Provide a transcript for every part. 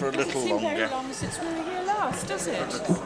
for a Doesn't little seem very longer. long since we were here last, does it?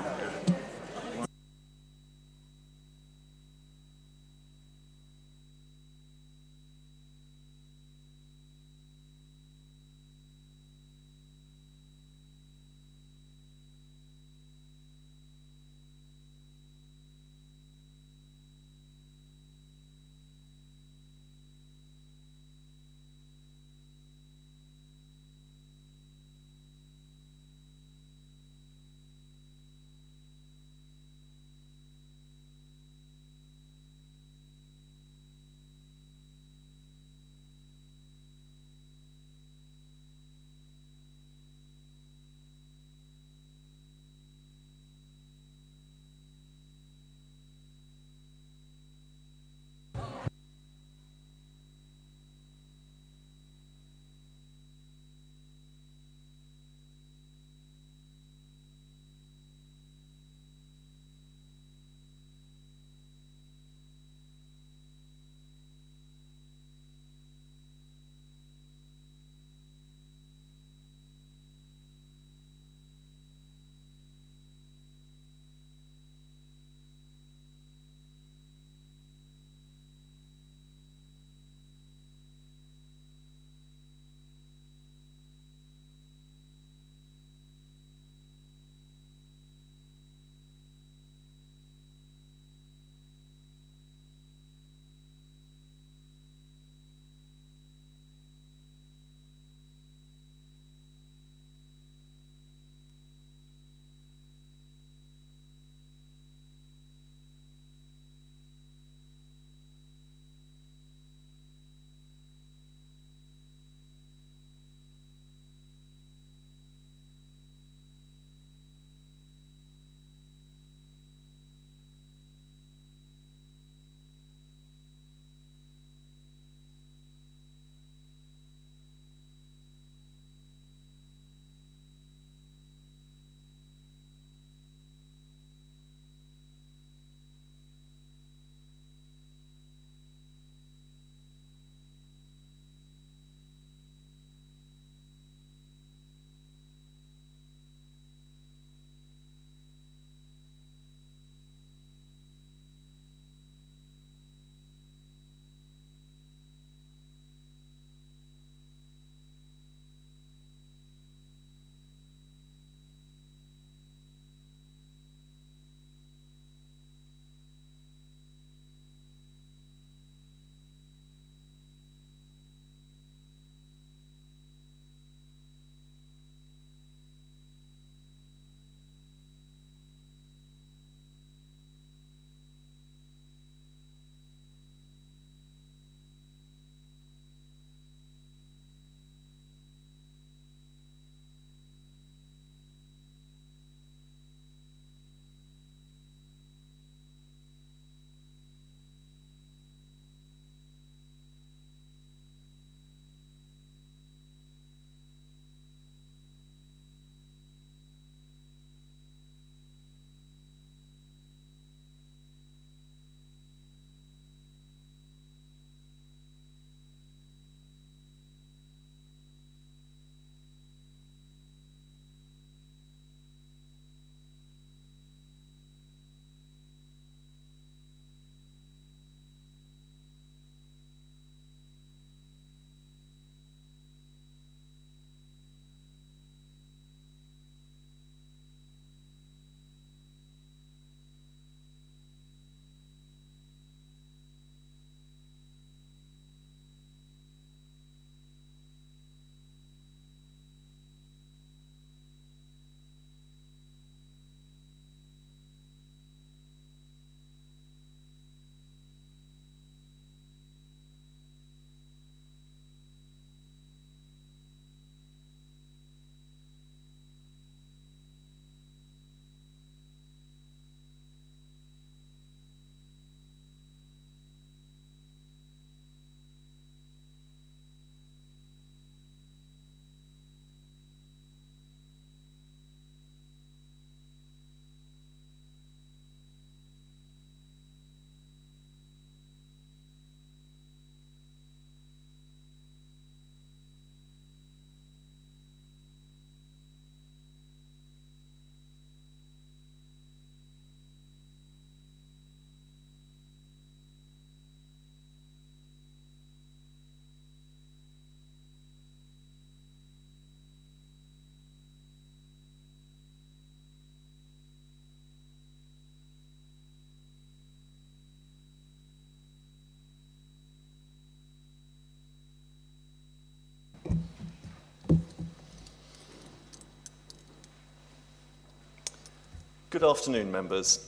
Good afternoon, members.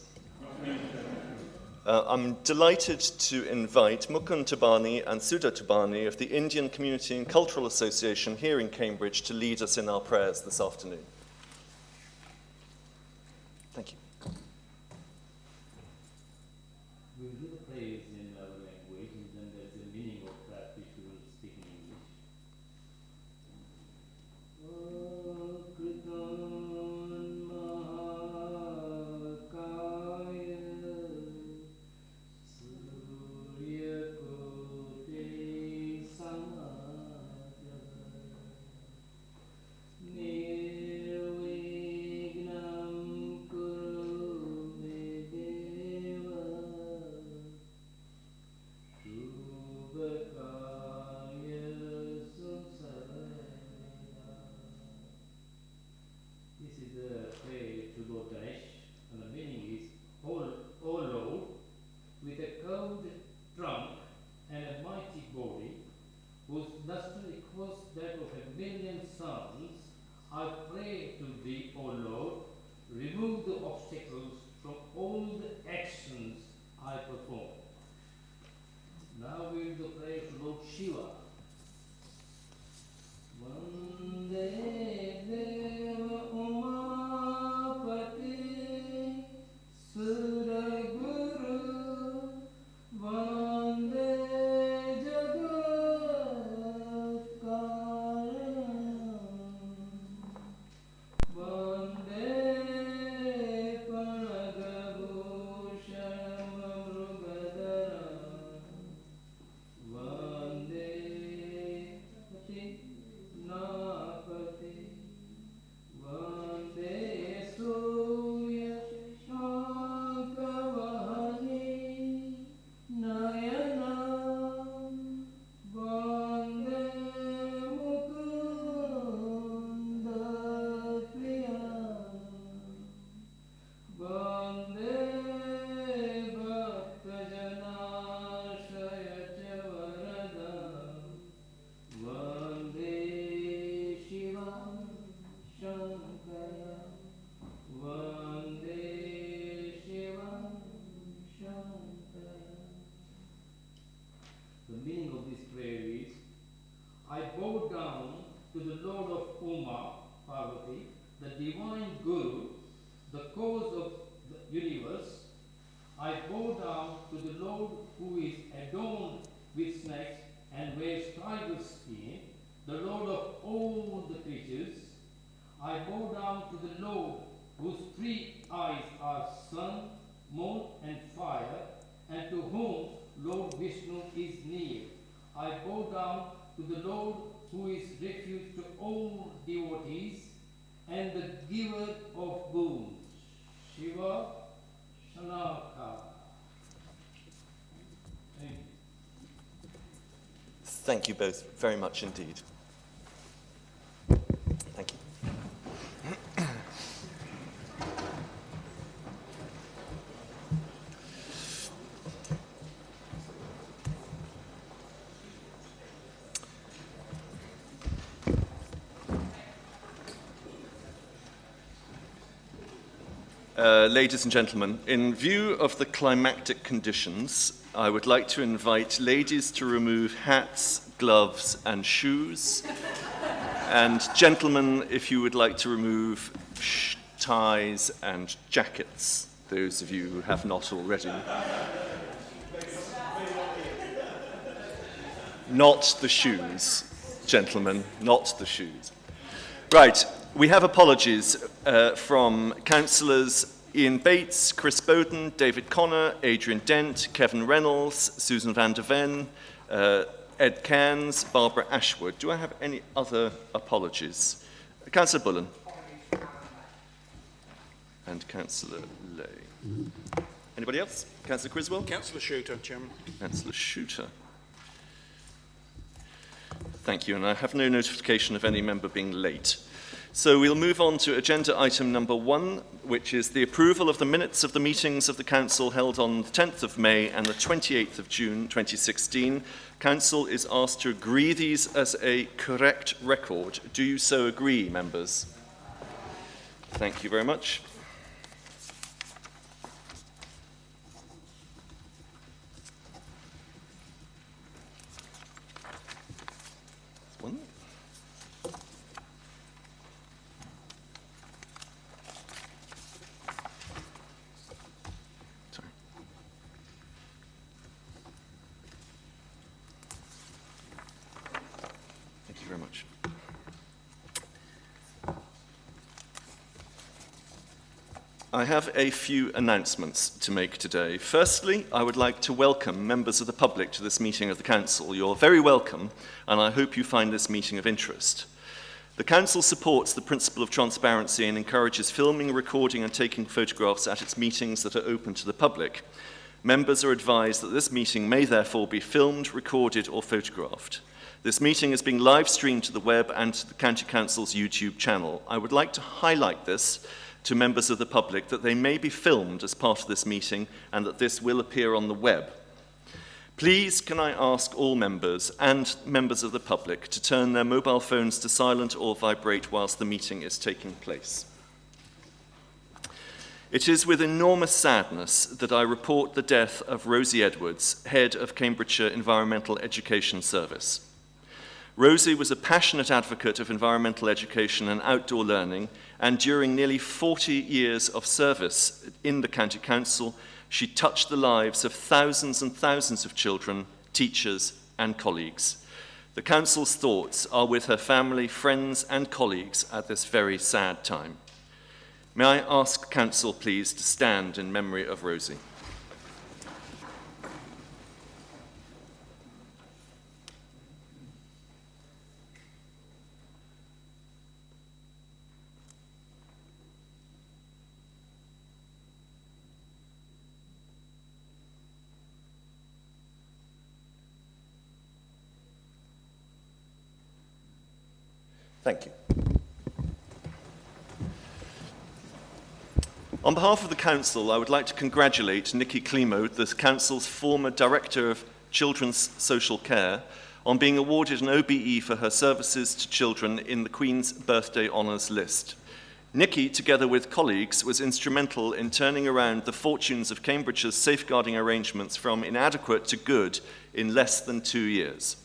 I'm delighted to invite Mukund Tabani and Sudha Tabani of the Indian Community and Cultural Association here in Cambridge to lead us in our prayers this afternoon. Thank you. We will do the prayers in our language, and then there's a meaning of that which we will speak in English. The meaning of this prayer is, I bow down to the Lord of Uma, Parvati, the divine Guru, the cause of the universe. I bow down to the Lord who is adorned with snakes and wears tiger skin, the Lord of all the creatures. I bow down to the Lord whose three eyes are sun, moon and fire, and to whom Lord Vishnu is near. I bow down to the Lord who is refuge to all devotees and the giver of boons. Shiva Shanaka. Thank you. Thank you both very much indeed. Thank you. Ladies and gentlemen, in view of the climactic conditions, I would like to invite ladies to remove hats, gloves, and shoes, and gentlemen, if you would like to remove ties and jackets, those of you who have not already. Not the shoes, gentlemen, not the shoes. Right, we have apologies from councillors Ian Bates, Chris Bowden, David Connor, Adrian Dent, Kevin Reynolds, Susan van der Ven, Ed Cairns, Barbara Ashwood. Do I have any other apologies? Councillor Bullen. And Councillor Lay. Anybody else? Councillor Criswell? Councillor Shooter, Chairman. Councillor Shooter. Thank you, and I have no notification of any member being late. So we'll move on to agenda item number 1, which is the approval of the minutes of the meetings of the Council held on the 10th of May and the 28th of June 2016. Council is asked to agree these as a correct record. Do you so agree, members? Thank you very much. I have a few announcements to make today. Firstly, I would like to welcome members of the public to this meeting of the Council. You're very welcome, and I hope you find this meeting of interest. The Council supports the principle of transparency and encourages filming, recording and taking photographs at its meetings that are open to the public. Members are advised that this meeting may therefore be filmed, recorded or photographed. This meeting is being live streamed to the web and to the County Council's YouTube channel. I would like to highlight this to members of the public that they may be filmed as part of this meeting and that this will appear on the web. Please can I ask all members and members of the public to turn their mobile phones to silent or vibrate whilst the meeting is taking place. It is with enormous sadness that I report the death of Rosie Edwards, head of Cambridgeshire Environmental Education Service. Rosie was a passionate advocate of environmental education and outdoor learning, and during nearly 40 years of service in the County Council, she touched the lives of thousands and thousands of children, teachers and colleagues. The Council's thoughts are with her family, friends and colleagues at this very sad time. May I ask Council please to stand in memory of Rosie. Thank you. On behalf of the Council, I would like to congratulate Nikki Klimo, the Council's former Director of Children's Social Care, on being awarded an OBE for her services to children in the Queen's Birthday Honours list. Nikki, together with colleagues, was instrumental in turning around the fortunes of Cambridgeshire's safeguarding arrangements from inadequate to good in less than 2 years.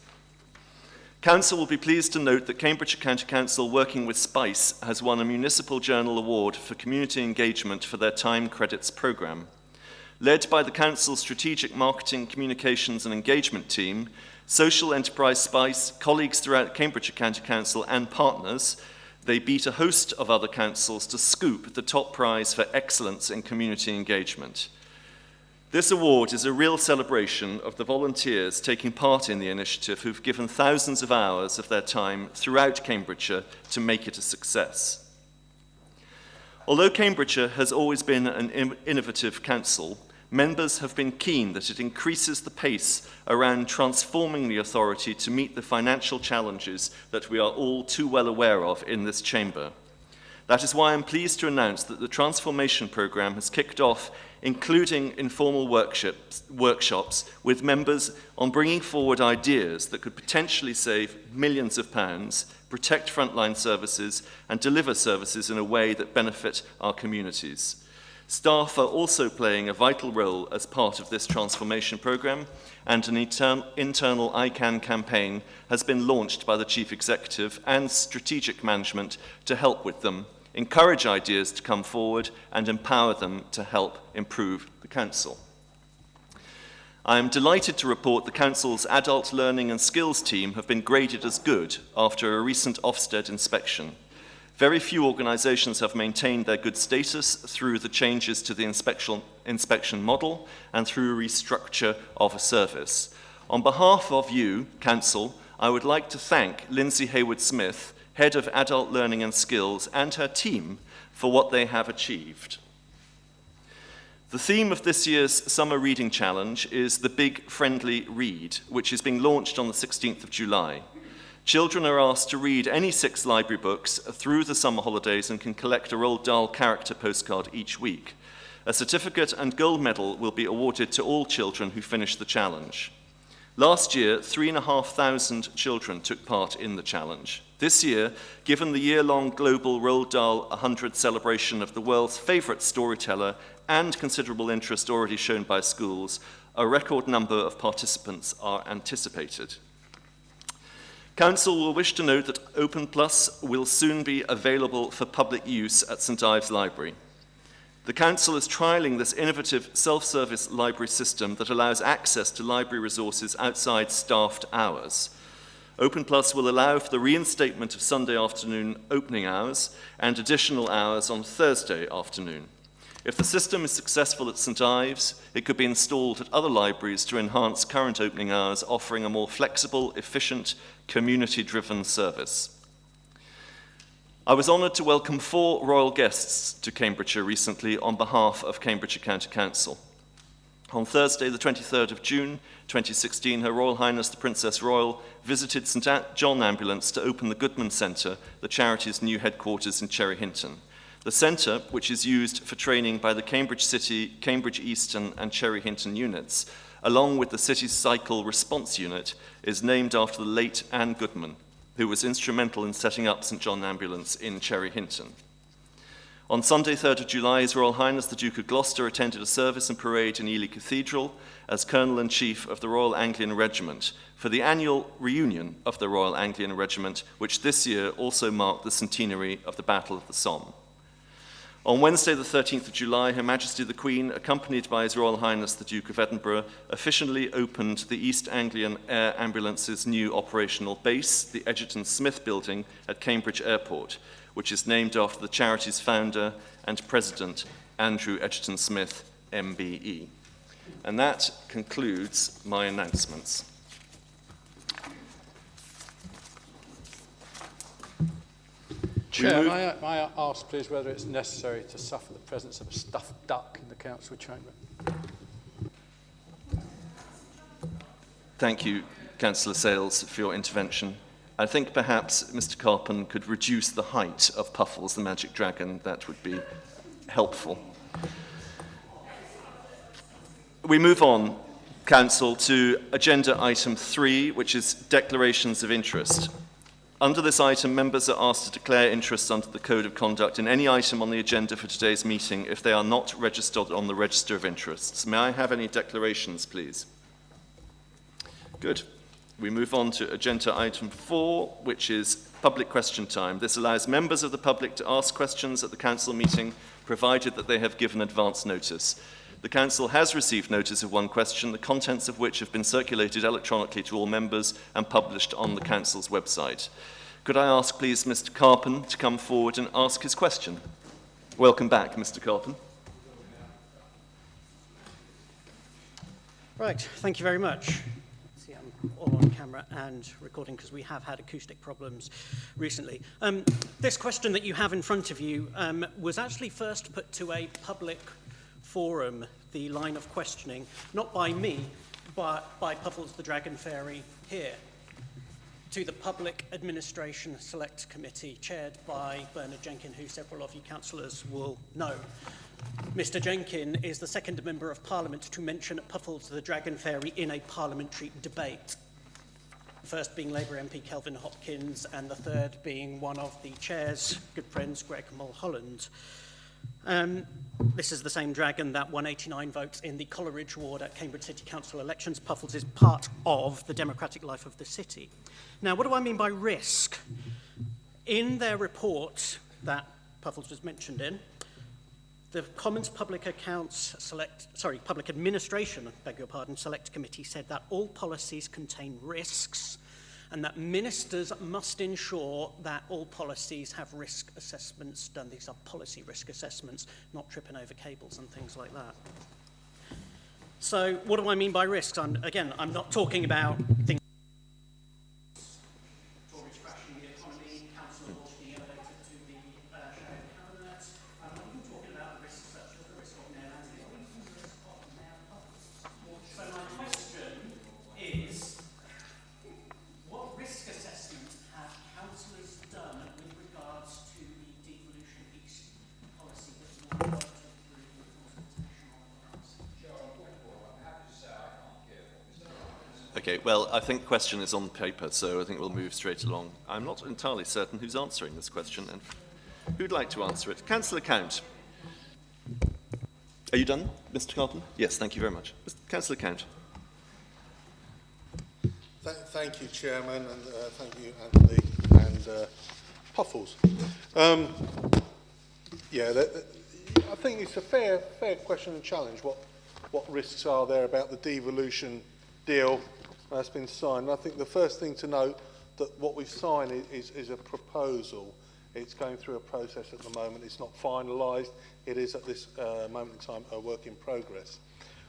Council will be pleased to note that Cambridgeshire County Council, working with SPICE, has won a Municipal Journal Award for community engagement for their Time Credits programme. Led by the Council's Strategic Marketing, Communications and Engagement team, social enterprise SPICE, colleagues throughout Cambridgeshire County Council and partners, they beat a host of other councils to scoop the top prize for excellence in community engagement. This award is a real celebration of the volunteers taking part in the initiative who've given thousands of hours of their time throughout Cambridgeshire to make it a success. Although Cambridgeshire has always been an innovative council, members have been keen that it increases the pace around transforming the authority to meet the financial challenges that we are all too well aware of in this chamber. That is why I'm pleased to announce that the transformation programme has kicked off, including informal workshops with members on bringing forward ideas that could potentially save millions of pounds, protect frontline services, and deliver services in a way that benefit our communities. Staff are also playing a vital role as part of this transformation programme, and an internal ICANN campaign has been launched by the Chief Executive and strategic management to help with them, encourage ideas to come forward and empower them to help improve the Council. I am delighted to report the Council's Adult Learning and Skills team have been graded as good after a recent Ofsted inspection. Very few organisations have maintained their good status through the changes to the inspection model and through a restructure of a service. On behalf of you, Council, I would like to thank Lindsay Hayward-Smith, Head of Adult Learning and Skills, and her team for what they have achieved. The theme of this year's Summer Reading Challenge is The Big Friendly Read, which is being launched on the 16th of July. Children are asked to read any 6 library books through the summer holidays and can collect a Roald Dahl character postcard each week. A certificate and gold medal will be awarded to all children who finish the challenge. Last year, 3,500 children took part in the challenge. This year, given the year-long global Roald Dahl 100 celebration of the world's favourite storyteller and considerable interest already shown by schools, a record number of participants are anticipated. Council will wish to note that Open Plus will soon be available for public use at St Ives Library. The Council is trialling this innovative self-service library system that allows access to library resources outside staffed hours. Open Plus will allow for the reinstatement of Sunday afternoon opening hours and additional hours on Thursday afternoon. If the system is successful at St Ives, it could be installed at other libraries to enhance current opening hours, offering a more flexible, efficient, community-driven service. I was honoured to welcome 4 royal guests to Cambridgeshire recently on behalf of Cambridgeshire County Council. On Thursday, the 23rd of June 2016, Her Royal Highness the Princess Royal visited St John Ambulance to open the Goodman Centre, the charity's new headquarters in Cherry Hinton. The centre, which is used for training by the Cambridge City, Cambridge Eastern and Cherry Hinton units, along with the City Cycle Response Unit, is named after the late Anne Goodman, who was instrumental in setting up St John Ambulance in Cherry Hinton. On Sunday, 3rd of July, His Royal Highness the Duke of Gloucester attended a service and parade in Ely Cathedral as Colonel-in-Chief of the Royal Anglian Regiment for the annual reunion of the Royal Anglian Regiment, which this year also marked the centenary of the Battle of the Somme. On Wednesday, the 13th of July, Her Majesty the Queen, accompanied by His Royal Highness the Duke of Edinburgh, officially opened the East Anglian Air Ambulance's new operational base, the Egerton Smith Building at Cambridge Airport, which is named after the charity's founder and president, Andrew Egerton Smith, MBE. And that concludes my announcements. Chair, may I ask, please, whether it's necessary to suffer the presence of a stuffed duck in the council chamber? Thank you, Councillor Sales, for your intervention. I think perhaps Mr. Carpen could reduce the height of Puffles, the magic dragon. That would be helpful. We move on, Council, to agenda item 3, which is declarations of interest. Under this item, members are asked to declare interests under the Code of Conduct in any item on the agenda for today's meeting if they are not registered on the Register of Interests. May I have any declarations, please? Good. We move on to agenda item 4, which is public question time. This allows members of the public to ask questions at the council meeting, provided that they have given advance notice. The council has received notice of one question, the contents of which have been circulated electronically to all members and published on the council's website. Could I ask, please, Mr. Carpen to come forward and ask his question? Welcome back, Mr. Carpen. Right, thank you very much. See, I'm all on camera and recording because we have had acoustic problems recently. This question that you have in front of you was actually first put to a public forum, the line of questioning, not by me, but by Puffles the Dragon Fairy here, to the Public Administration Select Committee, chaired by Bernard Jenkin, who several of you councillors will know. Mr. Jenkin is the second Member of Parliament to mention Puffles the Dragon Fairy in a parliamentary debate. The first being Labour MP Kelvin Hopkins, and the third being one of the chair's good friends, Greg Mulholland. This is the same dragon that won 89 votes in the Coleridge ward at Cambridge City Council elections. Puffles is part of the democratic life of the city. Now, what do I mean by risk? In their report that Puffles was mentioned in, the Commons Public Administration, Select Committee said that all policies contain risks and that ministers must ensure that all policies have risk assessments done. These are policy risk assessments, not tripping over cables and things like that. So what do I mean by risks? I'm not talking about things crashing the economy, council launch being elevated to the shadow cabinet. I'm not even talking about risks such as the risk of mayor Anthony or even the risk of mayor Puffles. So my question is, what risk assessment have councillors done with regards to the Devolution East policy that you want to work through the consultation on the council? Okay, well, I think the question is on paper, so I think we'll move straight along. I'm not entirely certain who's answering this question, and who'd like to answer it? Councillor Count. Are you done, Mr. Carpen? Yes, thank you very much. Councillor Count. Thank you, Chairman, and thank you, Anthony and Puffles. I think it's a fair question and challenge. What risks are there about the devolution deal that's been signed? And I think the first thing to note that what we've signed is a proposal. It's going through a process at the moment. It's not finalised. It is at this moment in time a work in progress.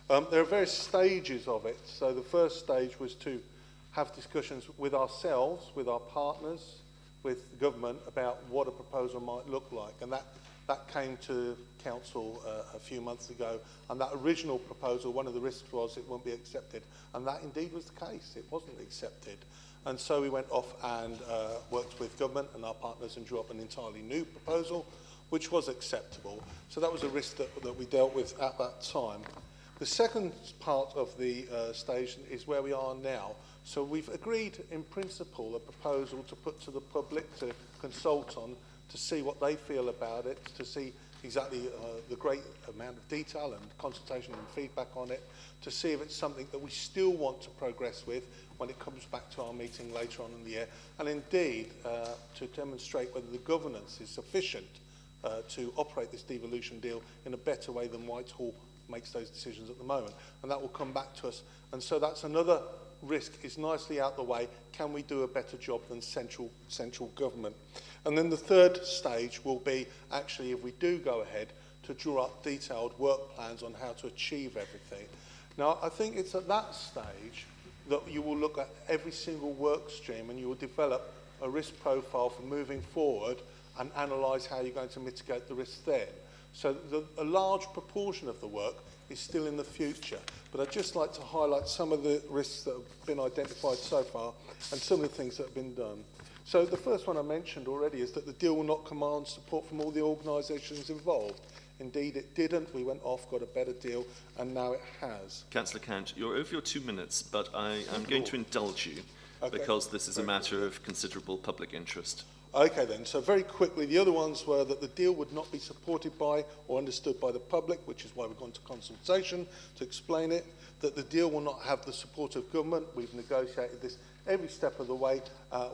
There are various stages of it. So the first stage was to have discussions with ourselves, with our partners, with the government about what a proposal might look like. And that came to Council a few months ago. And that original proposal, one of the risks was it won't be accepted. And that indeed was the case. It wasn't accepted. And so we went off and worked with government and our partners and drew up an entirely new proposal, which was acceptable. So that was a risk that we dealt with at that time. The second part of the stage is where we are now. So we've agreed in principle a proposal to put to the public to consult on, to see what they feel about it, to see exactly the great amount of detail and consultation and feedback on it, to see if it's something that we still want to progress with when it comes back to our meeting later on in the year, and indeed to demonstrate whether the governance is sufficient to operate this devolution deal in a better way than Whitehall makes those decisions at the moment. And that will come back to us. And so that's another risk, is nicely out the way. Can we do a better job than central government? And then the third stage will be, actually, if we do go ahead, to draw up detailed work plans on how to achieve everything. Now, I think it's at that stage that you will look at every single work stream and you will develop a risk profile for moving forward and analyse how you're going to mitigate the risks then. So a large proportion of the work is still in the future. But I'd just like to highlight some of the risks that have been identified so far and some of the things that have been done. So the first one I mentioned already is that the deal will not command support from all the organisations involved. Indeed, it didn't. We went off, got a better deal, and now it has. Councillor Count, you're over your 2 minutes, but I am going to indulge you because this is a matter of considerable public interest. Okay then, so very quickly, the other ones were that the deal would not be supported by or understood by the public, which is why we've gone to consultation to explain it, that the deal will not have the support of government. We've negotiated this every step of the way.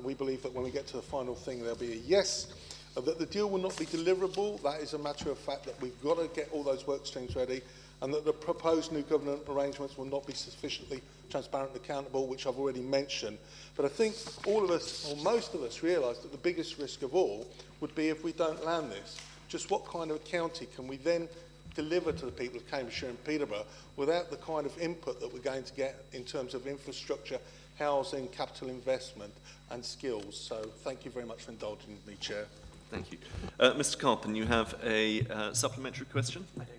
We believe that when we get to the final thing, there'll be a yes. That the deal will not be deliverable. That is a matter of fact that we've got to get all those work streams ready, and that the proposed new government arrangements will not be sufficiently transparent and accountable, which I've already mentioned. But I think all of us, or most of us, realise that the biggest risk of all would be if we don't land this. Just what kind of a county can we then deliver to the people of Cambridgeshire and Peterborough without the kind of input that we're going to get in terms of infrastructure, housing, capital investment and skills? So thank you very much for indulging me, Chair. Thank you. Mr. Carpen, you have a supplementary question? I do.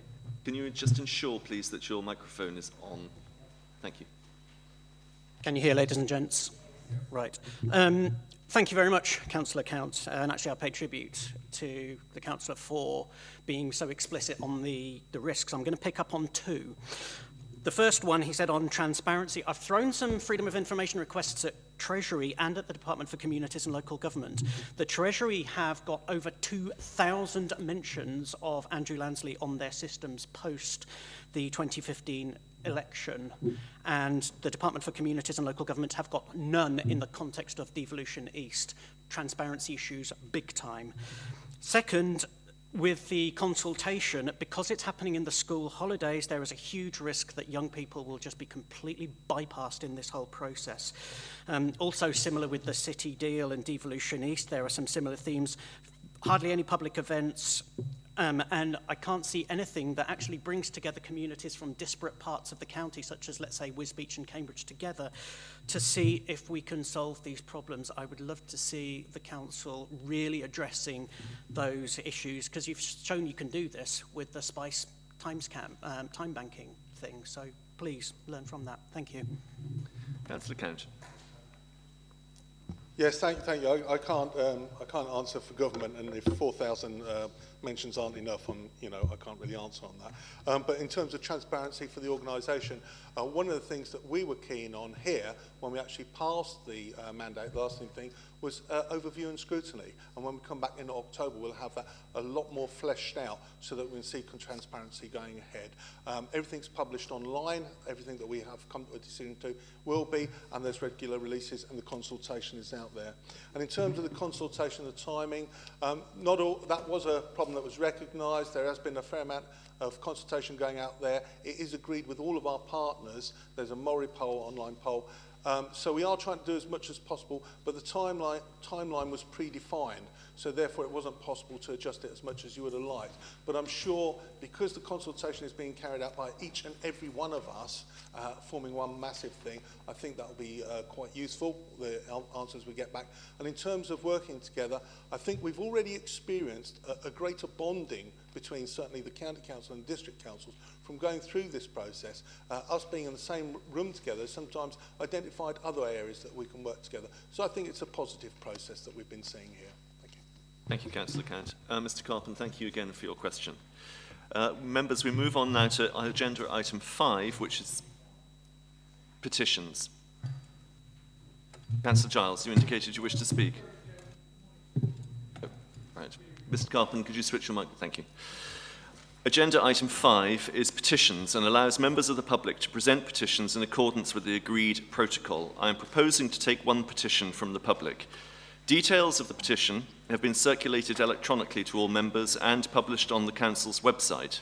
Can you just ensure, please, that your microphone is on? Thank you. Can you hear, ladies and gents? Right. Thank you very much, Councillor Count. And actually, I pay tribute to the Councillor for being so explicit on the risks. I'm going to pick up on two. The first one, he said, on transparency. I've thrown some freedom of information requests at Treasury and at the Department for Communities and Local Government. The Treasury have got over 2,000 mentions of Andrew Lansley on their systems post the 2015 election, and the Department for Communities and Local Government have got none in the context of Devolution East. Transparency issues, big time. Second, with the consultation, because it's happening in the school holidays, there is a huge risk that young people will just be completely bypassed in this whole process. Also similar with the city deal and Devolution East, there are some similar themes. Hardly any public events, and I can't see anything that actually brings together communities from disparate parts of the county, such as, let's say, Wisbech and Cambridge together, to see if we can solve these problems. I would love to see the council really addressing those issues, because you've shown you can do this with the SPICE time banking thing. So please learn from that. Thank you. Councillor Count. Yes, thank you. I can't answer for government, and if 4,000 mentions aren't enough, I can't really answer on that. But in terms of transparency for the organisation, one of the things that we were keen on here when we actually passed the mandate, the last thing, was overview and scrutiny. And when we come back in October, we'll have that a lot more fleshed out so that we can see transparency going ahead. Everything's published online. Everything that we have come to a decision to will be, and there's regular releases, and the consultation is out there. And in terms of the consultation, the timing, not all, that was a problem that was recognised. There has been a fair amount of consultation going out there. It is agreed with all of our partners. There's a Mori poll, online poll. So we are trying to do as much as possible, but the timeline was predefined, so therefore it wasn't possible to adjust it as much as you would have liked. But I'm sure, because the consultation is being carried out by each and every one of us, forming one massive thing, I think that will be quite useful, the answers we get back. And in terms of working together, I think we've already experienced a greater bonding between certainly the county council and district councils from going through this process. Us being in the same room together sometimes identified other areas that we can work together. So I think it's a positive process that we've been seeing here. Thank you. Thank you, Councillor Count. Mr. Carpen, thank you again for your question. Members, we move on now to agenda item 5, which is petitions. Councillor Giles, you indicated you wish to speak. Oh, right. Mr. Carpen, could you switch your mic? Thank you. Agenda item 5 is petitions and allows members of the public to present petitions in accordance with the agreed protocol. I am proposing to take one petition from the public. Details of the petition have been circulated electronically to all members and published on the Council's website.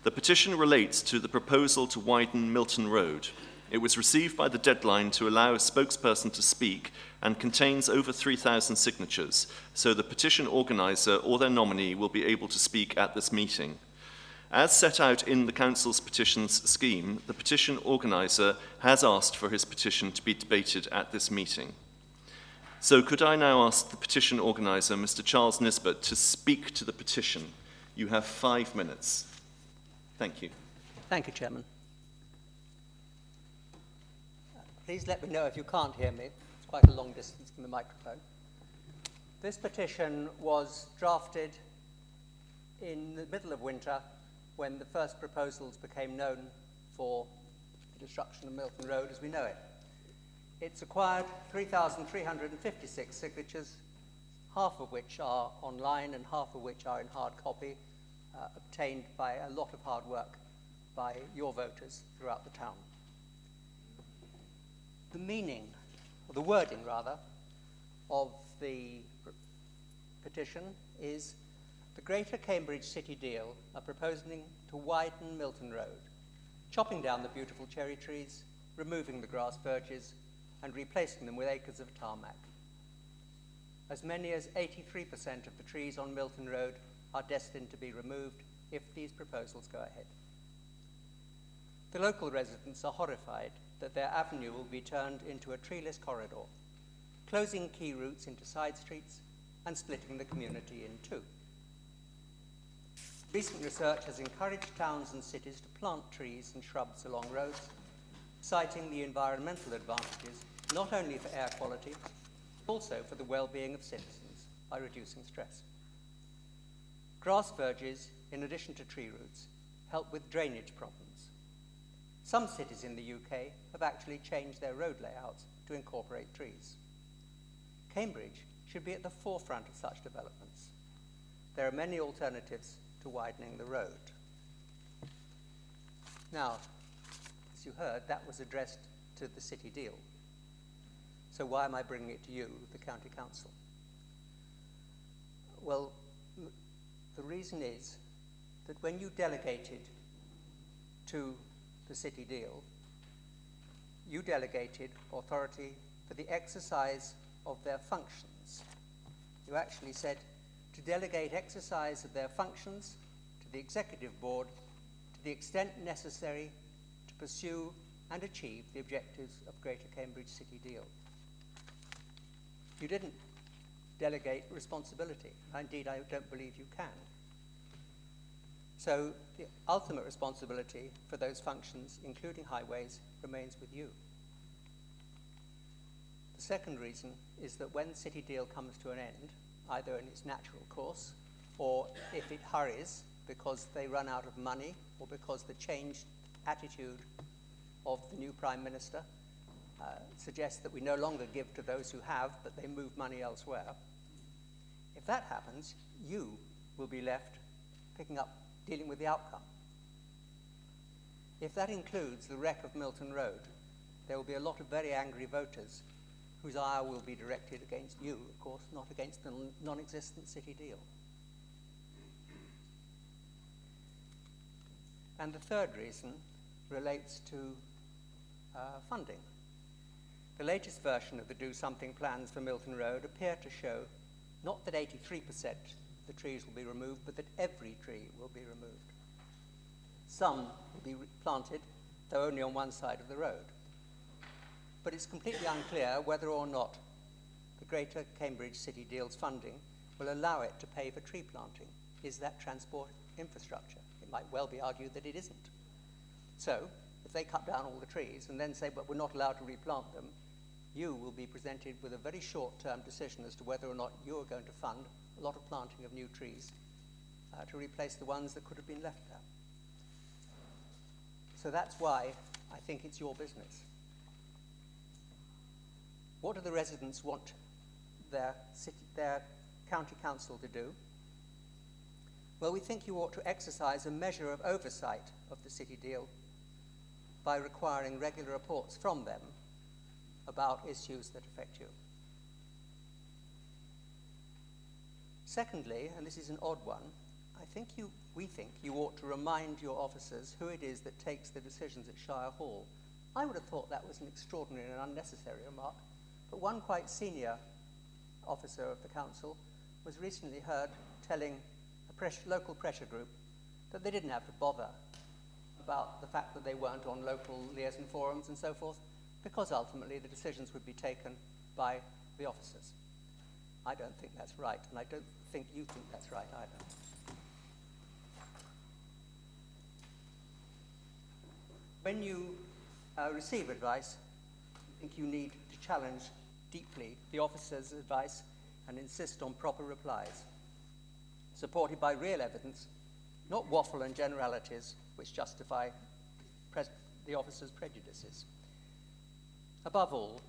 The petition relates to the proposal to widen Milton Road. It was received by the deadline to allow a spokesperson to speak and contains over 3,000 signatures, so the petition organiser or their nominee will be able to speak at this meeting. As set out in the Council's petitions scheme, the petition organiser has asked for his petition to be debated at this meeting. So could I now ask the petition organiser, Mr. Charles Nisbet, to speak to the petition? You have 5 minutes. Thank you. Thank you, Chairman. Please let me know if you can't hear me. It's quite a long distance from the microphone. This petition was drafted in the middle of winter when the first proposals became known for the destruction of Milton Road as we know it. It's acquired 3,356 signatures, half of which are online and half of which are in hard copy, obtained by a lot of hard work by your voters throughout the town. The meaning, or the wording rather, of the petition is: the Greater Cambridge City Deal are proposing to widen Milton Road, chopping down the beautiful cherry trees, removing the grass verges, and replacing them with acres of tarmac. As many as 83% of the trees on Milton Road are destined to be removed if these proposals go ahead. The local residents are horrified that their avenue will be turned into a treeless corridor, closing key routes into side streets and splitting the community in two. Recent research has encouraged towns and cities to plant trees and shrubs along roads, citing the environmental advantages not only for air quality, but also for the well-being of citizens by reducing stress. Grass verges, in addition to tree roots, help with drainage problems. Some cities in the UK have actually changed their road layouts to incorporate trees. Cambridge should be at the forefront of such developments. There are many alternatives to widening the road. Now, as you heard, that was addressed to the city deal. So why am I bringing it to you, the County Council? Well, the reason is that when you delegated to the city deal, you delegated authority for the exercise of their functions. You actually said to delegate exercise of their functions to the executive board to the extent necessary to pursue and achieve the objectives of Greater Cambridge City Deal. You didn't delegate responsibility. Indeed, I don't believe you can. So the ultimate responsibility for those functions, including highways, remains with you. The second reason is that when City Deal comes to an end, either in its natural course, or if it hurries because they run out of money, or because the changed attitude of the new Prime Minister suggests that we no longer give to those who have, but they move money elsewhere. If that happens, you will be left dealing with the outcome. If that includes the wreck of Milton Road, there will be a lot of very angry voters whose ire will be directed against you, of course, not against the non-existent city deal. And the third reason relates to funding. The latest version of the Do Something plans for Milton Road appear to show not that 83% of the trees will be removed, but that every tree will be removed. Some will be planted, though only on one side of the road. But it's completely unclear whether or not the Greater Cambridge City Deal's funding will allow it to pay for tree planting. Is that transport infrastructure? It might well be argued that it isn't. So, if they cut down all the trees and then say, but we're not allowed to replant them, you will be presented with a very short-term decision as to whether or not you are going to fund a lot of planting of new trees to replace the ones that could have been left there. So that's why I think it's your business. What do the residents want their county council to do? Well, we think you ought to exercise a measure of oversight of the city deal by requiring regular reports from them about issues that affect you. Secondly, and this is an odd one, we think you ought to remind your officers who it is that takes the decisions at Shire Hall. I would have thought that was an extraordinary and unnecessary remark, but one quite senior officer of the council was recently heard telling a local pressure group that they didn't have to bother about the fact that they weren't on local liaison forums and so forth, because ultimately the decisions would be taken by the officers. I don't think that's right, and I don't think you think that's right either. When you receive advice, I think you need to challenge deeply the officer's advice and insist on proper replies, supported by real evidence, not waffle and generalities which justify the officer's prejudices. Above all,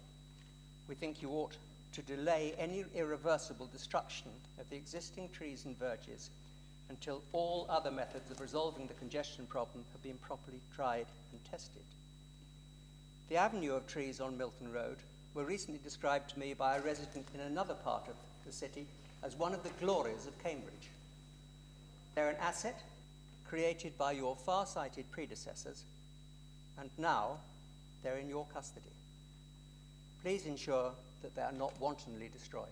we think you ought to delay any irreversible destruction of the existing trees and verges until all other methods of resolving the congestion problem have been properly tried and tested. The avenue of trees on Milton Road were recently described to me by a resident in another part of the city as one of the glories of Cambridge. They're an asset created by your far-sighted predecessors, and now they're in your custody. Please ensure that they are not wantonly destroyed.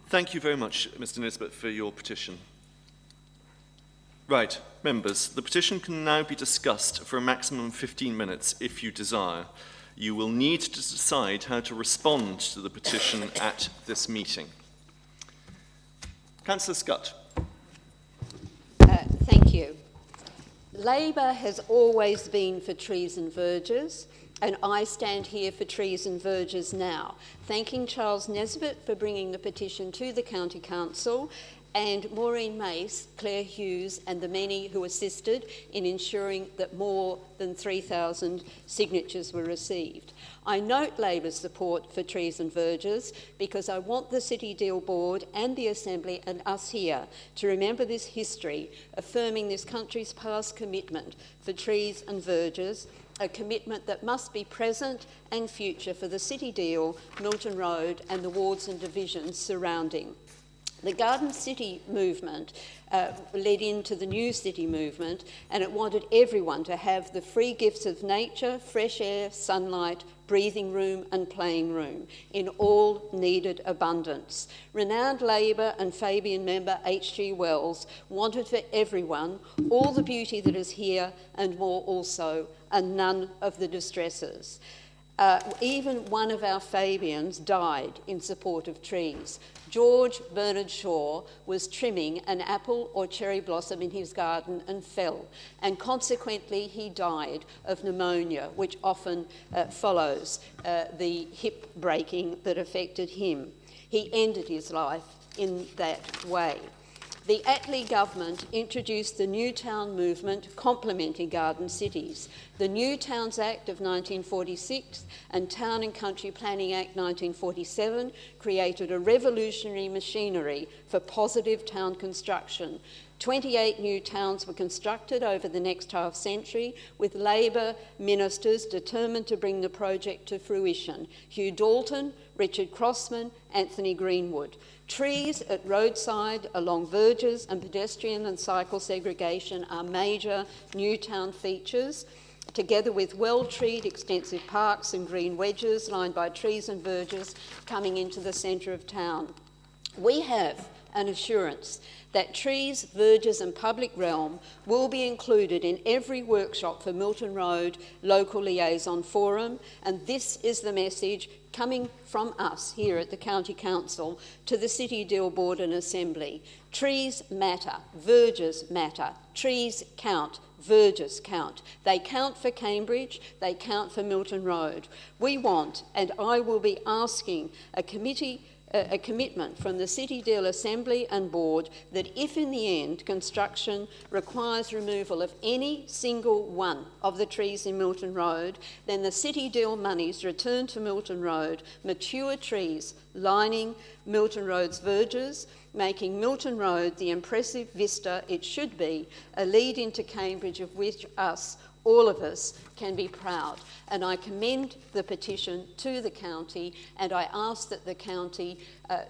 Thank you very much, Mr. Nisbet, for your petition. Right, members, the petition can now be discussed for a maximum of 15 minutes if you desire. You will need to decide how to respond to the petition at this meeting. Councillor Scutt. Thank you. Labor has always been for trees and verges, and I stand here for trees and verges now, thanking Charles Nisbet for bringing the petition to the County Council, and Maureen Mace, Claire Hughes, and the many who assisted in ensuring that more than 3,000 signatures were received. I note Labor's support for trees and verges because I want the City Deal Board and the Assembly and us here to remember this history, affirming this country's past commitment for trees and verges, a commitment that must be present and future for the City Deal, Milton Road, and the wards and divisions surrounding. The Garden City movement led into the New City movement, and it wanted everyone to have the free gifts of nature, fresh air, sunlight, breathing room and playing room in all needed abundance. Renowned Labor and Fabian member H.G. Wells wanted for everyone all the beauty that is here and more also, and none of the distresses. Even one of our Fabians died in support of trees. George Bernard Shaw was trimming an apple or cherry blossom in his garden and fell, and consequently he died of pneumonia, which often follows the hip breaking that affected him. He ended his life in that way. The Attlee government introduced the New Town movement complementing garden cities. The New Towns Act of 1946 and Town and Country Planning Act 1947 created a revolutionary machinery for positive town construction. 28 new towns were constructed over the next half century, with Labor ministers determined to bring the project to fruition. Hugh Dalton, Richard Crossman, Anthony Greenwood. Trees at roadside, along verges, and pedestrian and cycle segregation are major new town features, together with well-treed extensive parks and green wedges lined by trees and verges coming into the centre of town. We have an assurance that trees, verges and public realm will be included in every workshop for Milton Road Local Liaison Forum, and this is the message coming from us here at the County Council to the City Deal Board and Assembly. Trees matter, verges matter, trees count, verges count. They count for Cambridge, they count for Milton Road. We want, and I will be asking a commitment from the City Deal Assembly and Board that if in the end construction requires removal of any single one of the trees in Milton Road, then the City Deal monies return to Milton Road, mature trees lining Milton Road's verges, making Milton Road the impressive vista it should be, a lead into Cambridge of which all of us can be proud. And I commend the petition to the county, and I ask that the county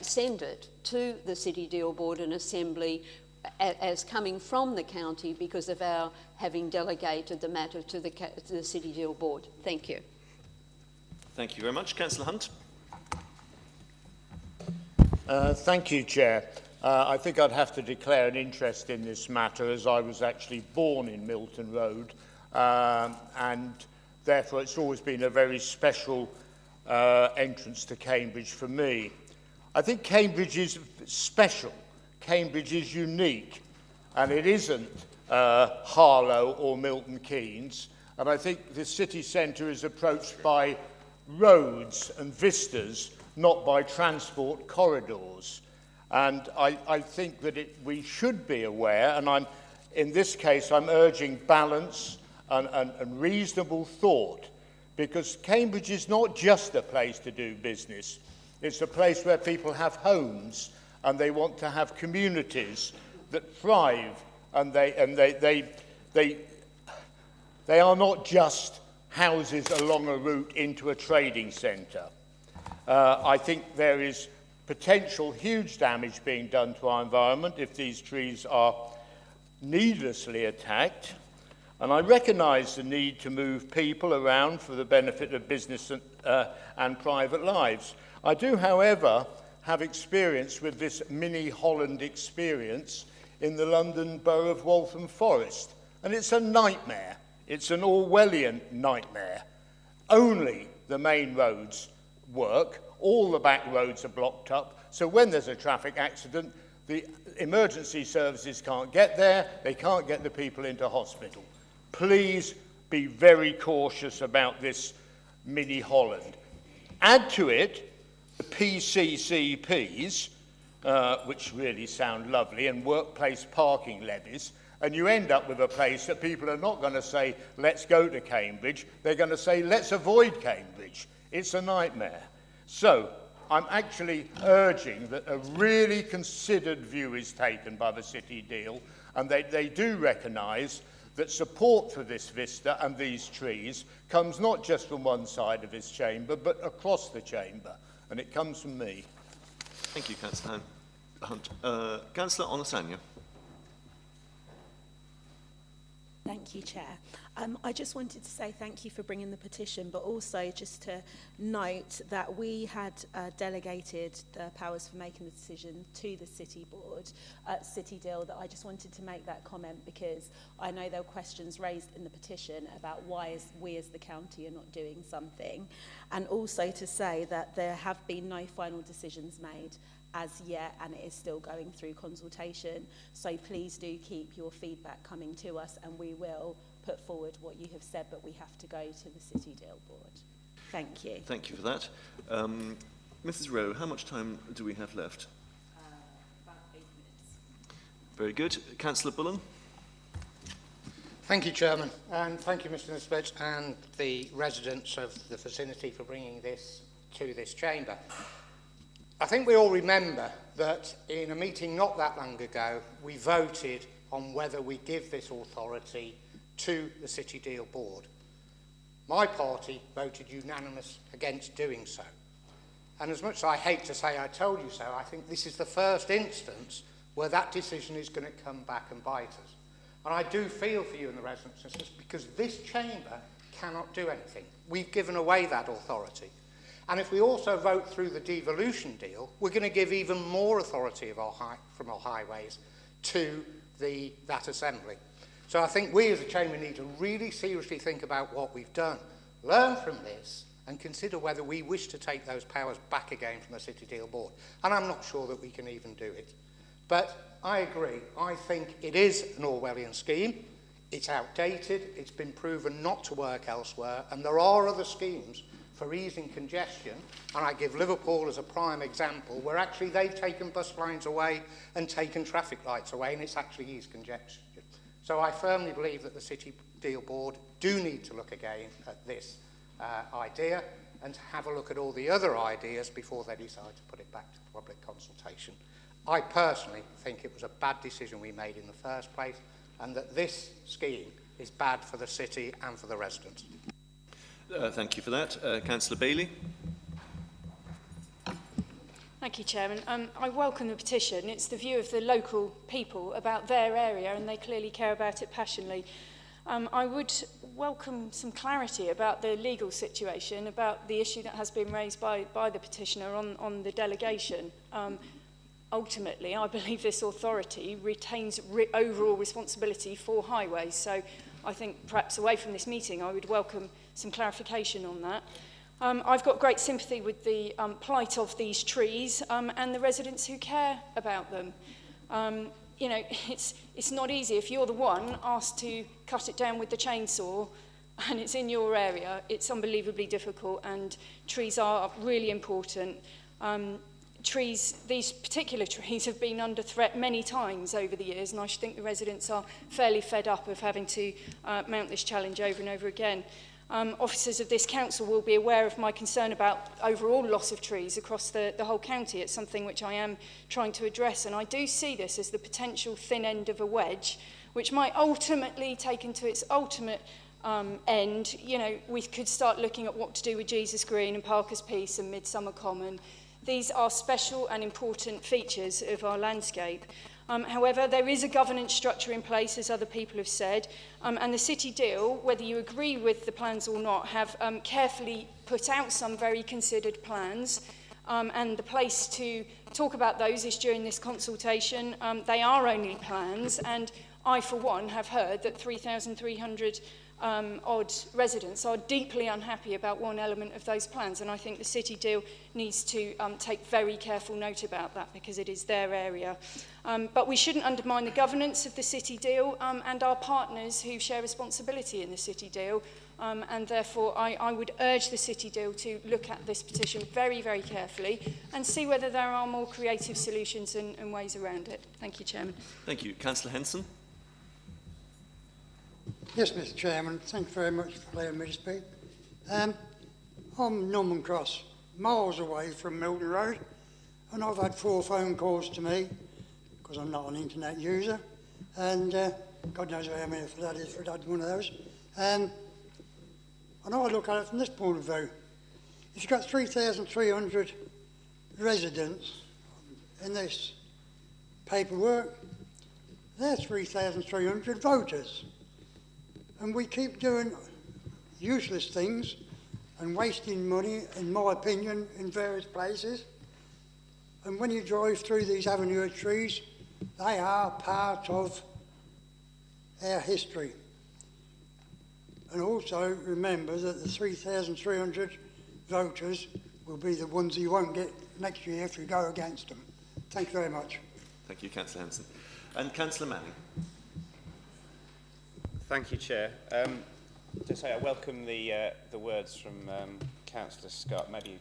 send it to the City Deal Board and Assembly as coming from the county because of our having delegated the matter to the City Deal Board. Thank you. Thank you very much. Councillor Hunt. Thank you, Chair. I think I'd have to declare an interest in this matter as I was actually born in Milton Road, and therefore it's always been a very special entrance to Cambridge for me. I think Cambridge is special. Cambridge is unique, and it isn't Harlow or Milton Keynes. And I think the city centre is approached by roads and vistas, not by transport corridors. And I think that we should be aware, and in this case I'm urging balance and reasonable thought, because Cambridge is not just a place to do business. It's a place where people have homes and they want to have communities that thrive, and they are not just houses along a route into a trading centre. I think there is potential huge damage being done to our environment if these trees are needlessly attacked. And I recognise the need to move people around for the benefit of business and private lives. I do, however, have experience with this mini Holland experience in the London borough of Waltham Forest. And it's a nightmare. It's an Orwellian nightmare. Only the main roads work. All the back roads are blocked up. So when there's a traffic accident, the emergency services can't get there. They can't get the people into hospital. Please be very cautious about this mini Holland. Add to it the PCCPs, which really sound lovely, and workplace parking levies, and you end up with a place that people are not going to say, let's go to Cambridge. They're going to say, let's avoid Cambridge. It's a nightmare. So I'm actually urging that a really considered view is taken by the City Deal, and they do recognise that support for this vista and these trees comes not just from one side of this chamber, but across the chamber, and it comes from me. Thank you, Councillor Hunt. Councillor Onasanya. Thank you, Chair. I just wanted to say thank you for bringing the petition, but also just to note that we had delegated the powers for making the decision to the City Board at City Deal. That I just wanted to make that comment because I know there were questions raised in the petition about why we as the county are not doing something, and also to say that there have been no final decisions made as yet, and it is still going through consultation. So please do keep your feedback coming to us, and we will put forward what you have said, but we have to go to the City Deal Board. Thank you. Thank you for that. Mrs. Rowe, how much time do we have left? About 8 minutes. Very good. Councillor Bullen. Thank you, Chairman, and thank you, Mr. Nisbet, and the residents of the vicinity for bringing this to this chamber. I think we all remember that in a meeting not that long ago, we voted on whether we give this authority to the City Deal Board. My party voted unanimous against doing so. And as much as I hate to say I told you so, I think this is the first instance where that decision is going to come back and bite us. And I do feel for you and the residents, because this chamber cannot do anything. We've given away that authority. And if we also vote through the devolution deal, we're going to give even more authority from our highways to that assembly. So I think we as a chamber need to really seriously think about what we've done, learn from this, and consider whether we wish to take those powers back again from the City Deal Board. And I'm not sure that we can even do it. But I agree. I think it is an Orwellian scheme. It's outdated. It's been proven not to work elsewhere. And there are other schemes for easing congestion. And I give Liverpool as a prime example, where actually they've taken bus lines away and taken traffic lights away, and it's actually eased congestion. So I firmly believe that the City Deal Board do need to look again at this idea and to have a look at all the other ideas before they decide to put it back to public consultation. I personally think it was a bad decision we made in the first place, and that this scheme is bad for the city and for the residents. Thank you for that. Councillor Bailey. Thank you, Chairman. I welcome the petition. It's the view of the local people about their area, and they clearly care about it passionately. I would welcome some clarity about the legal situation, about the issue that has been raised by the petitioner on the delegation. Ultimately, I believe this authority retains overall responsibility for highways. So I think perhaps away from this meeting, I would welcome some clarification on that. I've got great sympathy with the plight of these trees and the residents who care about them. You know, it's not easy. If you're the one asked to cut it down with the chainsaw and it's in your area, it's unbelievably difficult, and trees are really important. These particular trees have been under threat many times over the years, and I think the residents are fairly fed up of having to mount this challenge over and over again. Officers of this council will be aware of my concern about overall loss of trees across the whole county. It's something which I am trying to address, and I do see this as the potential thin end of a wedge, which might ultimately, taken to its ultimate end, you know, we could start looking at what to do with Jesus Green and Parker's Piece and Midsummer Common. These are special and important features of our landscape. However, there is a governance structure in place, as other people have said, and the City Deal, whether you agree with the plans or not, have carefully put out some very considered plans, and the place to talk about those is during this consultation. They are only plans, and I, for one, have heard that 3,300 odd residents are deeply unhappy about one element of those plans, and I think the City Deal needs to take very careful note about that, because it is their area. But we shouldn't undermine the governance of the City Deal and our partners who share responsibility in the City Deal, and therefore I would urge the City Deal to look at this petition very, very carefully and see whether there are more creative solutions and ways around it. Thank you, Chairman. Thank you. Councillor Henson. Yes, Mr. Chairman, thank you very much for letting me to speak. I'm Norman Cross, miles away from Milton Road, and I've had 4 phone calls to me, because I'm not an internet user, and God knows how many that is for one of those. And I look at it from this point of view. If you've got 3,300 residents in this paperwork, they're 3,300 voters. And we keep doing useless things and wasting money, in my opinion, in various places. And when you drive through these avenue of trees, they are part of our history. And also remember that the 3,300 voters will be the ones you won't get next year if you go against them. Thank you very much. Thank you, Councillor Henson. And Councillor Manning. Thank you, Chair. To say I welcome the words from Councillor Scott. Maybe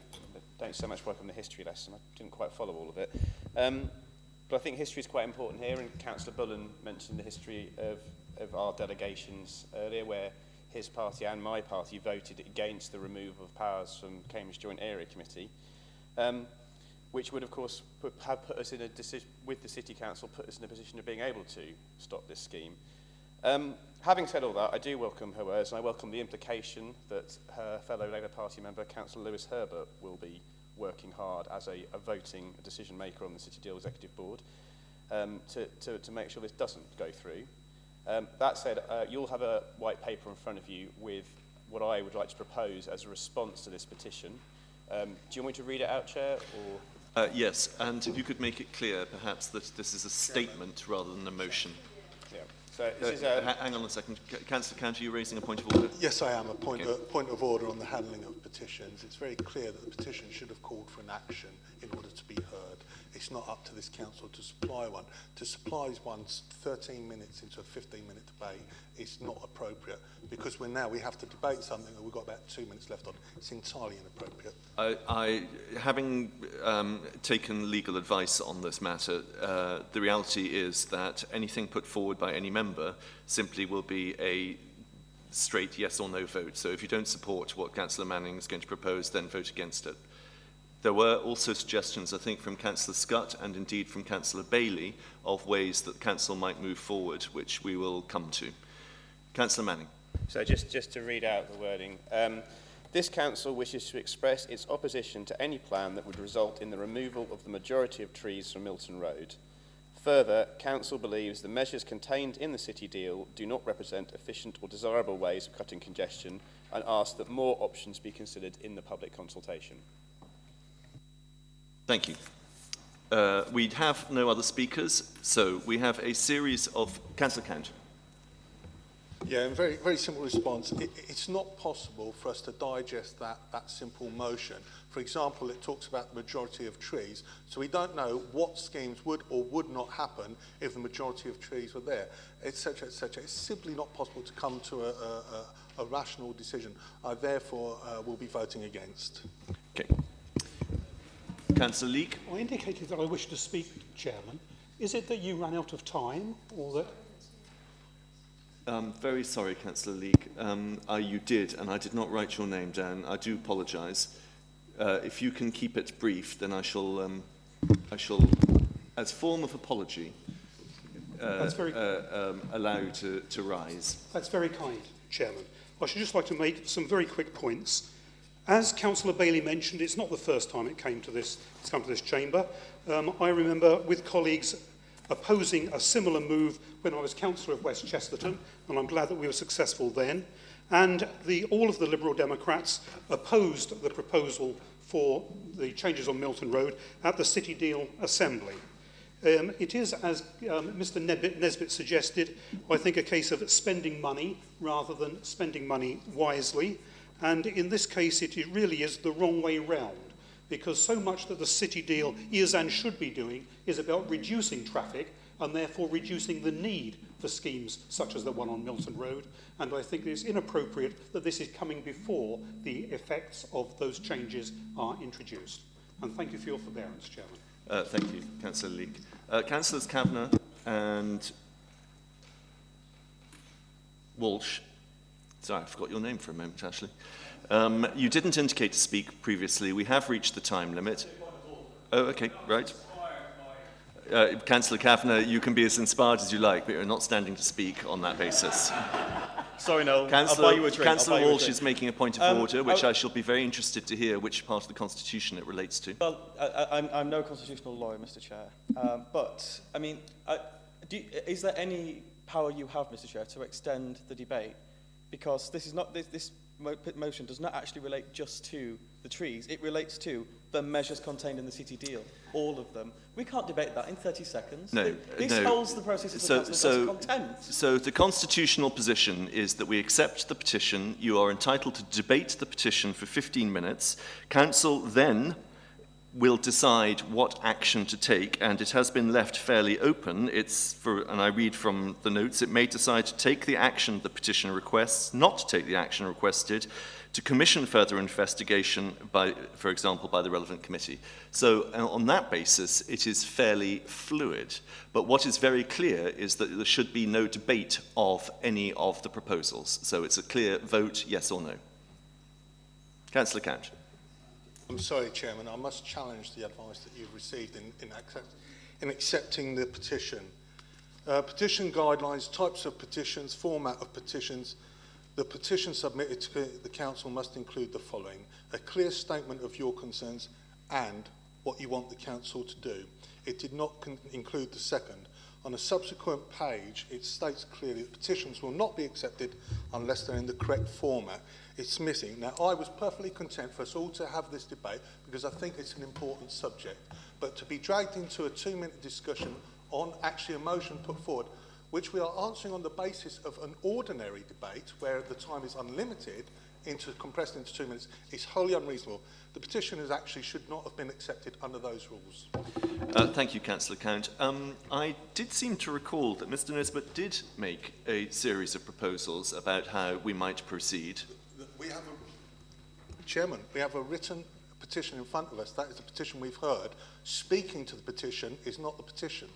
don't so much welcome the history lesson. I didn't quite follow all of it. But I think history is quite important here, and Councillor Bullen mentioned the history of our delegations earlier, where his party and my party voted against the removal of powers from Cambridge Joint Area Committee. which would, of course, have put us in a decision, with the City Council, put us in a position of being able to stop this scheme. Having said all that, I do welcome her words, and I welcome the implication that her fellow Labour Party member, Councillor Lewis Herbert, will be working hard as a voting decision maker on the City Deal Executive Board to make sure this doesn't go through. That said, you'll have a white paper in front of you with what I would like to propose as a response to this petition. Do you want me to read it out, Chair? Or? Yes, and if you could make it clear, perhaps, that this is a statement rather than a motion. Yeah. So this is hang on a second. Councillor County, you're raising a point of order? Yes, I am. A point of order on the handling of petitions. It's very clear that the petition should have called for an action in order to be heard. It's not up to this council to supply one. To supply one 13 minutes into a 15-minute debate is not appropriate, because we have to debate something that we've got about 2 minutes left on. It's entirely inappropriate. Having taken legal advice on this matter, the reality is that anything put forward by any member simply will be a straight yes or no vote. So if you don't support what Councillor Manning is going to propose, then vote against it. There were also suggestions, I think, from Councillor Scott and indeed from Councillor Bailey of ways that Council might move forward, which we will come to. Councillor Manning. So just to read out the wording. This Council wishes to express its opposition to any plan that would result in the removal of the majority of trees from Milton Road. Further, Council believes the measures contained in the City Deal do not represent efficient or desirable ways of cutting congestion, and asks that more options be considered in the public consultation. Thank you. We have no other speakers, so we have a series of... Councillor Count. Yeah, and very, very simple response. It's not possible for us to digest that simple motion. For example, it talks about the majority of trees, so we don't know what schemes would or would not happen if the majority of trees were there, etc., etc. It's simply not possible to come to a rational decision. I therefore will be voting against. Okay. Councillor Leake. I indicated that I wish to speak, Chairman. Is it that you ran out of time, or that... Very sorry, Councillor Leake. You did, and I did not write your name down. I do apologise. If you can keep it brief, then I shall, as form of apology, allow you to rise. That's very kind, Chairman. I should just like to make some very quick points. As Councillor Bailey mentioned, it's not the first time it's come to this chamber. I remember with colleagues opposing a similar move when I was Councillor of West Chesterton, and I'm glad that we were successful then. And all of the Liberal Democrats opposed the proposal for the changes on Milton Road at the City Deal Assembly. It is, as Mr Nesbitt suggested, I think a case of spending money rather than spending money wisely. And in this case, it really is the wrong way round, because so much that the City Deal is and should be doing is about reducing traffic and therefore reducing the need for schemes such as the one on Milton Road. And I think it's inappropriate that this is coming before the effects of those changes are introduced. And thank you for your forbearance, Chairman. Thank you, Councillor Leake. Councillors Kavanagh and Walsh. Sorry, I forgot your name for a moment, actually. You didn't indicate to speak previously. We have reached the time limit. Oh, okay, right. Councillor Kavanagh, you can be as inspired as you like, but you're not standing to speak on that basis. Sorry, Noel. I'll buy you a drink. Councillor Walsh is making a point of order, which I shall be very interested to hear which part of the Constitution it relates to. Well, I'm no constitutional lawyer, Mr. Chair, but, I mean, is there any power you have, Mr. Chair, to extend the debate? Because this motion does not actually relate just to the trees. It relates to the measures contained in the City Deal, all of them. We can't debate that in 30 seconds. No, this holds the process of the Council content. So the constitutional position is that we accept the petition. You are entitled to debate the petition for 15 minutes. Council then will decide what action to take, and it has been left fairly open. And I read from the notes, it may decide to take the action the petition requests, not to take the action requested, to commission further investigation, for example, by the relevant committee. So on that basis, it is fairly fluid. But what is very clear is that there should be no debate of any of the proposals. So it's a clear vote, yes or no. Councillor Count. I'm sorry, Chairman, I must challenge the advice that you've received in accepting the petition. Petition guidelines, types of petitions, format of petitions. The petition submitted to the Council must include the following: a clear statement of your concerns and what you want the Council to do. It did not include the second. On a subsequent page, it states clearly that petitions will not be accepted unless they're in the correct format. It's missing. Now, I was perfectly content for us all to have this debate because I think it's an important subject. But to be dragged into a 2-minute discussion on actually a motion put forward, which we are answering on the basis of an ordinary debate where the time is unlimited, compressed into 2 minutes, is wholly unreasonable. The petition should not have been accepted under those rules. Thank you, Councillor Count. I did seem to recall that Mr Nisbet did make a series of proposals about how we might proceed. Chairman, we have a written petition in front of us. That is the petition we've heard. Speaking to the petition is not the petition.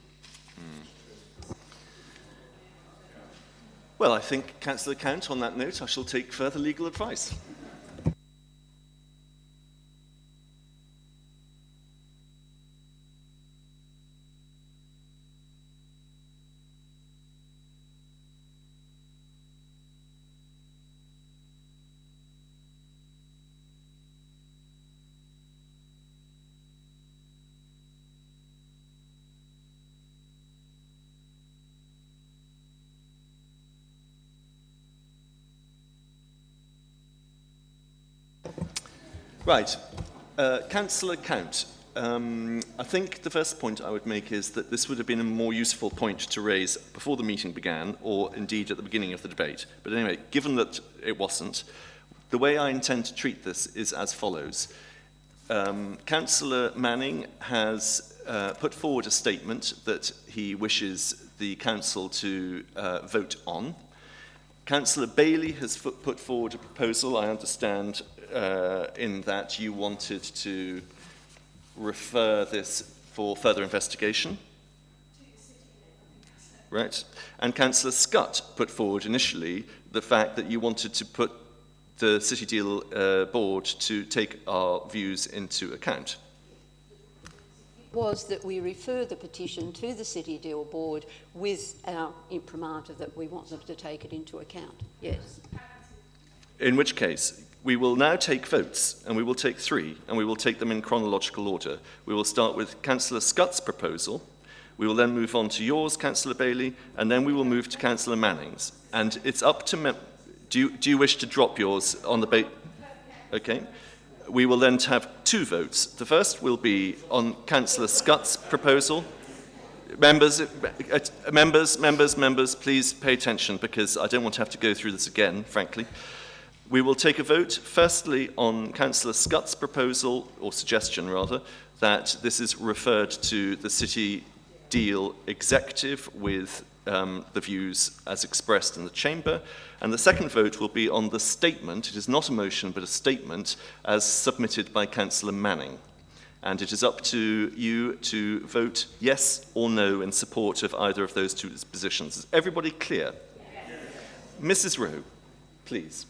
Well, I think, Councillor Count, on that note, I shall take further legal advice. Right. Councillor Count, I think the first point I would make is that this would have been a more useful point to raise before the meeting began, or indeed at the beginning of the debate. But anyway, given that it wasn't, the way I intend to treat this is as follows. Councillor Manning has put forward a statement that he wishes the Council to vote on. Councillor Bailey has put forward a proposal, I understand, in that you wanted to refer this for further investigation. Right. And Councillor Scott put forward initially the fact that you wanted to put the City Deal Board to take our views into account. Was that we refer the petition to the City Deal Board with our imprimatur that we want them to take it into account. Yes. In which case, we will now take votes, and we will take 3, and we will take them in chronological order. We will start with Councillor Scott's proposal. We will then move on to yours, Councillor Bailey, and then we will move to Councillor Manning's. And it's up to... Do you wish to drop yours on the... Okay. We will then have 2 votes. The first will be on Councillor Scott's proposal. Members, please pay attention because I don't want to have to go through this again, frankly. We will take a vote, firstly, on Councillor Scott's proposal, or suggestion rather, that this is referred to the City Deal Executive with the views as expressed in the Chamber. And the second vote will be on the statement, it is not a motion but a statement, as submitted by Councillor Manning. And it is up to you to vote yes or no in support of either of those 2 positions. Is everybody clear? Yes. Mrs. Rowe, please.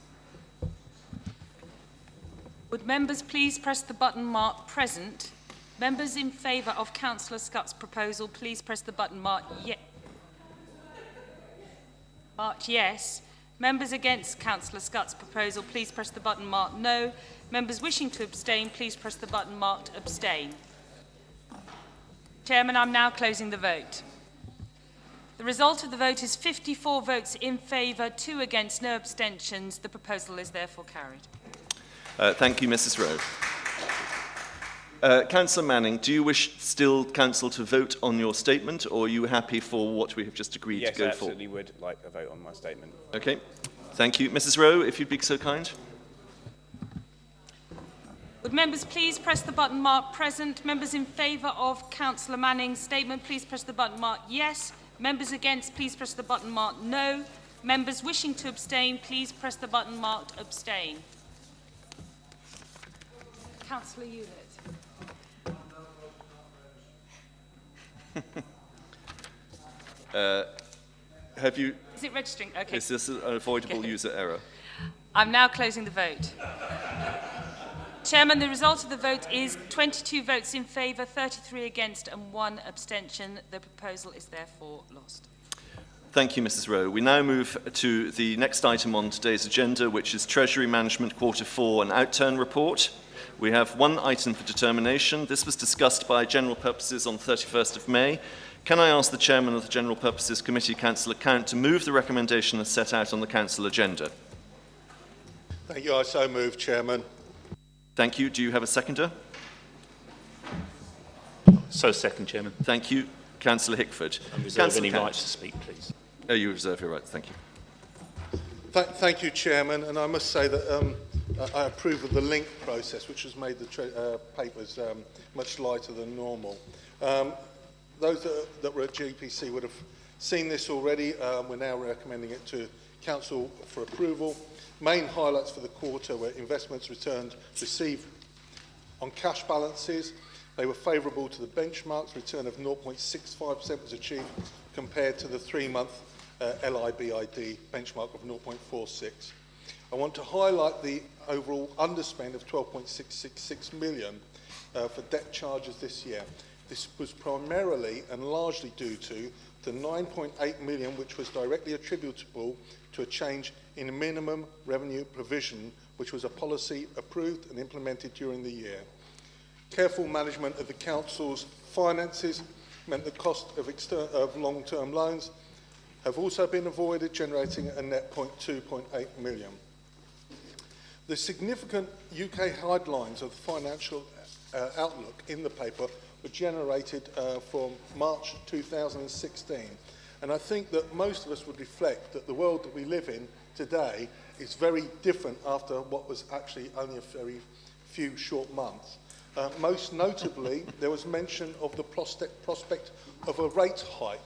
Would members please press the button marked present? Members in favour of Councillor Scott's proposal, please press the button marked yes. Members against Councillor Scott's proposal, please press the button marked no. Members wishing to abstain, please press the button marked abstain. Chairman, I'm now closing the vote. The result of the vote is 54 votes in favour, 2 against, no abstentions. The proposal is therefore carried. Thank you, Mrs. Rowe. Councillor Manning, do you wish still, Council, to vote on your statement, or are you happy for what we have just agreed to go for? Yes, I absolutely would like a vote on my statement. Okay, thank you. Mrs. Rowe, if you'd be so kind. Would members please press the button marked present? Members in favour of Councillor Manning's statement, please press the button marked yes. Members against, please press the button marked no. Members wishing to abstain, please press the button marked abstain. Councillor Hewlett. Have you... Is it registering? Okay. Is this an avoidable user error? I'm now closing the vote. Chairman, the result of the vote is 22 votes in favour, 33 against and 1 abstention. The proposal is therefore lost. Thank you, Mrs. Rowe. We now move to the next item on today's agenda, which is Treasury Management Quarter 4 and Outturn Report. We have one item for determination. This was discussed by General Purposes on 31st of May. Can I ask the Chairman of the General Purposes Committee, Councillor Count, to move the recommendation as set out on the Council agenda? Thank you. I so move, Chairman. Thank you. Do you have a seconder? So second, Chairman. Thank you. Councillor Hickford. I reserve Councillor any Count. rights to speak, please. Oh, you reserve your rights. Thank you. Thank you, Chairman. And I must say that I approve of the link process, which has made the papers much lighter than normal. Those that were at GPC would have seen this already. We're now recommending it to Council for approval. Main highlights for the quarter were investments returned received on cash balances. They were favourable to the benchmarks. Return of 0.65% was achieved compared to the 3-month LIBID benchmark of 0.46. I want to highlight the overall underspend of 12.666 million for debt charges this year. This was primarily and largely due to the 9.8 million, which was directly attributable to a change in a minimum revenue provision, which was a policy approved and implemented during the year. Careful management of the Council's finances meant the cost of long-term loans have also been avoided, generating a net 0.2.8 million. The significant UK headlines of the financial outlook in the paper were generated from March 2016. And I think that most of us would reflect that the world that we live in today is very different after what was actually only a very few short months. Most notably, there was mention of the prospect of a rate hike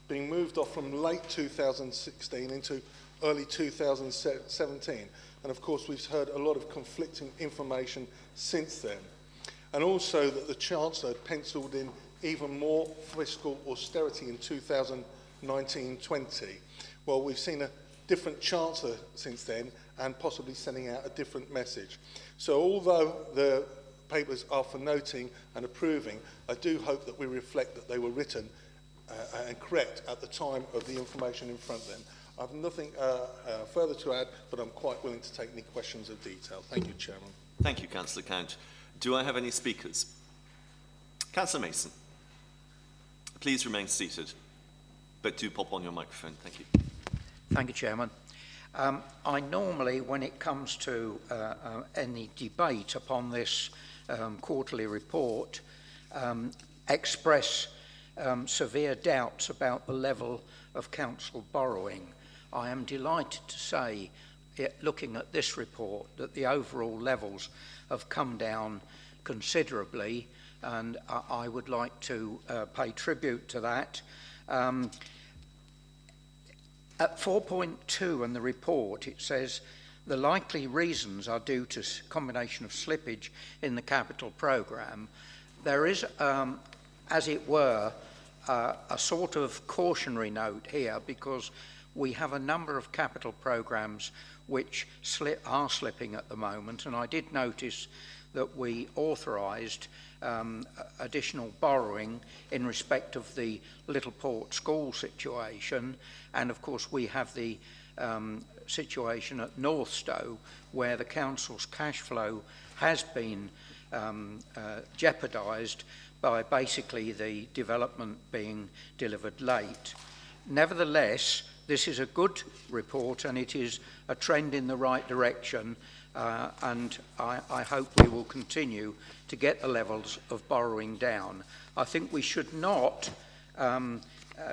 being moved off from late 2016 into early 2017. And of course, we've heard a lot of conflicting information since then. And also that the Chancellor had penciled in even more fiscal austerity in 2019-20. Well, we've seen a different Chancellor since then and possibly sending out a different message. So although the papers are for noting and approving, I do hope that we reflect that they were written and correct at the time of the information in front of them. I have nothing further to add, but I'm quite willing to take any questions of detail. Thank you, Chairman. Thank you, Councillor Count. Do I have any speakers? Councillor Mason. Please remain seated, but do pop on your microphone. Thank you. Thank you, Chairman. I normally, when it comes to any debate upon this quarterly report, express severe doubts about the level of council borrowing. I am delighted to say, looking at this report, that the overall levels have come down considerably, and I would like to pay tribute to that. At 4.2 in the report, it says the likely reasons are due to a combination of slippage in the capital programme. There is, as it were, a sort of cautionary note here, because we have a number of capital programmes which are slipping at the moment, and I did notice that we authorised additional borrowing in respect of the Littleport school situation, and of course we have the situation at Northstowe where the council's cash flow has been jeopardised by basically the development being delivered late. Nevertheless, this is a good report and it is a trend in the right direction, and I hope we will continue to get the levels of borrowing down. I think we should not,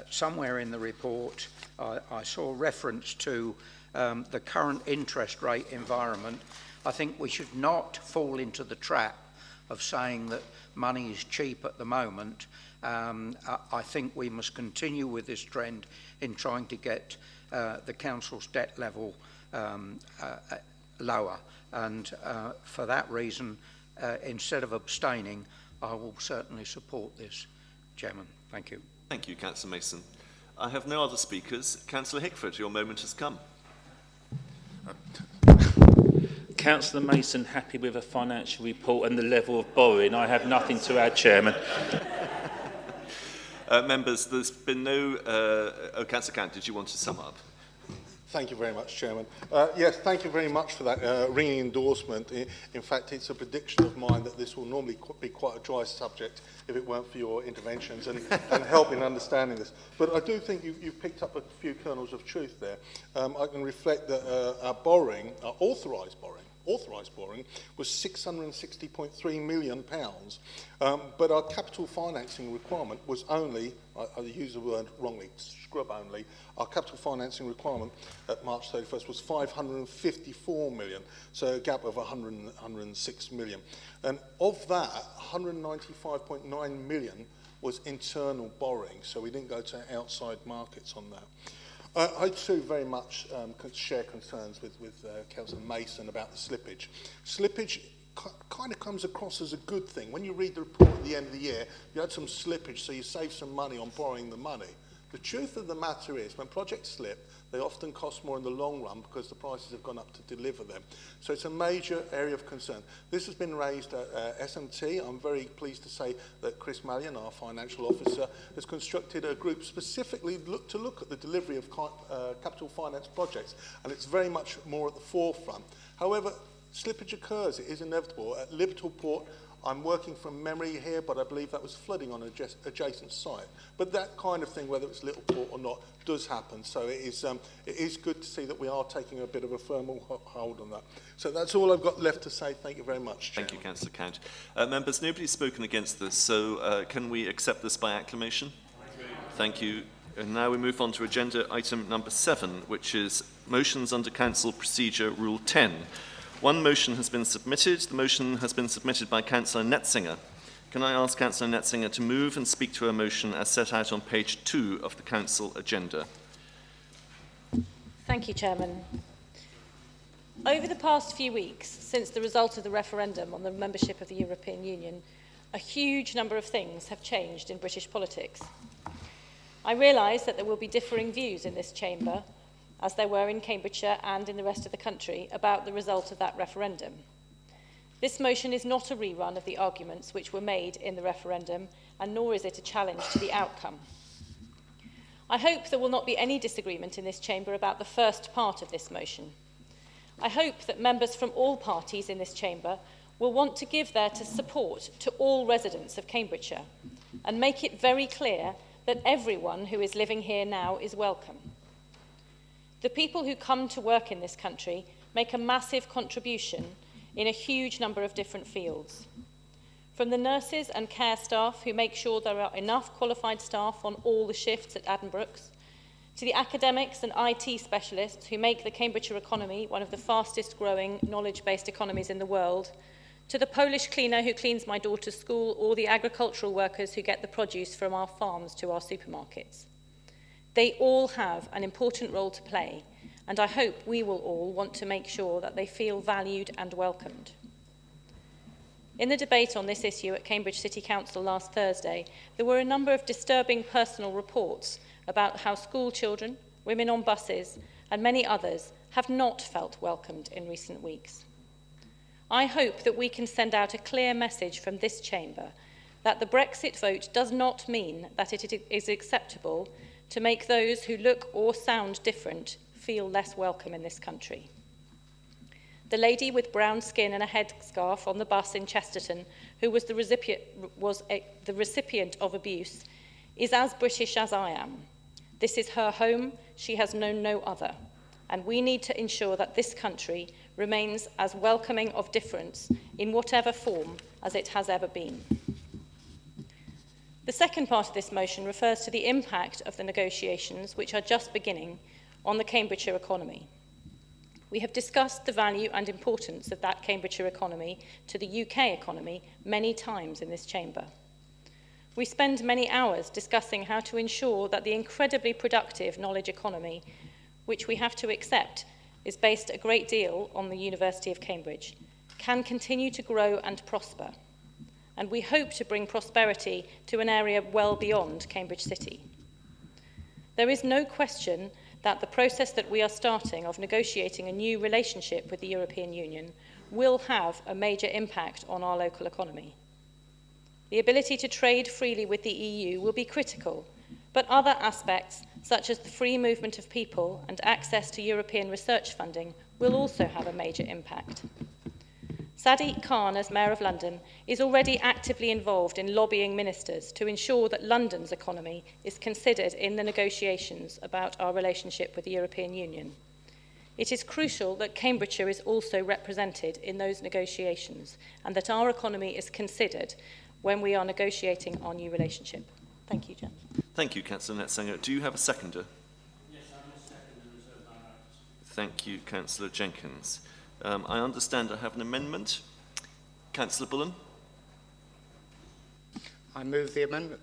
somewhere in the report, I saw reference to the current interest rate environment. I think we should not fall into the trap of saying that money is cheap at the moment. I think we must continue with this trend in trying to get the council's debt level lower, and for that reason, instead of abstaining, I will certainly support this, Chairman. Thank you. Thank you, Councillor Mason. I have no other speakers. Councillor Hickford, your moment has come. Councillor Mason happy with a financial report and the level of borrowing? I have nothing to add, Chairman. Members, there's been no... Councillor Cant, did you want to sum up? Thank you very much, Chairman. Yes, thank you very much for that ringing endorsement. In fact, it's a prediction of mine that this will normally be quite a dry subject if it weren't for your interventions and help in understanding this. But I do think you've picked up a few kernels of truth there. I can reflect that our borrowing, our authorised borrowing was £660.3 million, but our capital financing requirement was only, I use the word wrongly, scrub only, our capital financing requirement at March 31st was 554 million, so a gap of 106 million. And of that, 195.9 million was internal borrowing, so we didn't go to outside markets on that. I too very much share concerns with Councillor Mason about the slippage. Slippage kind of comes across as a good thing. When you read the report at the end of the year, you had some slippage, so you save some money on borrowing the money. The truth of the matter is, when projects slip, they often cost more in the long run because the prices have gone up to deliver them. So it's a major area of concern. This has been raised at SMT. I'm very pleased to say that Chris Mallion, our financial officer, has constructed a group specifically to look at the delivery of capital finance projects, and it's very much more at the forefront. However, slippage occurs. It is inevitable. At Liverpool Port, I'm working from memory here, but I believe that was flooding on an adjacent site. But that kind of thing, whether it's Little Port or not, does happen. So it is good to see that we are taking a bit of a firm hold on that. So that's all I've got left to say. Thank you very much, Chairman. Thank you, Councillor Count. Members, nobody's spoken against this, so can we accept this by acclamation? Thank you. And now we move on to agenda item number 7, which is motions under Council Procedure Rule 10. One motion has been submitted. The motion has been submitted by Councillor Netzinger. Can I ask Councillor Netzinger to move and speak to her motion as set out on page 2 of the Council agenda? Thank you, Chairman. Over the past few weeks, since the result of the referendum on the membership of the European Union, a huge number of things have changed in British politics. I realise that there will be differing views in this chamber, as there were in Cambridgeshire and in the rest of the country, about the result of that referendum. This motion is not a rerun of the arguments which were made in the referendum, and nor is it a challenge to the outcome. I hope there will not be any disagreement in this chamber about the first part of this motion. I hope that members from all parties in this chamber will want to give their support to all residents of Cambridgeshire and make it very clear that everyone who is living here now is welcome. The people who come to work in this country make a massive contribution in a huge number of different fields. From the nurses and care staff who make sure there are enough qualified staff on all the shifts at Addenbrooke's, to the academics and IT specialists who make the Cambridgeshire economy one of the fastest growing knowledge-based economies in the world, to the Polish cleaner who cleans my daughter's school, or the agricultural workers who get the produce from our farms to our supermarkets. They all have an important role to play, and I hope we will all want to make sure that they feel valued and welcomed. In the debate on this issue at Cambridge City Council last Thursday, there were a number of disturbing personal reports about how school children, women on buses, and many others have not felt welcomed in recent weeks. I hope that we can send out a clear message from this chamber that the Brexit vote does not mean that it is acceptable to make those who look or sound different feel less welcome in this country. The lady with brown skin and a headscarf on the bus in Chesterton, who was the recipient of abuse, is as British as I am. This is her home, she has known no other, and we need to ensure that this country remains as welcoming of difference in whatever form as it has ever been. The second part of this motion refers to the impact of the negotiations, which are just beginning, on the Cambridgeshire economy. We have discussed the value and importance of that Cambridgeshire economy to the UK economy many times in this chamber. We spend many hours discussing how to ensure that the incredibly productive knowledge economy, which we have to accept is based a great deal on the University of Cambridge, can continue to grow and prosper. And we hope to bring prosperity to an area well beyond Cambridge City. There is no question that the process that we are starting of negotiating a new relationship with the European Union will have a major impact on our local economy. The ability to trade freely with the EU will be critical, but other aspects, such as the free movement of people and access to European research funding, will also have a major impact. Sadiq Khan, as Mayor of London, is already actively involved in lobbying ministers to ensure that London's economy is considered in the negotiations about our relationship with the European Union. It is crucial that Cambridgeshire is also represented in those negotiations and that our economy is considered when we are negotiating our new relationship. Thank you, Jen. Thank you, Councillor Netzinger. Do you have a seconder? Yes, I will second and reserve my rights. Thank you, Councillor Jenkins. I understand I have an amendment. Councillor Bullen? I move the amendment.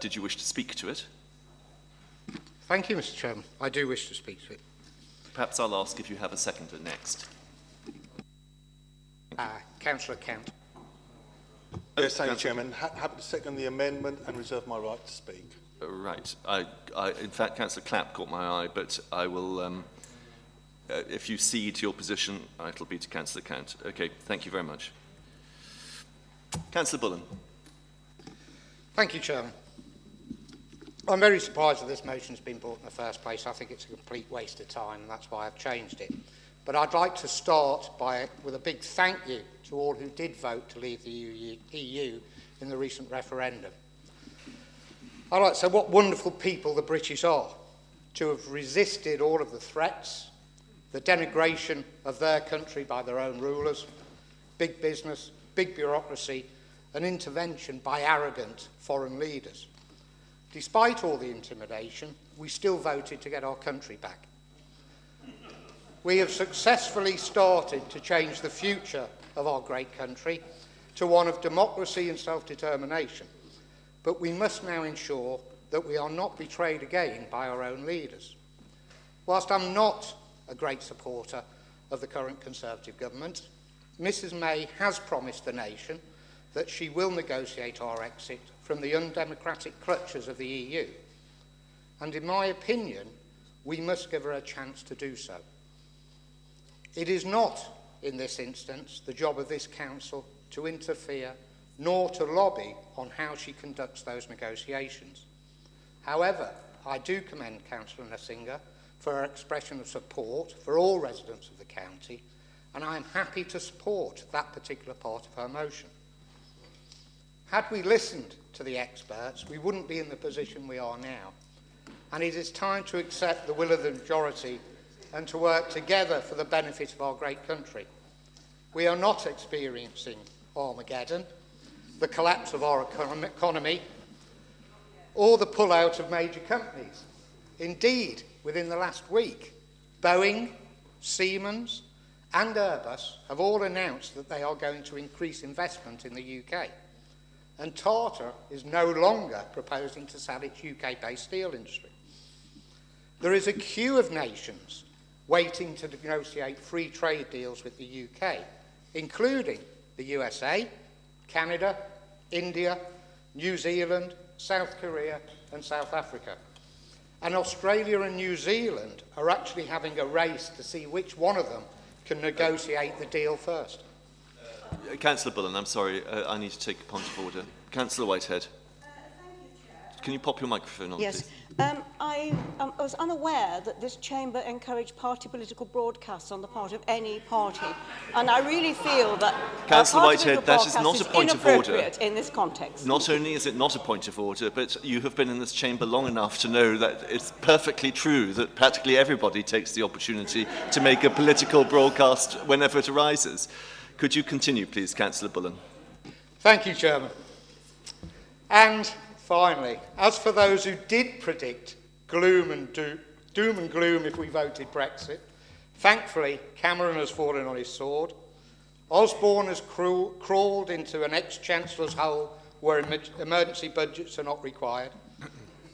Did you wish to speak to it? Thank you, Mr. Chairman. I do wish to speak to it. Perhaps I'll ask if you have a seconder next. Councillor Kent. Yes, thank you, Chairman. Happy to second the amendment and reserve my right to speak. Right. In fact, Councillor Clapp caught my eye, but I will... if you cede your position, it'll be to Councillor Count. Okay, thank you very much. Councillor Bullen. Thank you, Chairman. I'm very surprised that this motion's been brought in the first place. I think it's a complete waste of time, and that's why I've changed it. But I'd like to start with a big thank you to all who did vote to leave the EU in the recent referendum. I'd like to say what wonderful people the British are, to have resisted all of the threats, the denigration of their country by their own rulers, big business, big bureaucracy, and intervention by arrogant foreign leaders. Despite all the intimidation, we still voted to get our country back. We have successfully started to change the future of our great country to one of democracy and self-determination, but we must now ensure that we are not betrayed again by our own leaders. Whilst I'm not a great supporter of the current Conservative government, Mrs May has promised the nation that she will negotiate our exit from the undemocratic clutches of the EU. And in my opinion, we must give her a chance to do so. It is not, in this instance, the job of this council to interfere nor to lobby on how she conducts those negotiations. However, I do commend Councillor Netzinger for her expression of support for all residents of the county, and I am happy to support that particular part of her motion. Had we listened to the experts, we wouldn't be in the position we are now, and it is time to accept the will of the majority and to work together for the benefit of our great country. We are not experiencing Armageddon, the collapse of our economy, or the pull-out of major companies. Indeed, within the last week, Boeing, Siemens and Airbus have all announced that they are going to increase investment in the UK. And Tata is no longer proposing to sell its UK-based steel industry. There is a queue of nations waiting to negotiate free trade deals with the UK, including the USA, Canada, India, New Zealand, South Korea and South Africa. And Australia and New Zealand are actually having a race to see which one of them can negotiate the deal first. Councillor Bullen, I'm sorry, I need to take a point of order. Councillor Whitehead. Can you pop your microphone on, yes. please? I was unaware that this chamber encouraged party political broadcasts on the part of any party, and I really feel that Councillor Whitehead, that is not a point of order. In this context. Not only is it not a point of order, but you have been in this chamber long enough to know that it's perfectly true that practically everybody takes the opportunity to make a political broadcast whenever it arises. Could you continue, please, Councillor Bullen? Thank you, Chairman. And finally, as for those who did predict doom and gloom if we voted Brexit, thankfully Cameron has fallen on his sword. Osborne has crawled into an ex-chancellor's hole where emergency budgets are not required.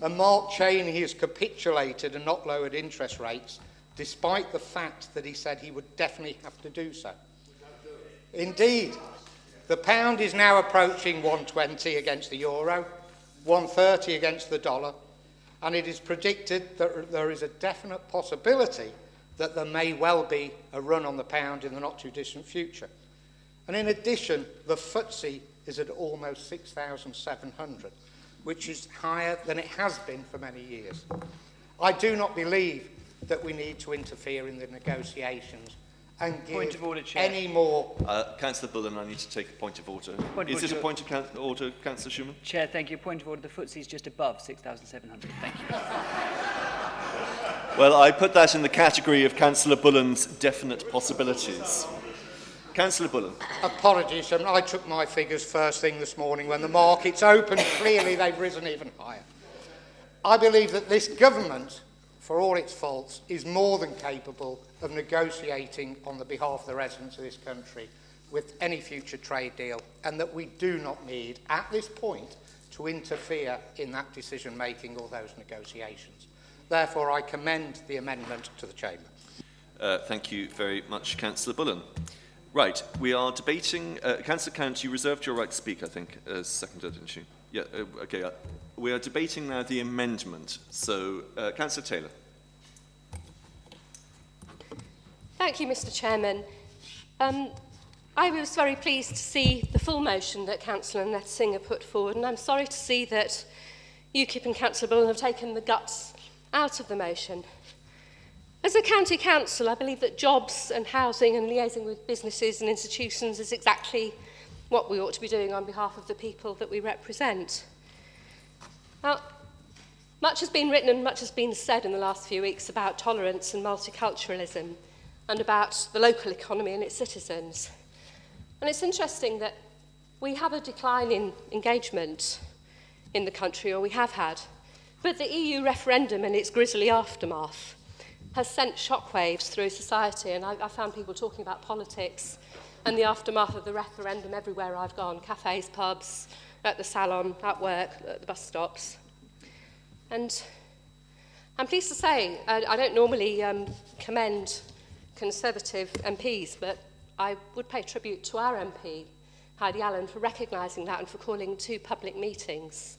And Mark Cheney has capitulated and not lowered interest rates, despite the fact that he said he would definitely have to do so. Indeed, the pound is now approaching 120 against the euro, 130 against the dollar, and it is predicted that there is a definite possibility that there may well be a run on the pound in the not too distant future. And in addition, the FTSE is at almost 6,700, which is higher than it has been for many years. I do not believe that we need to interfere in the negotiations and give Point of order, Chair. any more... Councillor Bullen, I need to take a point of order. Point of Is it a order. point of order, Councillor Schumann? Chair, thank you. Point of order, the FTSE is just above 6,700. Thank you. Well, I put that in the category of Councillor Bullen's definite possibilities. Councillor Bullen. Apologies, I took my figures first thing this morning when the markets opened. Clearly, they've risen even higher. I believe that this government, for all its faults, is more than capable of negotiating on the behalf of the residents of this country with any future trade deal, and that we do not need, at this point, to interfere in that decision-making or those negotiations. Therefore, I commend the amendment to the Chamber. Thank you very much, Councillor Bullen. Right, we are debating... Councillor Count, you reserved your right to speak, I think, as seconder, didn't you? Yeah, okay. We are debating now the amendment. So, Councillor Taylor. Thank you, Mr Chairman. I was very pleased to see the full motion that Councillor Nethsinger put forward, and I'm sorry to see that UKIP and Councillor Bullen have taken the guts out of the motion. As a county council, I believe that jobs and housing and liaising with businesses and institutions is exactly what we ought to be doing on behalf of the people that we represent. Now, much has been written and much has been said in the last few weeks about tolerance and multiculturalism and about the local economy and its citizens. And it's interesting that we have a decline in engagement in the country, or we have had, but the EU referendum and its grisly aftermath has sent shockwaves through society, and I found people talking about politics and the aftermath of the referendum everywhere I've gone, cafes, pubs, at the salon, at work, at the bus stops. And I'm pleased to say, I don't normally commend Conservative MPs, but I would pay tribute to our MP, Heidi Allen, for recognising that and for calling 2 public meetings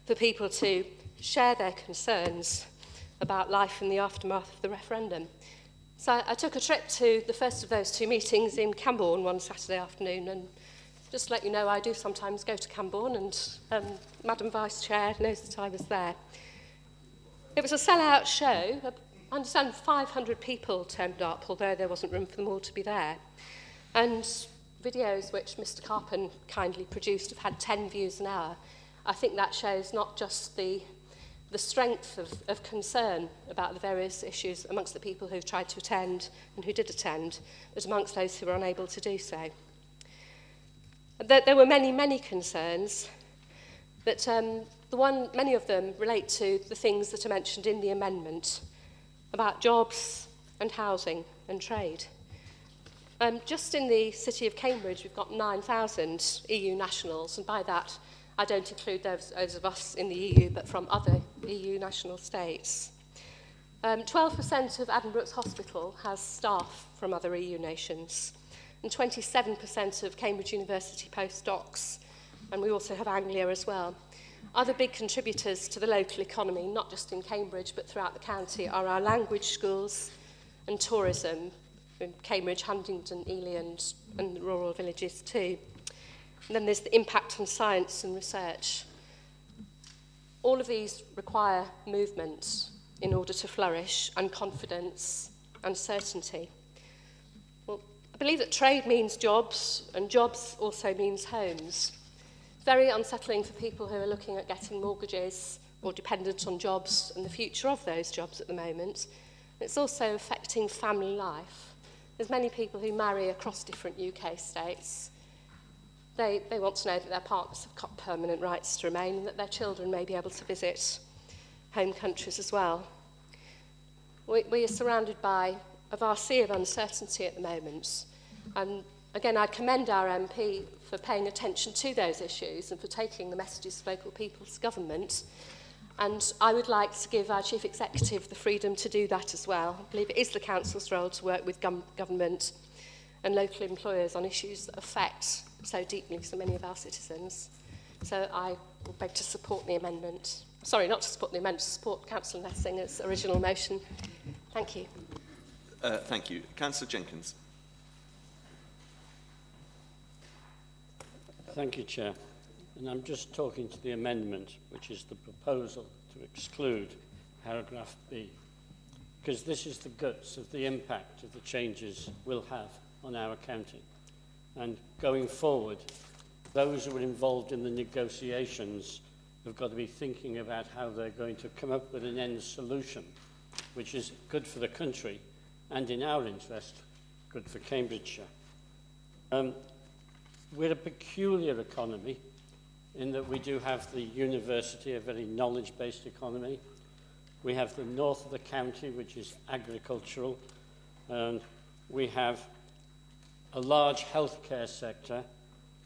for people to share their concerns about life in the aftermath of the referendum. So I took a trip to the first of those 2 meetings in Camborne one Saturday afternoon, and just to let you know, I do sometimes go to Camborne, and Madam Vice Chair knows that I was there. It was a sell-out show. I understand 500 people turned up, although there wasn't room for them all to be there. And videos which Mr Carpen kindly produced have had 10 views an hour. I think that shows not just the strength of concern about the various issues amongst the people who've tried to attend and who did attend, but amongst those who were unable to do so. There were many, many concerns, but many of them relate to the things that are mentioned in the amendment about jobs and housing and trade. Just in the city of Cambridge, we've got 9,000 EU nationals, and by that, I don't include those of us in the EU, but from other EU national states. 12% of Addenbrooke's Hospital has staff from other EU nations, and 27% of Cambridge University postdocs, and we also have Anglia as well. Other big contributors to the local economy, not just in Cambridge, but throughout the county, are our language schools and tourism in Cambridge, Huntingdon, Ely, and the rural villages too. And then there's the impact on science and research. All of these require movement in order to flourish, and confidence and certainty. Well, I believe that trade means jobs, and jobs also means homes. It's very unsettling for people who are looking at getting mortgages or dependent on jobs and the future of those jobs at the moment. It's also affecting family life. There's many people who marry across different UK states. They want to know that their partners have got permanent rights to remain and that their children may be able to visit home countries as well. We are surrounded by a vast sea of uncertainty at the moment. And again, I commend our MP for paying attention to those issues and for taking the messages of local people's government. And I would like to give our Chief Executive the freedom to do that as well. I believe it is the Council's role to work with government and local employers on issues that affect so deeply so many of our citizens. So I will beg to support the amendment. sorry, not to support the amendment, to support Councillor Nessinger's original motion. Thank you. Thank you. Councillor Jenkins. Thank you, Chair. And I'm just talking to the amendment, which is the proposal to exclude paragraph B, because this is the guts of the impact of the changes we'll have on our accounting. And going forward, those who are involved in the negotiations have got to be thinking about how they're going to come up with an end solution, which is good for the country and, in our interest, good for Cambridgeshire. We're a peculiar economy in that we do have the university, a very knowledge-based economy. We have the north of the county, which is agricultural, and we have a large healthcare sector,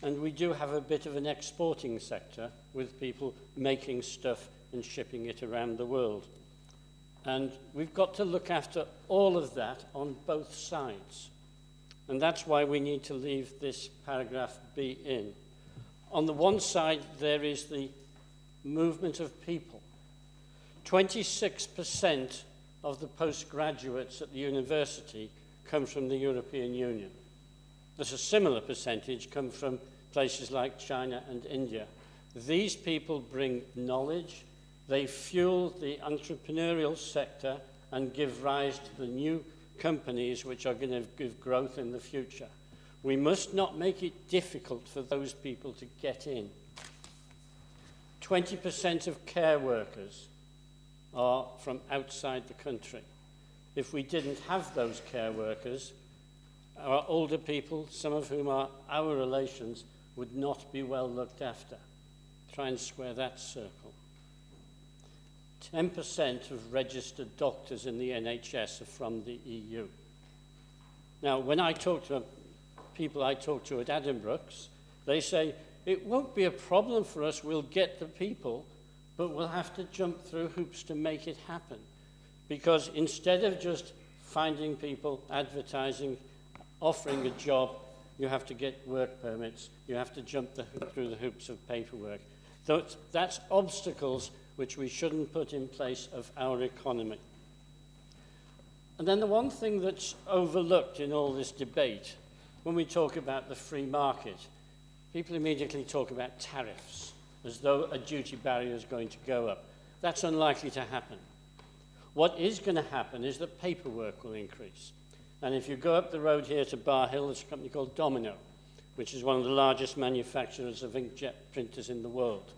and we do have a bit of an exporting sector with people making stuff and shipping it around the world. And we've got to look after all of that on both sides. And that's why we need to leave this paragraph B in. On the one side, there is the movement of people. 26% of the postgraduates at the university come from the European Union. There's a similar percentage come from places like China and India. These people bring knowledge, they fuel the entrepreneurial sector and give rise to the new companies which are going to give growth in the future. We must not make it difficult for those people to get in. 20% of care workers are from outside the country. If we didn't have those care workers, our older people, some of whom are our relations, would not be well looked after. Try and square that circle. 10% of registered doctors in the NHS are from the EU. Now, when I talk to people I talk to at Addenbrooke's, they say, it won't be a problem for us, we'll get the people, but we'll have to jump through hoops to make it happen. Because instead of just finding people, advertising, offering a job, you have to get work permits, you have to jump through the hoops of paperwork. That's obstacles which we shouldn't put in place of our economy. And then the one thing that's overlooked in all this debate, when we talk about the free market, people immediately talk about tariffs, as though a duty barrier is going to go up. That's unlikely to happen. What is going to happen is that paperwork will increase. And if you go up the road here to Bar Hill, there's a company called Domino, which is one of the largest manufacturers of inkjet printers in the world.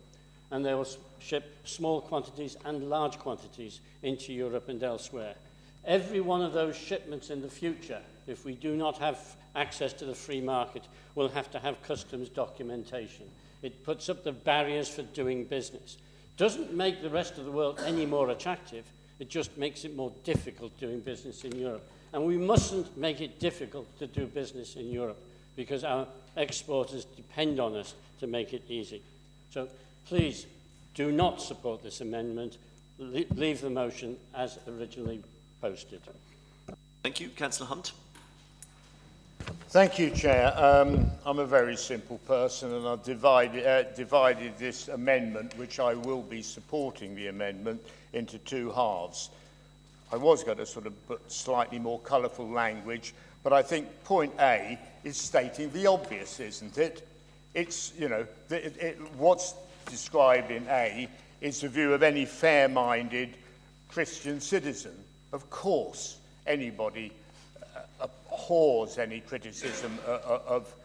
And they will ship small quantities and large quantities into Europe and elsewhere. Every one of those shipments in the future, if we do not have access to the free market, will have to have customs documentation. It puts up the barriers for doing business. Doesn't make the rest of the world any more attractive, it just makes it more difficult doing business in Europe. And we mustn't make it difficult to do business in Europe, because our exporters depend on us to make it easy. So please do not support this amendment. Leave the motion as originally posted. Thank you. Councillor Hunt. Thank you, Chair. I'm a very simple person, and I've divided this amendment, which I will be supporting the amendment, into two halves. I was going to sort of put slightly more colourful language, but I think point A is stating the obvious, isn't it? It's, you know, what's described in A is the view of any fair-minded Christian citizen. Of course, anybody abhors any criticism of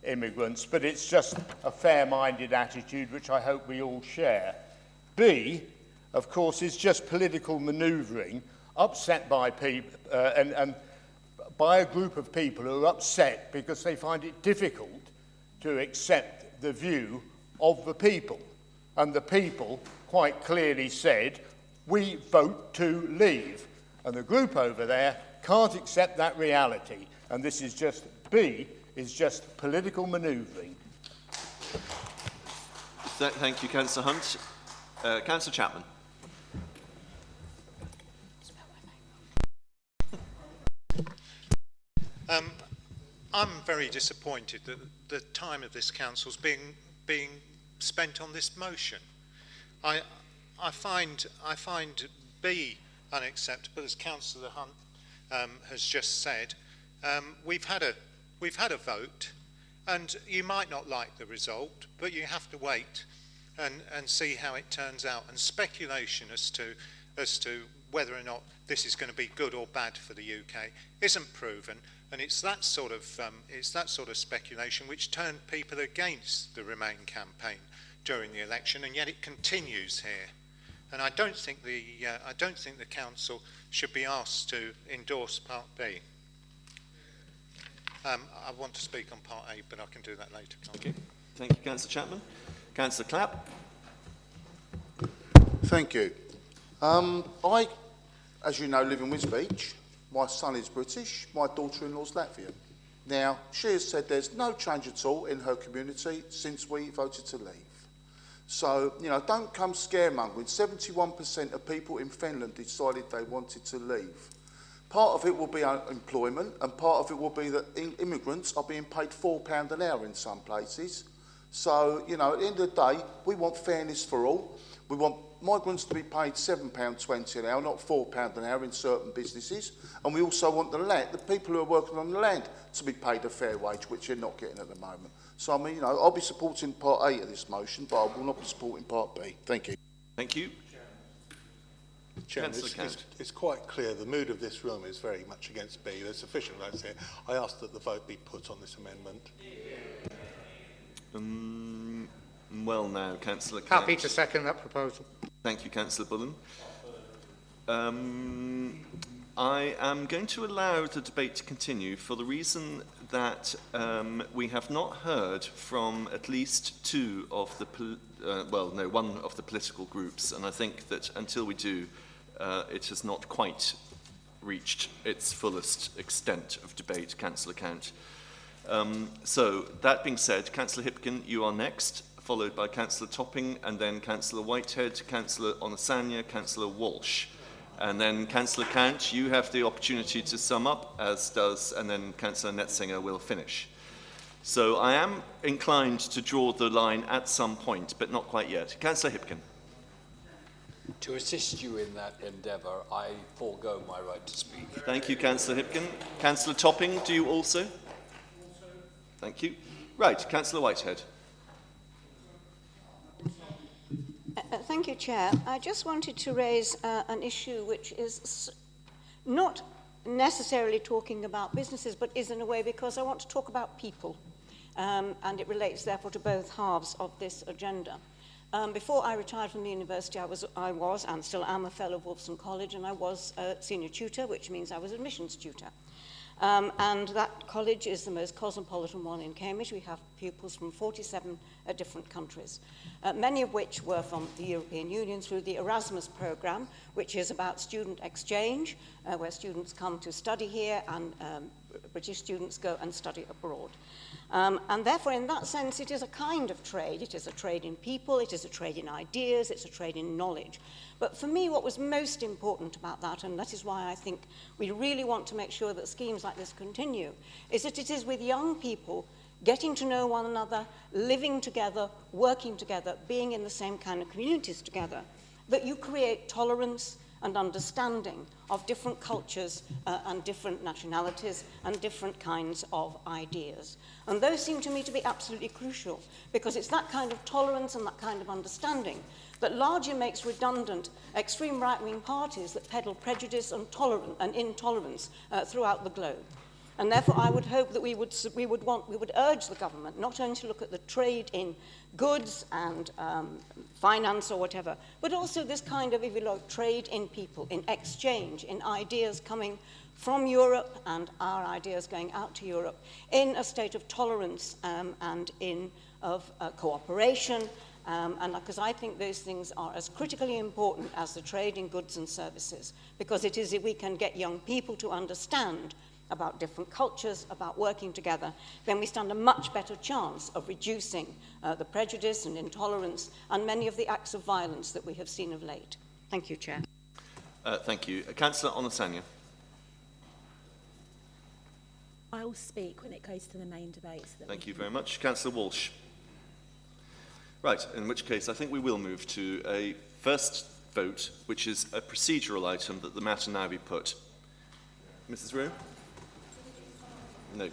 immigrants, but it's just a fair-minded attitude which I hope we all share. B, of course, is just political manoeuvring upset by people and by a group of people who are upset because they find it difficult to accept the view of the people. And the people quite clearly said, we vote to leave. And the group over there can't accept that reality. And this is just, B, is just political manoeuvring. Thank you, Councillor Hunt. Councillor Chapman. I'm very disappointed that the time of this council's being spent on this motion. I find B unacceptable, as Councillor Hunt has just said. We've had a vote, and you might not like the result, but you have to wait and see how it turns out. And speculation as to whether or not this is going to be good or bad for the UK isn't proven, and it's that sort of speculation which turned people against the Remain campaign during the election, and yet it continues here. And I don't think the council should be asked to endorse Part B. I want to speak on Part A, but I can do that later. Okay. Thank you, Councillor Chapman. Councillor Clapp. Thank you. I, as you know, live in Wisbech. My son is British. My daughter-in-law's Latvian. Now, she has said there's no change at all in her community since we voted to leave. So, you know, don't come scaremongering. 71% of people in Finland decided they wanted to leave. Part of it will be employment, and part of it will be that immigrants are being paid £4 an hour in some places. So, you know, at the end of the day, we want fairness for all. We want migrants to be paid £7.20 an hour, not £4 an hour in certain businesses. And we also want the people who are working on the land to be paid a fair wage, which they're not getting at the moment. So, I mean, you know, I'll be supporting Part A of this motion, but I will not be supporting Part B. Thank you. Thank you. Chairman, it's quite clear the mood of this room is very much against B. There's sufficient votes here. I ask that the vote be put on this amendment. Well now, Councillor Count. Happy to second that proposal. Thank you, Councillor Bullen. I am going to allow the debate to continue for the reason that we have not heard from at least one of the political groups, and I think that until we do, it has not quite reached its fullest extent of debate, Councillor Count. So, that being said, Councillor Hipkin, you are next, followed by Councillor Topping, and then Councillor Whitehead, Councillor Onasanya, Councillor Walsh. And then Councillor Count, you have the opportunity to sum up, as does, and then Councillor Netzinger will finish. So I am inclined to draw the line at some point, but not quite yet. Councillor Hipkin. To assist you in that endeavour, I forego my right to speak. Thank you, Councillor Hipkin. Councillor Topping, do you also? Thank you. Right, Councillor Whitehead. Thank you, Chair. I just wanted to raise an issue which is not necessarily talking about businesses, but is in a way because I want to talk about people, and it relates therefore to both halves of this agenda. Before I retired from the university, I was and still am a fellow of Wolfson College, and I was a senior tutor, which means I was admissions tutor. And that college is the most cosmopolitan one in Cambridge. We have pupils from 47 different countries, many of which were from the European Union through the Erasmus programme, which is about student exchange, where students come to study here and British students go and study abroad. And therefore, in that sense, it is a kind of trade. It is a trade in people, it is a trade in ideas, it's a trade in knowledge. But for me, what was most important about that, and that is why I think we really want to make sure that schemes like this continue, is that it is with young people getting to know one another, living together, working together, being in the same kind of communities together, that you create tolerance and understanding of different cultures and different nationalities and different kinds of ideas. And those seem to me to be absolutely crucial, because it's that kind of tolerance and that kind of understanding that largely makes redundant extreme right-wing parties that peddle prejudice and intolerance throughout the globe. And therefore, I would hope that we would urge the government not only to look at the trade in goods and finance or whatever, but also this kind of, if you like, trade in people, in exchange, in ideas coming from Europe and our ideas going out to Europe in a state of tolerance and of cooperation. And because I think those things are as critically important as the trade in goods and services, because it is if we can get young people to understand about different cultures, about working together, then we stand a much better chance of reducing the prejudice and intolerance and many of the acts of violence that we have seen of late. Thank you, Chair. Thank you. Councillor Onasanya. I will speak when it goes to the main debates. Thank you very much. Councillor Walsh. Right, in which case I think we will move to a first vote, which is a procedural item, that the matter now be put. Mrs. Rowe? No.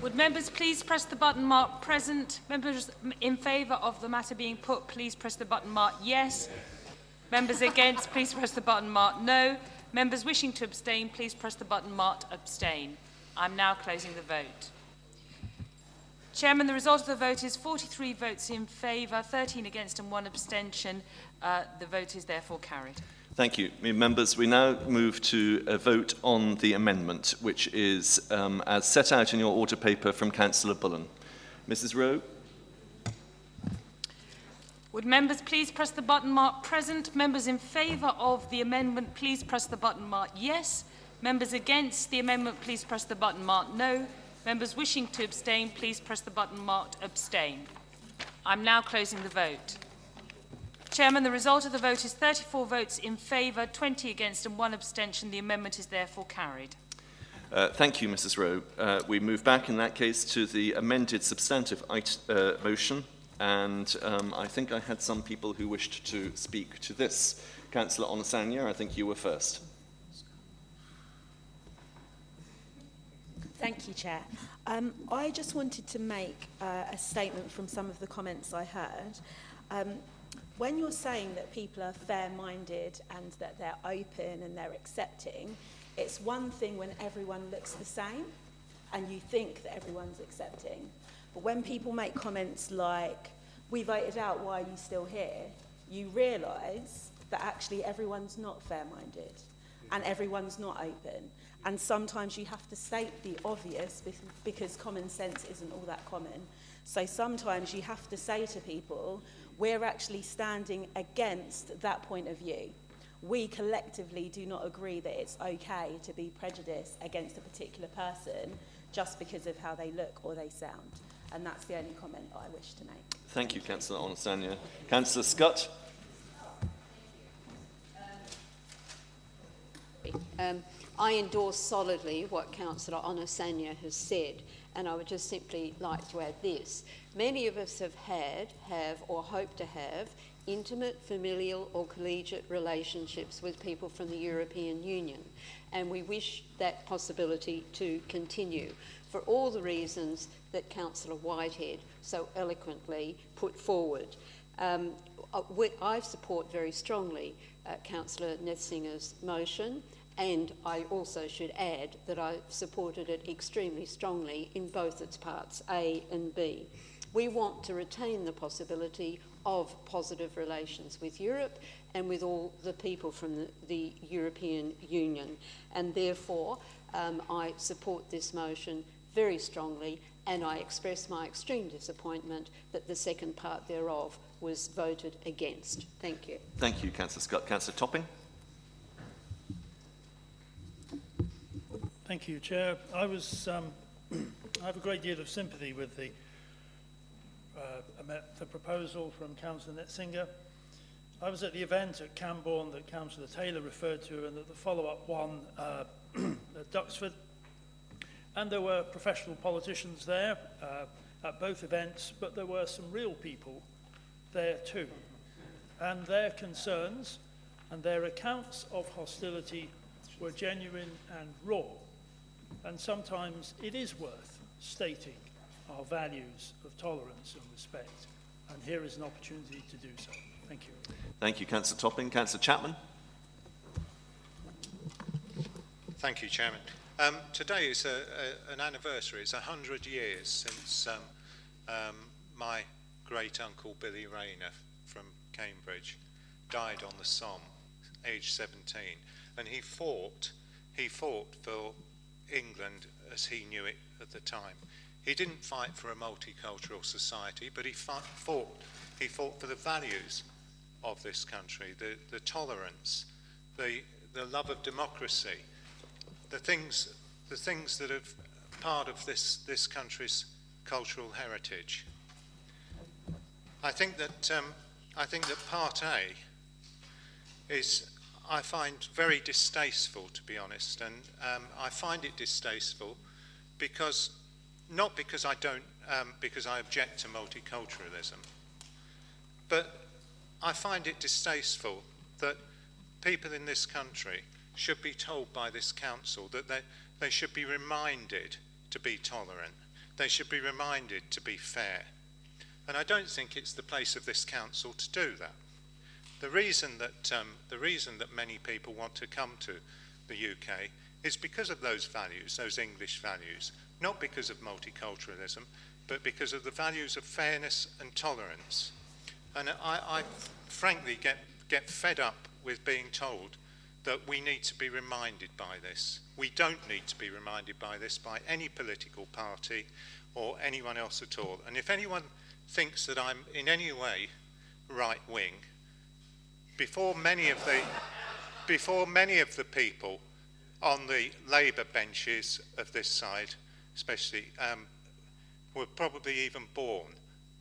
Would members please press the button marked present? Members in favour of the matter being put, please press the button marked yes. Members against, please press the button marked no. Members wishing to abstain, please press the button marked abstain. I'm now closing the vote. Chairman, the result of the vote is 43 votes in favour, 13 against and 1 abstention. The vote is therefore carried. Thank you. Members, we now move to a vote on the amendment, which is as set out in your order paper from Councillor Bullen. Mrs. Rowe? Would members please press the button marked present? Members in favour of the amendment, please press the button marked yes. Members against the amendment, please press the button marked no. Members wishing to abstain, please press the button marked abstain. I'm now closing the vote. Chairman, the result of the vote is 34 votes in favour, 20 against and 1 abstention. The amendment is therefore carried. Thank you, Mrs. Rowe. We move back in that case to the amended substantive motion, and I think I had some people who wished to speak to this. Councillor Onosanya, I think you were first. Thank you, Chair. I just wanted to make a statement from some of the comments I heard. When you're saying that people are fair-minded and that they're open and they're accepting, it's one thing when everyone looks the same and you think that everyone's accepting. But when people make comments like, we voted out, why are you still here? You realise that actually everyone's not fair-minded and everyone's not open. And sometimes you have to state the obvious because common sense isn't all that common. So sometimes you have to say to people, we're actually standing against that point of view. We collectively do not agree that it's okay to be prejudiced against a particular person just because of how they look or they sound. And that's the only comment I wish to make. Thank you, Councillor Onosanya. Councillor Scott? I endorse solidly what Councillor Onosanya has said, and I would just simply like to add this. Many of us have or hope to have intimate, familial or collegiate relationships with people from the European Union, and we wish that possibility to continue for all the reasons that Councillor Whitehead so eloquently put forward. I support very strongly Councillor Netzinger's motion, and I also should add that I supported it extremely strongly in both its parts, A and B. We want to retain the possibility of positive relations with Europe and with all the people from the European Union, and therefore I support this motion very strongly, and I express my extreme disappointment that the second part thereof was voted against. Thank you. Thank you, Councillor Scott. Councillor Topping? Thank you, Chair. I have a great deal of sympathy with the proposal from Councillor Netzinger. I was at the event at Camborne that Councillor Taylor referred to, and at the follow-up one at Duxford. And there were professional politicians there at both events, but there were some real people there too. And their concerns and their accounts of hostility were genuine and raw. And sometimes it is worth stating our values of tolerance and respect. And here is an opportunity to do so. Thank you. Thank you, Councillor Topping. Councillor Chapman? Thank you, Chairman. Today is an anniversary. It's 100 years since my great-uncle Billy Rayner from Cambridge died on the Somme, aged 17. And he fought for England as he knew it at the time. He didn't fight for a multicultural society, but he fought for the values of this country, the tolerance, the love of democracy, the things that are part of this country's cultural heritage. I think that Part A is, I find, very distasteful, to be honest, and I find it distasteful because not because I don't, because I object to multiculturalism, but I find it distasteful that people in this country should be told by this council that they should be reminded to be tolerant. They should be reminded to be fair. And I don't think it's the place of this council to do that. The reason that many people want to come to the UK is because of those values, those English values, not because of multiculturalism, but because of the values of fairness and tolerance. And I frankly get fed up with being told that we need to be reminded by this. We don't need to be reminded by this by any political party or anyone else at all. And if anyone thinks that I'm in any way right-wing, before many of the people on the Labour benches of this side, especially, were probably even born,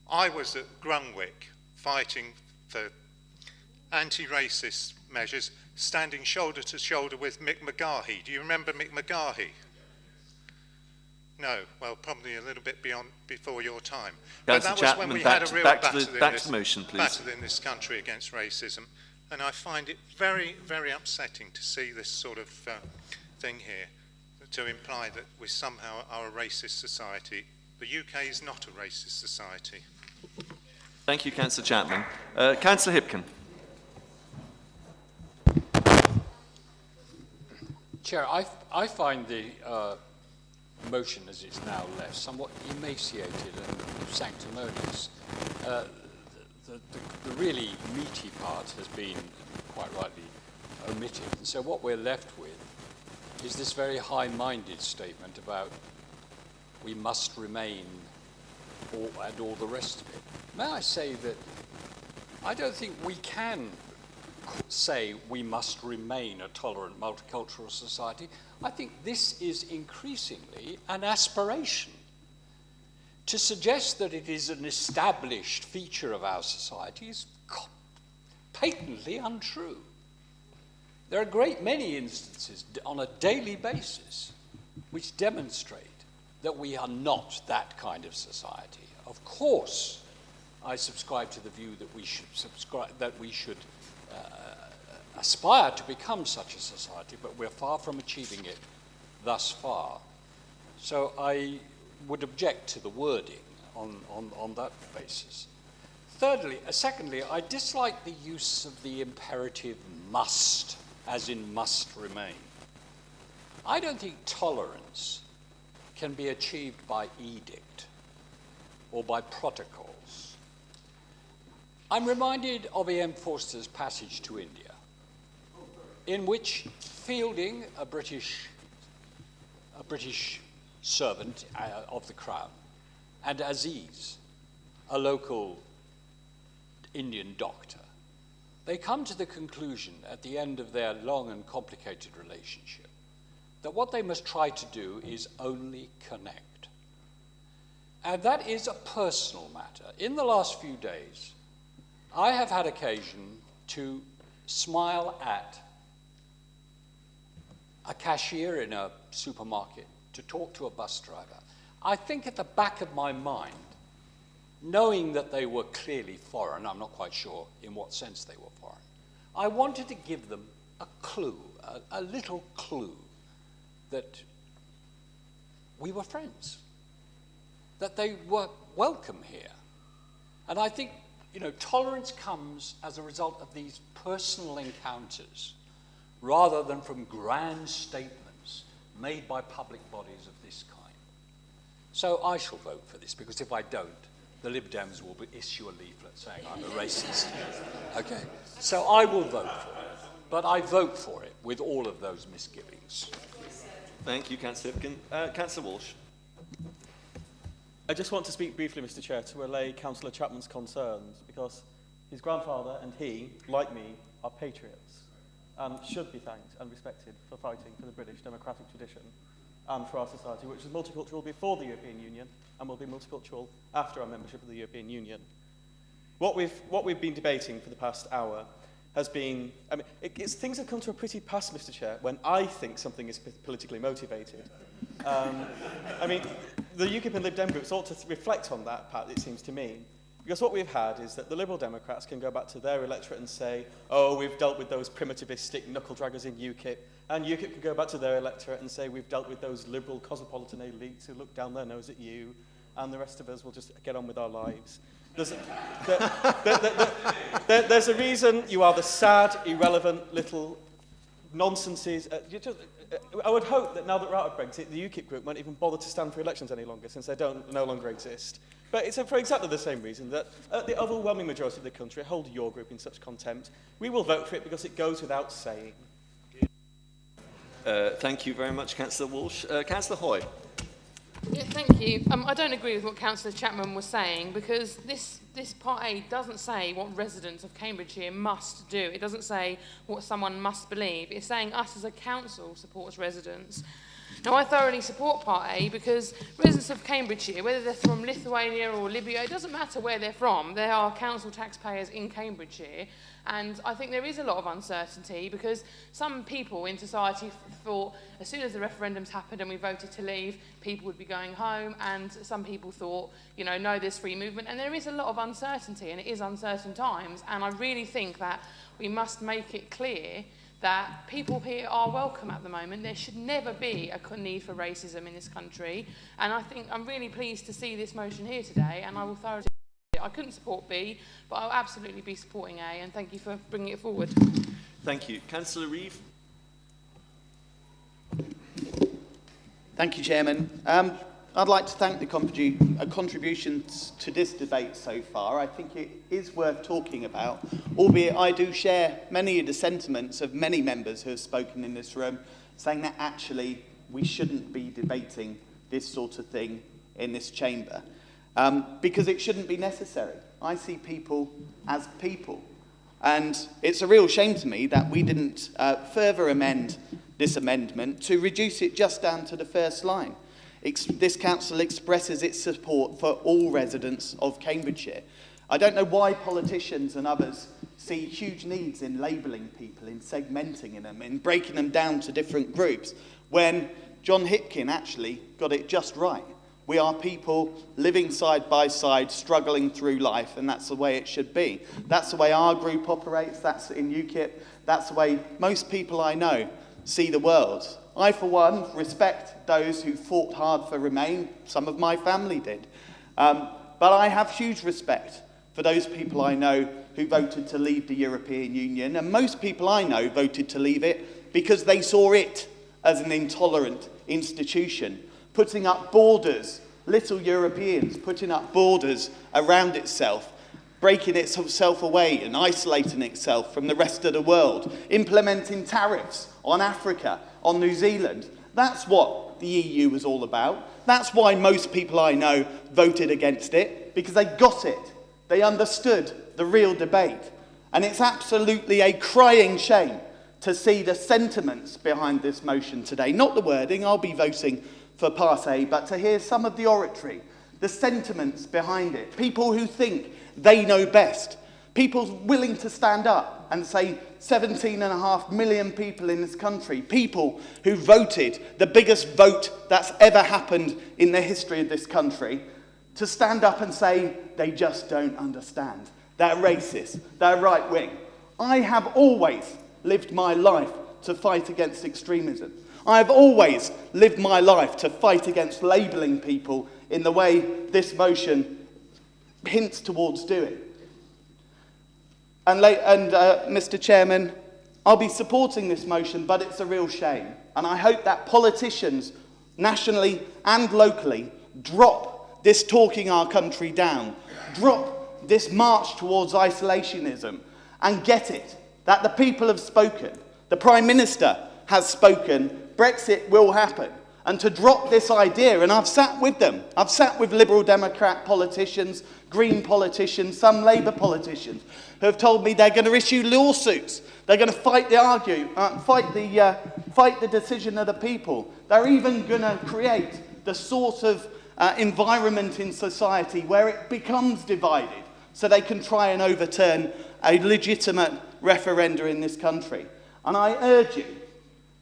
I was at Grunwick fighting for anti-racist measures, standing shoulder to shoulder with Mick McGahey. Do you remember Mick McGahey? No, well, probably a little bit before your time. But that was when we had a real battle in this country against racism. And I find it very, very upsetting to see this sort of thing here, to imply that we somehow are a racist society. The UK is not a racist society. Thank you, Councillor Chapman. Councillor Hipkin. Chair, I find the motion as it's now left somewhat emaciated and sanctimonious. The really meaty part has been quite rightly omitted. And so what we're left with is this very high-minded statement about we must remain and all the rest of it. May I say that I don't think we can say we must remain a tolerant multicultural society. I think this is increasingly an aspiration. To suggest that it is an established feature of our society is patently untrue. There are a great many instances on a daily basis which demonstrate that we are not that kind of society. Of course, I subscribe to the view that we should aspire to become such a society, but we're far from achieving it thus far. So I would object to the wording on that basis. Secondly, I dislike the use of the imperative must, as in must remain. I don't think tolerance can be achieved by edict or by protocols. I'm reminded of E.M. Forster's passage to India, in which Fielding, a British servant of the Crown, and Aziz, a local Indian doctor, they come to the conclusion at the end of their long and complicated relationship that what they must try to do is only connect. And that is a personal matter. In the last few days, I have had occasion to smile at a cashier in a supermarket, to talk to a bus driver. I think at the back of my mind, knowing that they were clearly foreign, I'm not quite sure in what sense they were foreign, I wanted to give them a clue, a little clue, that we were friends, that they were welcome here. And I think, tolerance comes as a result of these personal encounters, rather than from grand statements made by public bodies of this kind. So I shall vote for this, because if I don't, the Lib Dems will issue a leaflet saying I'm a racist. Okay, so I will vote for it, but I vote for it with all of those misgivings. Thank you, Councillor Hipkin. Councillor Walsh. I just want to speak briefly, Mr. Chair, to allay Councillor Chapman's concerns, because his grandfather and he, like me, are patriots and should be thanked and respected for fighting for the British democratic tradition and for our society, which was multicultural before the European Union and will be multicultural after our membership of the European Union. What we've been debating for the past hour has been, things have come to a pretty pass, Mr. Chair, when I think something is politically motivated. the UKIP and Lib Dem groups ought to reflect on that, Pat, it seems to me. Because what we've had is that the Liberal Democrats can go back to their electorate and say, oh, we've dealt with those primitivistic knuckle-draggers in UKIP, and UKIP can go back to their electorate and say, we've dealt with those liberal cosmopolitan elites who look down their nose at you, and the rest of us will just get on with our lives. There's a reason you are the sad, irrelevant little nonsenses. I would hope that now that we're out of Brexit, the UKIP group won't even bother to stand for elections any longer, since they no longer exist. But it's for exactly the same reason that the overwhelming majority of the country hold your group in such contempt. We will vote for it because it goes without saying. Thank you very much, Councillor Walsh. Councillor Hoy. Yeah, thank you. I don't agree with what Councillor Chapman was saying, because this Part A doesn't say what residents of Cambridgeshire must do. It doesn't say what someone must believe. It's saying us as a council supports residents. Now, I thoroughly support Part A because residents of Cambridgeshire, whether they're from Lithuania or Libya, it doesn't matter where they're from. They are council taxpayers in Cambridgeshire. And I think there is a lot of uncertainty because some people in society thought as soon as the referendums happened and we voted to leave, people would be going home. And some people thought, you know, no, there's free movement. And there is a lot of uncertainty, and it is uncertain times. And I really think that we must make it clear that people here are welcome at the moment. There should never be a need for racism in this country. And I think I'm really pleased to see this motion here today, and I will thoroughly... I couldn't support B, but I'll absolutely be supporting A, and thank you for bringing it forward. Thank you. Councillor Reeve. Thank you, Chairman. I'd like to thank the contributions to this debate so far. I think it is worth talking about, albeit I do share many of the sentiments of many members who have spoken in this room, saying that actually we shouldn't be debating this sort of thing in this chamber. Because it shouldn't be necessary. I see people as people. And it's a real shame to me that we didn't further amend this amendment to reduce it just down to the first line. This council expresses its support for all residents of Cambridgeshire. I don't know why politicians and others see huge needs in labelling people, in segmenting them, in breaking them down to different groups, when John Hipkin actually got it just right. We are people living side by side, struggling through life, and that's the way it should be. That's the way our group operates, that's in UKIP, that's the way most people I know see the world. I, for one, respect those who fought hard for Remain. Some of my family did. But I have huge respect for those people I know who voted to leave the European Union, and most people I know voted to leave it because they saw it as an intolerant institution, putting up borders, little Europeans putting up borders around itself, breaking itself away and isolating itself from the rest of the world, implementing tariffs on Africa, on New Zealand. That's what the EU was all about. That's why most people I know voted against it, because they got it. They understood the real debate. And it's absolutely a crying shame to see the sentiments behind this motion today. Not the wording, I'll be voting for Part A, but to hear some of the oratory, the sentiments behind it, people who think they know best, people willing to stand up and say 17.5 million people in this country, people who voted the biggest vote that's ever happened in the history of this country, to stand up and say they just don't understand. They're racist, they're right wing. I have always lived my life to fight against extremism. I have always lived my life to fight against labelling people in the way this motion hints towards doing. And Mr. Chairman, I'll be supporting this motion, but it's a real shame. And I hope that politicians, nationally and locally, drop this talking our country down, drop this march towards isolationism, and get it that the people have spoken. The Prime Minister has spoken. Brexit will happen. And to drop this idea, and I've sat with them. I've sat with Liberal Democrat politicians, Green politicians, some Labour politicians, who have told me they're going to issue lawsuits. They're going to fight the decision of the people. They're even going to create the sort of environment in society where it becomes divided, so they can try and overturn a legitimate referenda in this country. And I urge you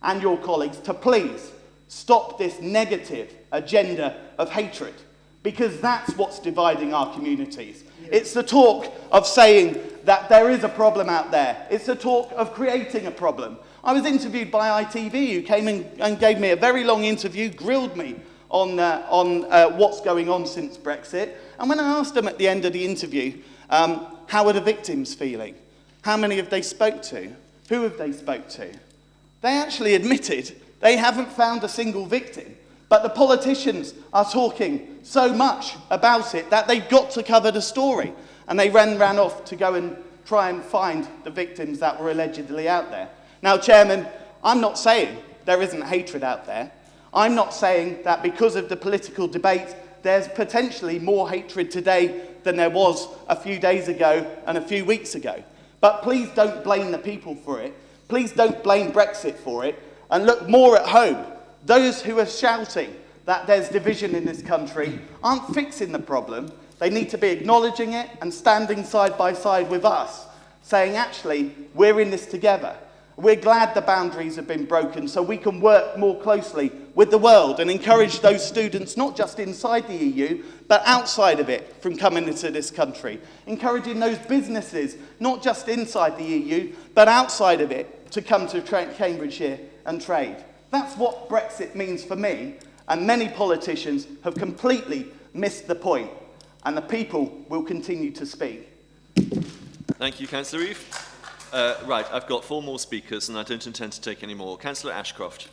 and your colleagues to please stop this negative agenda of hatred, because that's what's dividing our communities. It's the talk of saying that there is a problem out there. It's the talk of creating a problem. I was interviewed by ITV, who came in and gave me a very long interview, grilled me on what's going on since Brexit. And when I asked them at the end of the interview, how are the victims feeling? How many have they spoke to? Who have they spoke to? They actually admitted they haven't found a single victim, but the politicians are talking so much about it that they've got to cover the story. And they ran off to go and try and find the victims that were allegedly out there. Now, Chairman, I'm not saying there isn't hatred out there. I'm not saying that because of the political debate, there's potentially more hatred today than there was a few days ago and a few weeks ago. But please don't blame the people for it. Please don't blame Brexit for it. And look more at home. Those who are shouting that there's division in this country aren't fixing the problem. They need to be acknowledging it and standing side by side with us, saying, actually, we're in this together. We're glad the boundaries have been broken so we can work more closely with the world and encourage those students, not just inside the EU, but outside of it, from coming into this country. Encouraging those businesses, not just inside the EU, but outside of it, to come to Cambridgeshire and trade. That's what Brexit means for me, and many politicians have completely missed the point, and the people will continue to speak. Thank you, Councillor Reeve. Right, I've got 4 more speakers, and I don't intend to take any more. Councillor Ashcroft.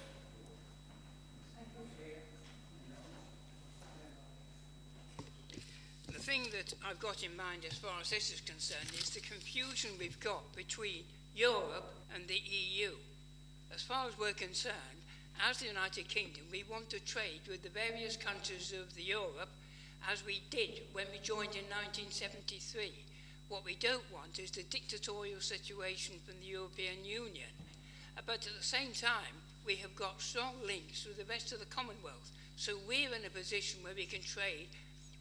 The thing that I've got in mind as far as this is concerned is the confusion we've got between Europe and the EU. As far as we're concerned, as the United Kingdom, we want to trade with the various countries of Europe as we did when we joined in 1973. What we don't want is the dictatorial situation from the European Union. But at the same time, we have got strong links with the rest of the Commonwealth. So we're in a position where we can trade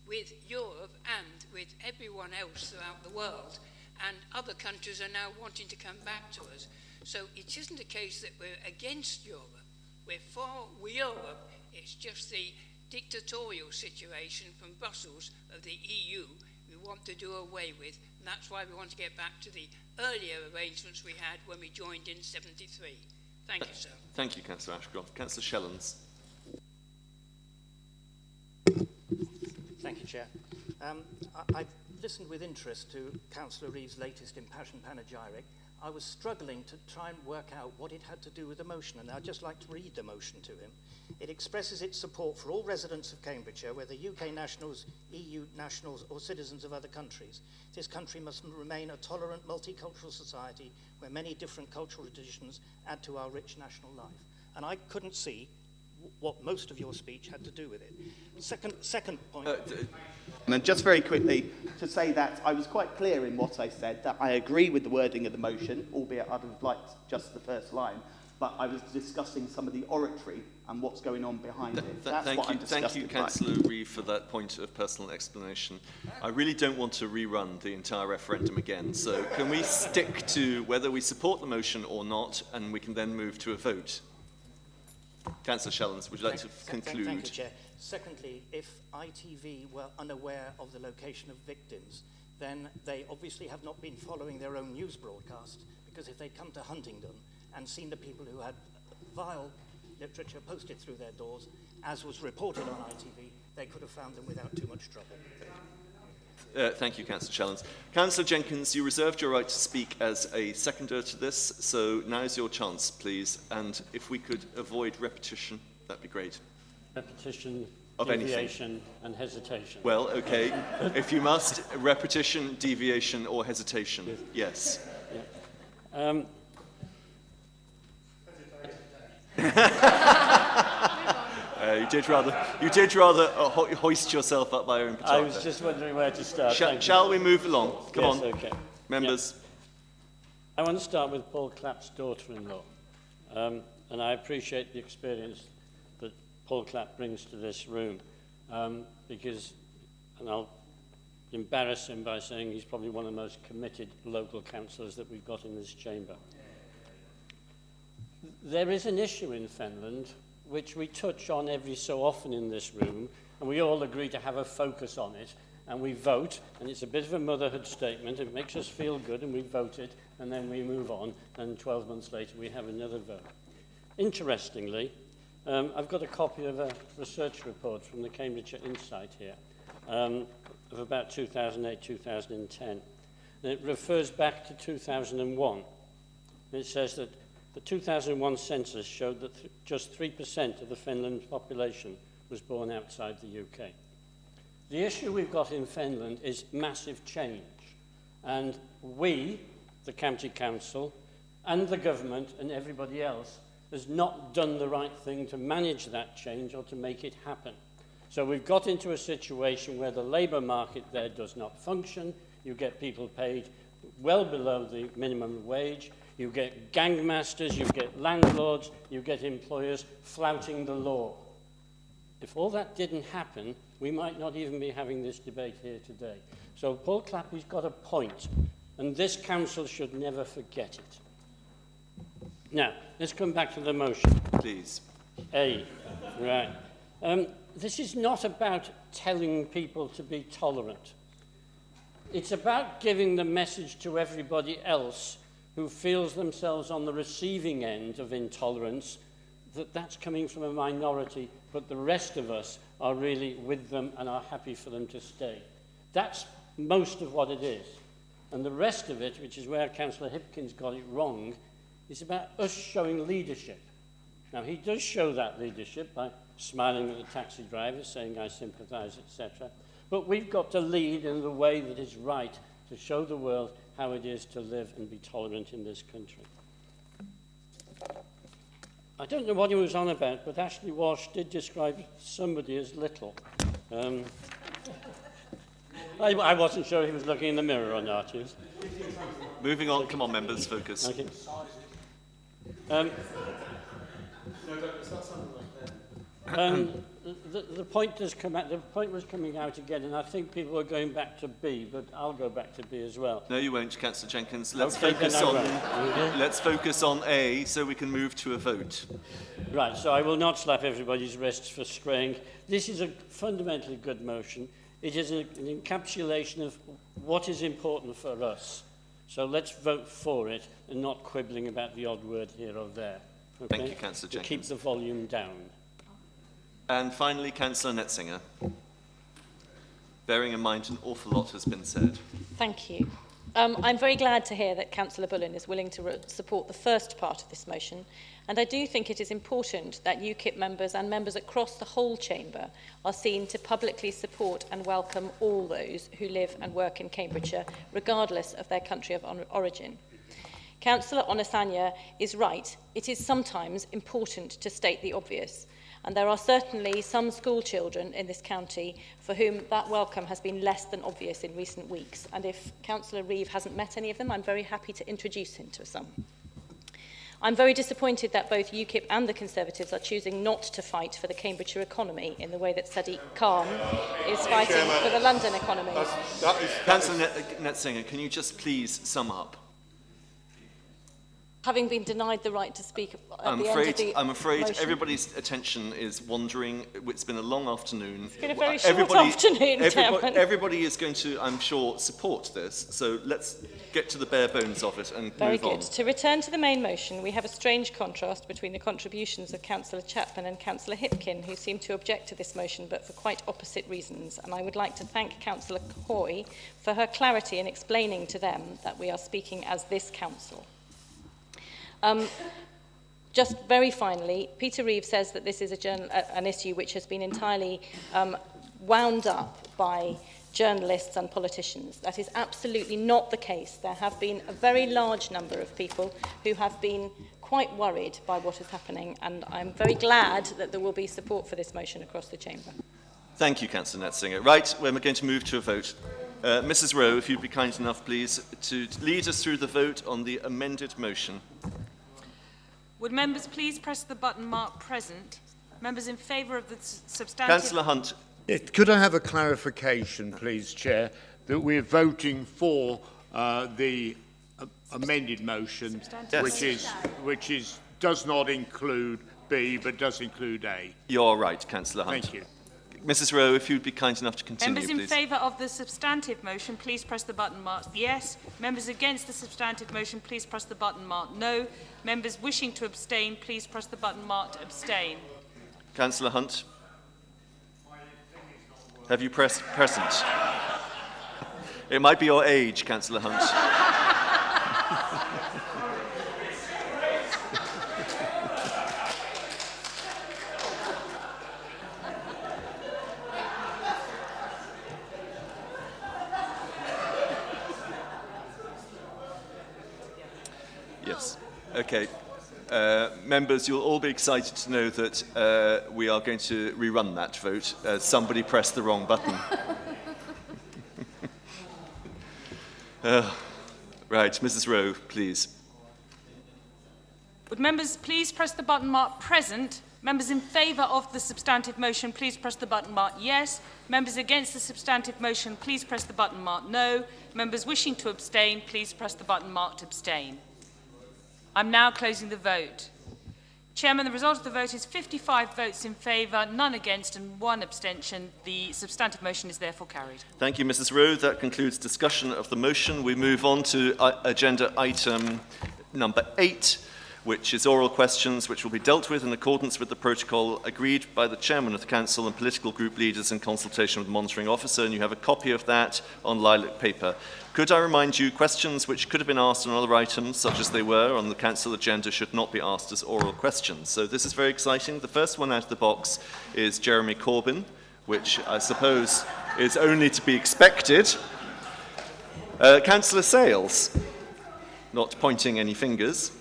with Europe and with everyone else throughout the world. And other countries are now wanting to come back to us. So it isn't a case that we're against Europe. We're for Europe. It's just the dictatorial situation from Brussels of the EU we want to do away with. And that's why we want to get back to the earlier arrangements we had when we joined in 73. Thank you, sir. Thank you, Councillor Ashcroft. Councillor Shellens. Thank you, Chair. I've listened with interest to Councillor Reeve's latest impassioned panegyric. I was struggling to try and work out what it had to do with the motion, and I'd just like to read the motion to him. It expresses its support for all residents of Cambridgeshire, whether UK nationals, EU nationals, or citizens of other countries. This country must remain a tolerant, multicultural society where many different cultural traditions add to our rich national life. And I couldn't see what most of your speech had to do with it. Second point. And just very quickly to say that I was quite clear in what I said, that I agree with the wording of the motion, albeit I'd have liked just the first line, but I was discussing some of the oratory and what's going on behind it. That's what I'm discussing. Thank you, Councillor Reeve, for that point of personal explanation. I really don't want to rerun the entire referendum again, so can we stick to whether we support the motion or not, and we can then move to a vote? Councillor Shellens, would you like to conclude? Thank you, Chair. Secondly, if ITV were unaware of the location of victims, then they obviously have not been following their own news broadcast, because if they'd come to Huntingdon and seen the people who had vile literature posted through their doors, as was reported on ITV, they could have found them without too much trouble. Thank you, Councillor Shellens. Councillor Jenkins, you reserved your right to speak as a seconder to this, so now's your chance, please. And if we could avoid repetition, that'd be great. Repetition, of deviation, anything. and hesitation. Well, okay. If you must, repetition, deviation, or hesitation. Yes. Yeah. You did rather hoist yourself up by your own petard. I was just wondering where to start. Shall we move along? Come yes, on, okay. members. Yeah. I want to start with Paul Clapp's daughter-in-law, and I appreciate the experience that Paul Clapp brings to this room, because, and I'll embarrass him by saying he's probably one of the most committed local councillors that we've got in this chamber. There is an issue in Fenland which we touch on every so often in this room, and we all agree to have a focus on it, and we vote, and it's a bit of a motherhood statement. It makes us feel good, and we vote it, and then we move on, and 12 months later we have another vote. Interestingly, I've got a copy of a research report from the Cambridgeshire Insight here of about 2008-2010. And it refers back to 2001. And it says that the 2001 census showed that just 3% of the Finland population was born outside the UK. The issue we've got in Finland is massive change. And we, the County Council, and the government and everybody else has not done the right thing to manage that change or to make it happen. So we've got into a situation where the labour market there does not function. You get people paid well below the minimum wage. You get gangmasters, you get landlords, you get employers flouting the law. If all that didn't happen, we might not even be having this debate here today. So Paul Clappy's got a point, and this council should never forget it. Now, let's come back to the motion. Please. A, right. This is not about telling people to be tolerant. It's about giving the message to everybody else who feels themselves on the receiving end of intolerance that that's coming from a minority, but the rest of us are really with them and are happy for them to stay. That's most of what it is. And the rest of it, which is where Councillor Hipkins got it wrong, is about us showing leadership. Now, he does show that leadership by smiling at the taxi driver, saying, I sympathise, etc. But we've got to lead in the way that is right to show the world how it is to live and be tolerant in this country. I don't know what he was on about, but Ashley Walsh did describe somebody as little. I wasn't sure he was looking in the mirror or not. Moving on. Come on, members, focus. Okay. The point does come out. The point was coming out again, and I think people are going back to B, but I'll go back to B as well. No, you won't, Councillor Jenkins. Let's Okay, let's focus on A, so we can move to a vote. Right. So I will not slap everybody's wrists for straying. This is a fundamentally good motion. It is an encapsulation of what is important for us. So let's vote for it and not quibbling about the odd word here or there. Okay? Thank you, Councillor To Jenkins. keep the volume down. And finally, Councillor Netzinger. Bearing in mind an awful lot has been said. Thank you. I'm very glad to hear that Councillor Bullen is willing to support the first part of this motion, and I do think it is important that UKIP members and members across the whole chamber are seen to publicly support and welcome all those who live and work in Cambridgeshire, regardless of their country of origin. Councillor Onosanya is right. It is sometimes important to state the obvious. And there are certainly some school children in this county for whom that welcome has been less than obvious in recent weeks. And if Councillor Reeve hasn't met any of them, I'm very happy to introduce him to some. I'm very disappointed that both UKIP and the Conservatives are choosing not to fight for the Cambridgeshire economy in the way that Sadiq Khan is fighting for the London economy. Councillor Netzinger, can you just please sum up? Having been denied the right to speak at I'm the end of the I'm afraid motion. everybody's attention is wandering. It's been a long afternoon. It's been a very short afternoon, Chairman. Everybody is going to, I'm sure, support this. So let's get to the bare bones of it and Very move good. on. To return to the main motion, we have a strange contrast between the contributions of Councillor Chapman and Councillor Hipkin, who seem to object to this motion, but for quite opposite reasons. And I would like to thank Councillor Hoy for her clarity in explaining to them that we are speaking as this council. Just very finally, Peter Reeve says that this is an issue which has been entirely wound up by journalists and politicians. That is absolutely not the case. There have been a very large number of people who have been quite worried by what is happening, and I'm very glad that there will be support for this motion across the chamber. Thank you, Councillor Netzinger. Right, we're going to move to a vote. Mrs. Rowe, if you'd be kind enough, please, to lead us through the vote on the amended motion. Would members please press the button marked present? Members in favour of the substantive... Councillor Hunt. Yes, could I have a clarification, please, Chair, that we're voting for the amended motion, Yes. which does not include B but does include A. You're right, Councillor Hunt. Thank you. Mrs Rowe, if you'd be kind enough to continue, Members in please. favour of the substantive motion, please press the button marked yes. Members against the substantive motion, please press the button marked no. Members wishing to abstain, please press the button marked abstain. Councillor Hunt. Have you pressed present? It might be your age, Councillor Hunt. Yes. Okay. Members, you'll all be excited to know that we are going to rerun that vote. Somebody pressed the wrong button. Right, Mrs Rowe, please. Would members please press the button marked present? Members in favour of the substantive motion, please press the button marked yes. Members against the substantive motion, please press the button marked no. Members wishing to abstain, please press the button marked abstain. I'm now closing the vote. Chairman, the result of the vote is 55 votes in favour, none against and 1 abstention. The substantive motion is therefore carried. Thank you, Mrs Rowe. That concludes discussion of the motion. We move on to agenda item number 8, which is oral questions, which will be dealt with in accordance with the protocol agreed by the Chairman of the Council and political group leaders in consultation with the monitoring officer, and you have a copy of that on lilac paper. Could I remind you, questions which could have been asked on other items, such as they were on the Council agenda, should not be asked as oral questions. So this is very exciting. The first one out of the box is Jeremy Corbyn, which I suppose is only to be expected. Councillor Sales, not pointing any fingers.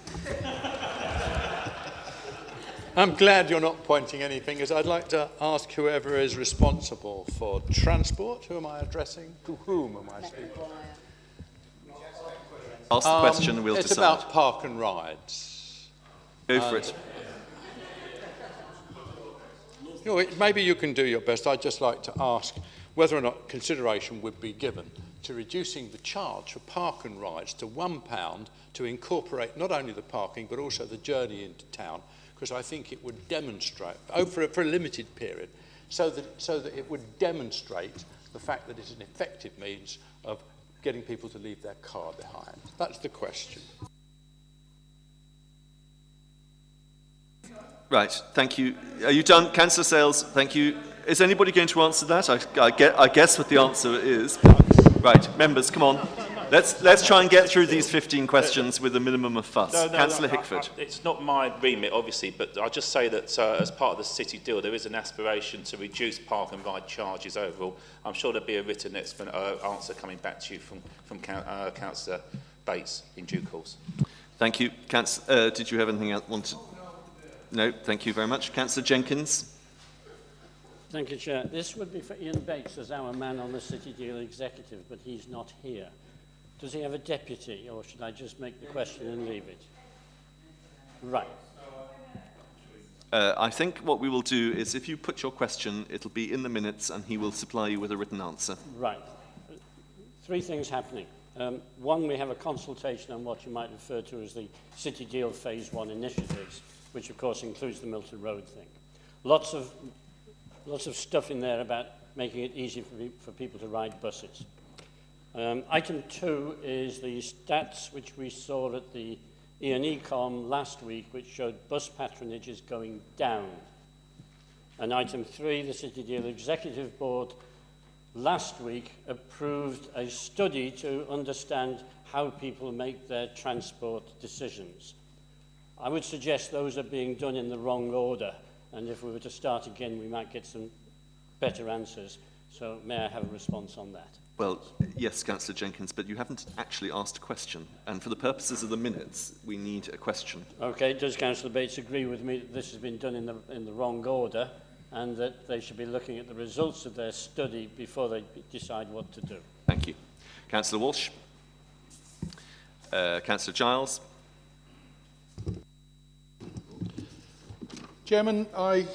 I'm glad you're not pointing any fingers. I'd like to ask whoever is responsible for transport. Who am I addressing? To whom am I speaking? Ask the question and we'll it's decide. It's about park and rides. Go for it. You know, maybe you can do your best. I'd just like to ask whether or not consideration would be given to reducing the charge for park and rides to £1 to incorporate not only the parking but also the journey into town, because I think it would demonstrate, for a limited period, so that it would demonstrate the fact that it's an effective means of getting people to leave their car behind. That's the question. Right, thank you. Are you done? Councillor Sales, thank you. Is anybody going to answer that? I guess what the answer is. Right, members, come on. Let's try and get through these 15 questions with a minimum of fuss. Councillor Hickford. It's not my remit, obviously, but I'll just say that as part of the city deal, there is an aspiration to reduce park and ride charges overall. I'm sure there'll be a written answer coming back to you from Councillor Bates in due course. Thank you. Did you have anything else? No, thank you very much. Councillor Jenkins. Thank you, Chair. This would be for Ian Bates as our man on the City Deal executive, but he's not here. Does he have a deputy, or should I just make the question and leave it? Right. I think what we will do is if you put your question, it'll be in the minutes and he will supply you with a written answer. Right. 3 things happening. One, we have a consultation on what you might refer to as the City Deal Phase 1 initiatives, which of course includes the Milton Road thing. Lots of stuff in there about making it easy for people to ride buses. Item 2 is the stats which we saw at the ENECOM last week, which showed bus patronage is going down. And item 3, the City Deal Executive Board last week approved a study to understand how people make their transport decisions. I would suggest those are being done in the wrong order, and if we were to start again, we might get some better answers. So may I have a response on that? Well, yes, Councillor Jenkins, but you haven't actually asked a question. And for the purposes of the minutes, we need a question. Okay, does Councillor Bates agree with me that this has been done in the wrong order and that they should be looking at the results of their study before they decide what to do? Thank you. Councillor Walsh. Councillor Giles. Chairman, I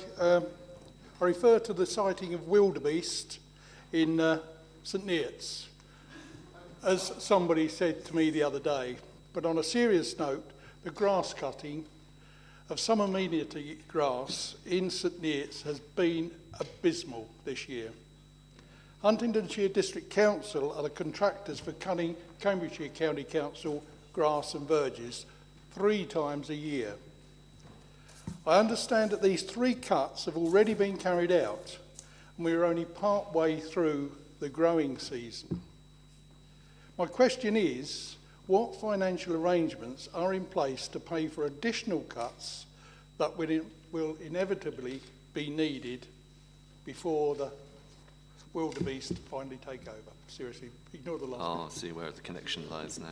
refer to the sighting of wildebeest in St Neots, as somebody said to me the other day. But on a serious note, the grass cutting of some amenity grass in St Neots has been abysmal this year. Huntingdonshire District Council are the contractors for cutting Cambridgeshire County Council grass and verges 3 times a year. I understand that these 3 cuts have already been carried out and we are only part way through the growing season. My question is, what financial arrangements are in place to pay for additional cuts that will inevitably be needed before the wildebeest finally take over? Seriously, ignore the last Oh, bit. I see where the connection lies now.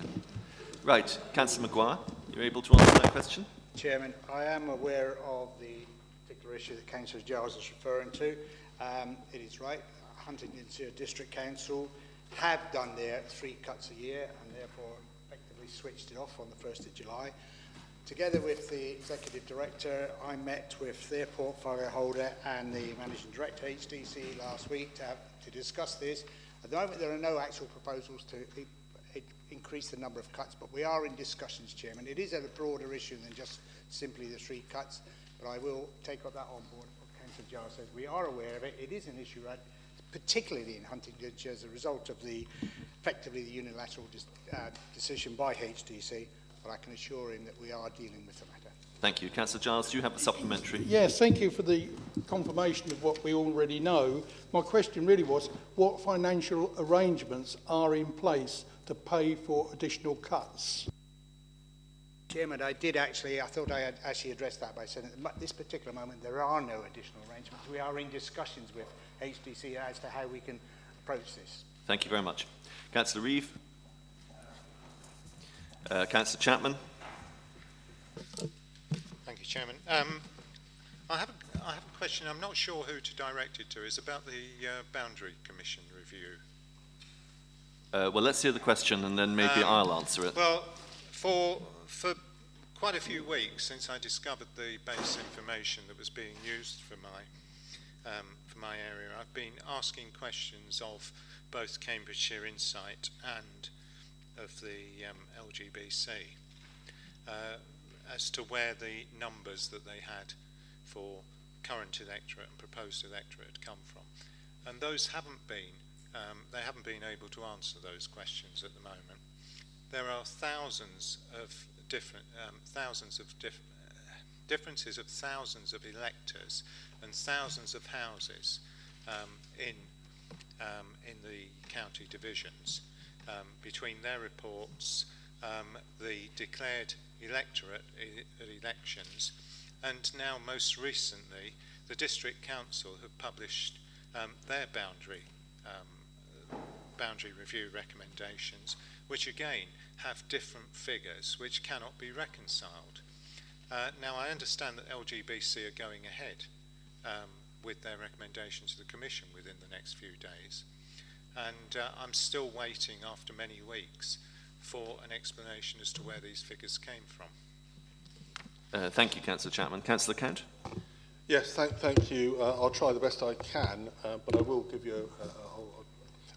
Right, Councillor Maguire, you're able to answer that question? Chairman, I am aware of the particular issue that Councillor Giles is referring to. It is right, Huntingdonshire District Council have done their 3 cuts a year and therefore effectively switched it off on the 1st of July. Together with the Executive Director, I met with their portfolio holder and the Managing Director, HDC, last week to discuss this. At the moment, there are no actual proposals to increase the number of cuts, but we are in discussions, Chairman. It is a broader issue than just simply the 3 cuts, but I will take up that on board. What Councillor Giles says, we are aware of it. It is an issue, right, particularly in Huntingdonshire as a result of effectively the unilateral decision by HDC, but I can assure him that we are dealing with the matter. Thank you. Councillor Giles, do you have a supplementary? Yes, thank you for the confirmation of what we already know. My question really was, what financial arrangements are in place to pay for additional cuts? Chairman, I thought I had actually addressed that by saying at this particular moment there are no additional arrangements. We are in discussions with HDC as to how we can approach this. Thank you very much. Councillor Reeve. Councillor Chapman. Thank you, Chairman. I have a question. I'm not sure who to direct it to. It's about the Boundary Commission review. Well, let's hear the question and then maybe I'll answer it. Well, for quite a few weeks since I discovered the base information that was being used for my area, I've been asking questions of both Cambridgeshire Insight and of the LGBC as to where the numbers that they had for current electorate and proposed electorate had come from. And those haven't been, they haven't been able to answer those questions at the moment. There are thousands of differences of thousands of electors and thousands of houses in the county divisions between their reports, the declared electorate at elections, and now most recently the District Council have published their boundary review recommendations, which again have different figures which cannot be reconciled. Now I understand that LGBC are going ahead with their recommendations to the Commission within the next few days, and I'm still waiting after many weeks for an explanation as to where these figures came from. Thank you, Councillor Chapman. Councillor Count? Yes, thank you. I'll try the best I can, but I will give you,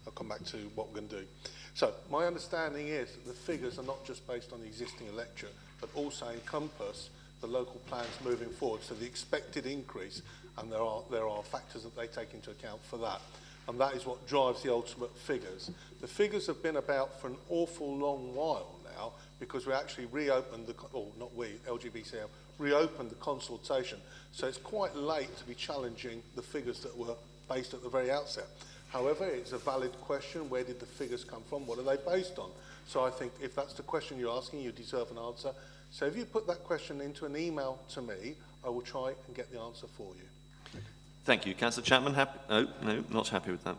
I'll come back to what we're going to do. So, my understanding is that the figures are not just based on the existing electorate, but also encompass the local plans moving forward, so the expected increase, and there are factors that they take into account for that. And that is what drives the ultimate figures. The figures have been about for an awful long while now, because we actually reopened LGBC have reopened the consultation. So it's quite late to be challenging the figures that were based at the very outset. However, it's a valid question. Where did the figures come from? What are they based on? So I think if that's the question you're asking, you deserve an answer. So if you put that question into an email to me, I will try and get the answer for you. Thank you. Councillor Chapman, happy? No, not happy with that.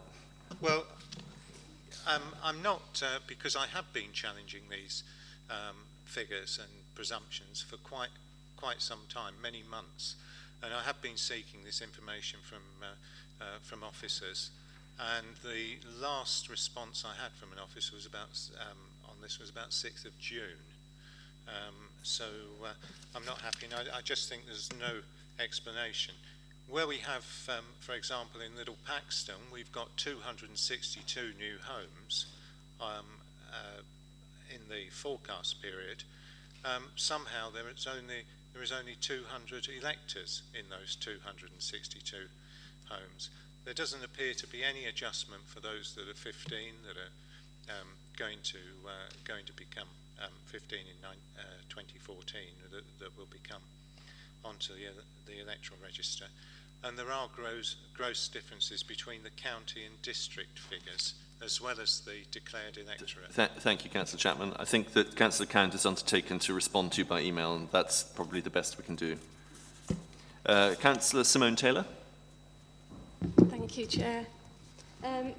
Well, I'm not, because I have been challenging these figures and presumptions for quite some time, many months, and I have been seeking this information from officers. And the last response I had from an officer was about on this was about 6th of June. So I'm not happy, and I just think there's no explanation. Where we have, for example, in Little Paxton, we've got 262 new homes in the forecast period. Somehow there there is only 200 electors in those 262 homes. There doesn't appear to be any adjustment for those that are 15 that are going to become 15 in 2014 that will become onto the electoral register. And there are gross differences between the county and district figures, as well as the declared electorate. Thank you, Councillor Chapman. I think that Councillor Count has undertaken to respond to you by email, and that's probably the best we can do. Councillor Simone Taylor. Thank you, Chair. I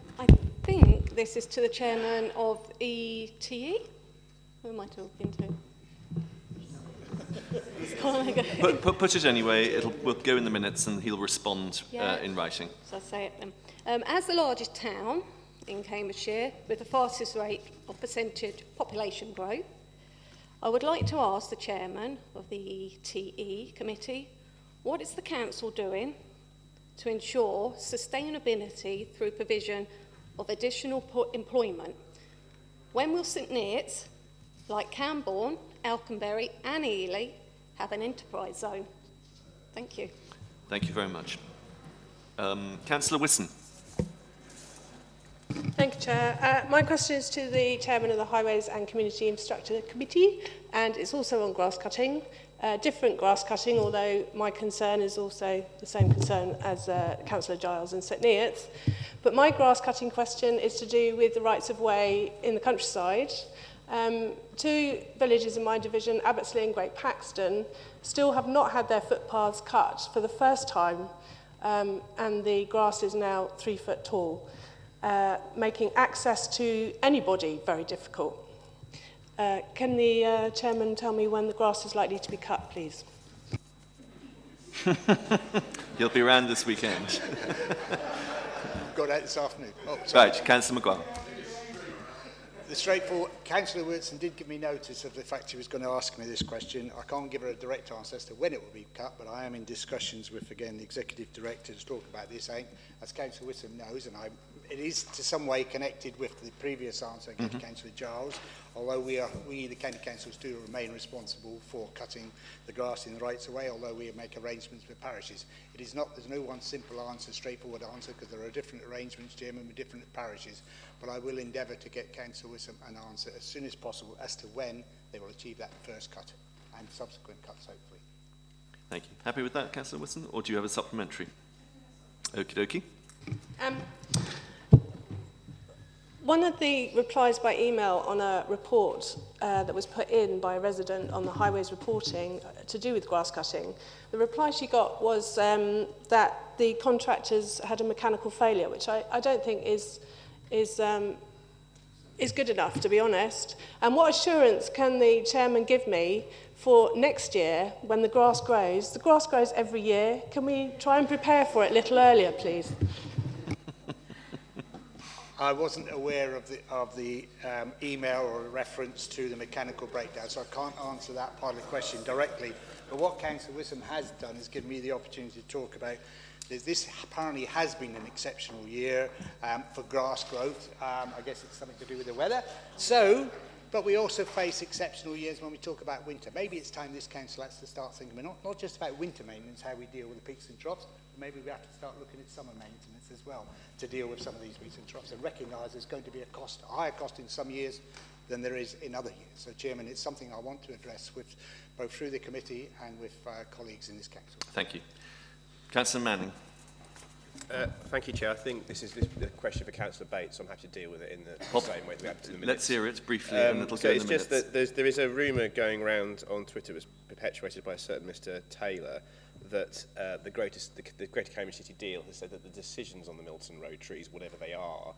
think this is to the Chairman of ETE. Who am I talking to? Put it anyway. We'll go in the minutes, and he'll respond in writing. So I'll say it then. As the largest town in Cambridgeshire, with the fastest rate of percentage population growth, I would like to ask the Chairman of the ETE committee, what is the Council doing to ensure sustainability through provision of additional employment? When will St Neots, like Camborne, Alconbury and Ely, have an enterprise zone? Thank you. Thank you very much. Councillor Whissen. Thank you, Chair. My question is to the Chairman of the Highways and Community Infrastructure Committee, and it's also on grass cutting. Different grass cutting, although my concern is also the same concern as Councillor Giles and St Neots. But my grass cutting question is to do with the rights of way in the countryside. Two villages in my division, Abbottsley and Great Paxton, still have not had their footpaths cut for the first time, and the grass is now 3 foot tall, making access to anybody very difficult. Can the Chairman tell me when the grass is likely to be cut, please? He'll be around this weekend. Got out this afternoon. Right, Councillor Maguire. The straightforward, Councillor Wilson did give me notice of the fact he was going to ask me this question. I can't give her a direct answer as to when it will be cut, but I am in discussions with, again, the Executive Director to talk about this. As Councillor Wilson knows, and it is to some way connected with the previous answer I gave to Councillor Giles, although we, the County Councils, do remain responsible for cutting the grass in the rights of way, although we make arrangements with parishes. It is not, there's no one simple answer, straightforward answer, because there are different arrangements, Chairman, with different parishes. But I will endeavour to get Councillor Wilson an answer as soon as possible as to when they will achieve that first cut and subsequent cuts, hopefully. Thank you. Happy with that, Councillor Wilson, or do you have a supplementary? Okie dokie. One of the replies by email on a report that was put in by a resident on the highways reporting to do with grass cutting, the reply she got was that the contractors had a mechanical failure, which I don't think is good enough, to be honest. And what assurance can the Chairman give me for next year when the grass grows? The grass grows every year. Can we try and prepare for it a little earlier, please? I wasn't aware of the email or reference to the mechanical breakdown, so I can't answer that part of the question directly. But what Councillor Wissam has done is given me the opportunity to talk about this apparently has been an exceptional year for grass growth. I guess it's something to do with the weather. But we also face exceptional years when we talk about winter. Maybe it's time this council has to start thinking not just about winter maintenance, how we deal with the peaks and troughs, but maybe we have to start looking at summer maintenance as well to deal with some of these peaks and troughs and recognise there's going to be a higher cost in some years than there is in other years. So, Chairman, it's something I want to address with both through the committee and with colleagues in this council. Thank you. Councillor Manning. Thank you, Chair. I think this is a question for Councillor Bates, so I'm happy to deal with it in the same way that we have to the minutes. Let's hear it briefly, and it'll go in the minutes. It's just that there is a rumour going around on Twitter, it was perpetuated by a certain Mr Taylor, that the Greater Cambridge City deal has said that the decisions on the Milton Road trees, whatever they are,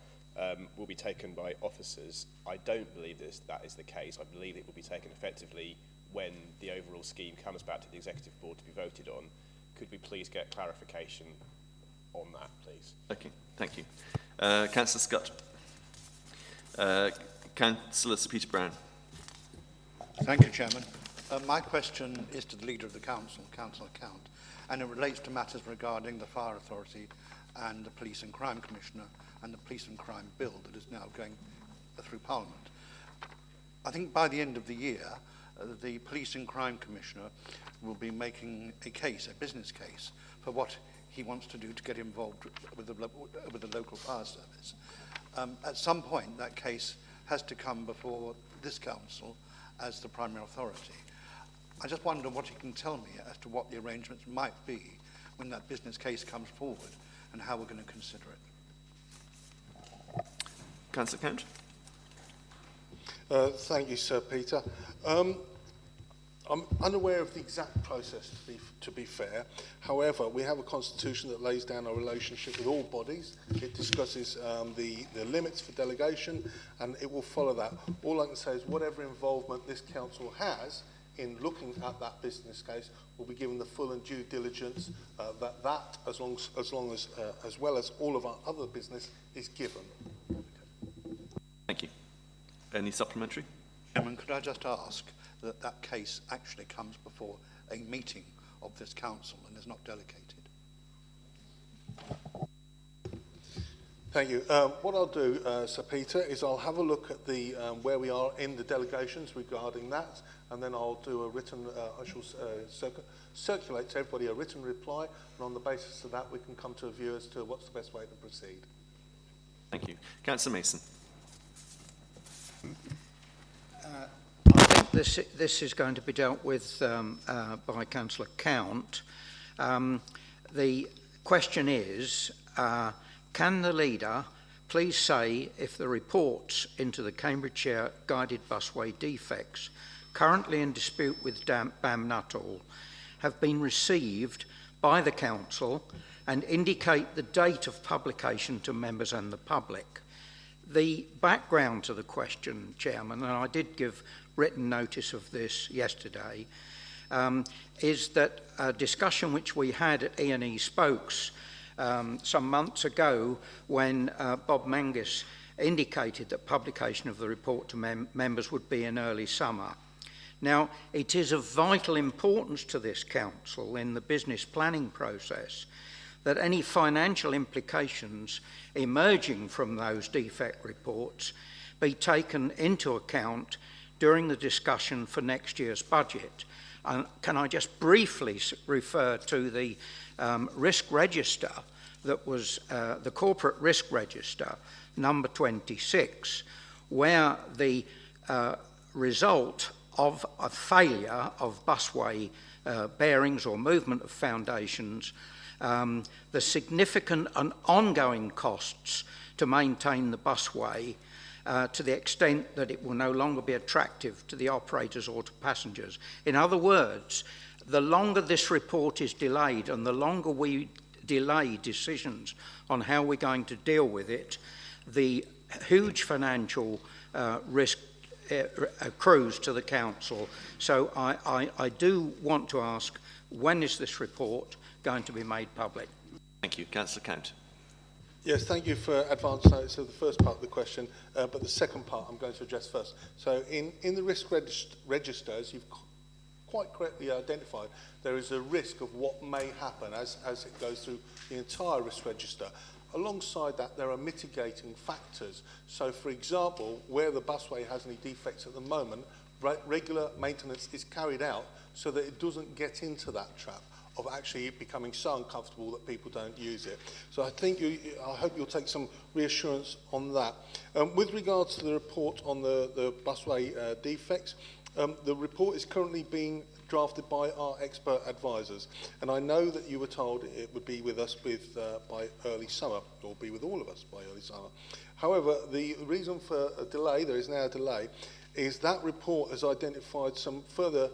will be taken by officers. I don't believe that is the case. I believe it will be taken effectively when the overall scheme comes back to the Executive Board to be voted on. Could we please get clarification on that, please? Okay, thank you. Councillor Scott. Councillor Sir Peter Brown. Thank you, Chairman. My question is to the Leader of the Council, Councillor Count, and it relates to matters regarding the Fire Authority and the Police and Crime Commissioner and the Police and Crime Bill that is now going through Parliament. I think by the end of the year, the Police and Crime Commissioner will be making a case, a business case, for what he wants to do to get involved with the local fire service. At some point, that case has to come before this council as the primary authority. I just wonder what you can tell me as to what the arrangements might be when that business case comes forward and how we're going to consider it. Councillor Count. Thank you, Sir Peter. I'm unaware of the exact process, to be fair. However, we have a constitution that lays down a relationship with all bodies. It discusses the limits for delegation, and it will follow that. All I can say is whatever involvement this council has in looking at that business case will be given the full and due diligence that as well as all of our other business is given. Thank you. Any supplementary? Chairman, could I just ask that that case actually comes before a meeting of this council and is not delegated? Thank you. What I'll do, Sir Peter, is I'll have a look at the where we are in the delegations regarding that, and then I'll do a written, I shall circulate to everybody a written reply, and on the basis of that we can come to a view as to what's the best way to proceed. Thank you. Councillor Mason. I think this is going to be dealt with by Councillor Count. The question is, can the leader please say if the reports into the Cambridgeshire guided busway defects currently in dispute with BAM Nuttall have been received by the council and indicate the date of publication to members and the public? The background to the question, Chairman, and I did give written notice of this yesterday, is that a discussion which we had at E&E Spokes some months ago when Bob Mangus indicated that publication of the report to members would be in early summer. Now, it is of vital importance to this council in the business planning process that any financial implications emerging from those defect reports be taken into account during the discussion for next year's budget. Can I just briefly refer to the risk register that was the corporate risk register, number 26, where the result of a failure of busway bearings or movement of foundations, the significant and ongoing costs to maintain the busway to the extent that it will no longer be attractive to the operators or to passengers. In other words, the longer this report is delayed and the longer we delay decisions on how we're going to deal with it, the huge financial risk accrues to the council. So I do want to ask, when is this report going to be made public? Thank you. Councillor Count. Yes, thank you for advance notice of the first part of the question, but the second part I'm going to address first. So in the risk register, as you've quite correctly identified, there is a risk of what may happen as it goes through the entire risk register. Alongside that, there are mitigating factors. So, for example, where the busway has any defects at the moment, regular maintenance is carried out so that it doesn't get into that trap of actually it becoming so uncomfortable that people don't use it. So I hope you'll take some reassurance on that. With regards to the report on the busway defects, the report is currently being drafted by our expert advisors, and I know that you were told it would be with us by early summer, or be with all of us by early summer. However, the reason for a delay, there is now a delay, is that report has identified some further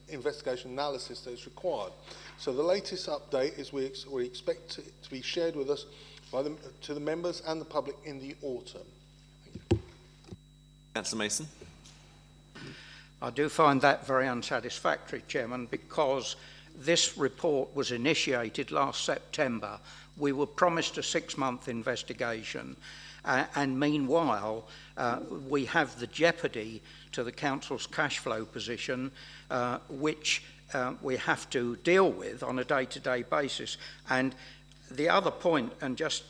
investigation analysis that is required. So the latest update is we expect it to be shared with us to the members and the public in the autumn. Thank you. Councillor Mason. I do find that very unsatisfactory, Chairman, because this report was initiated last September. We were promised a 6-month investigation, and meanwhile, we have the jeopardy to the council's cash flow position, which we have to deal with on a day-to-day basis. And the other point, and just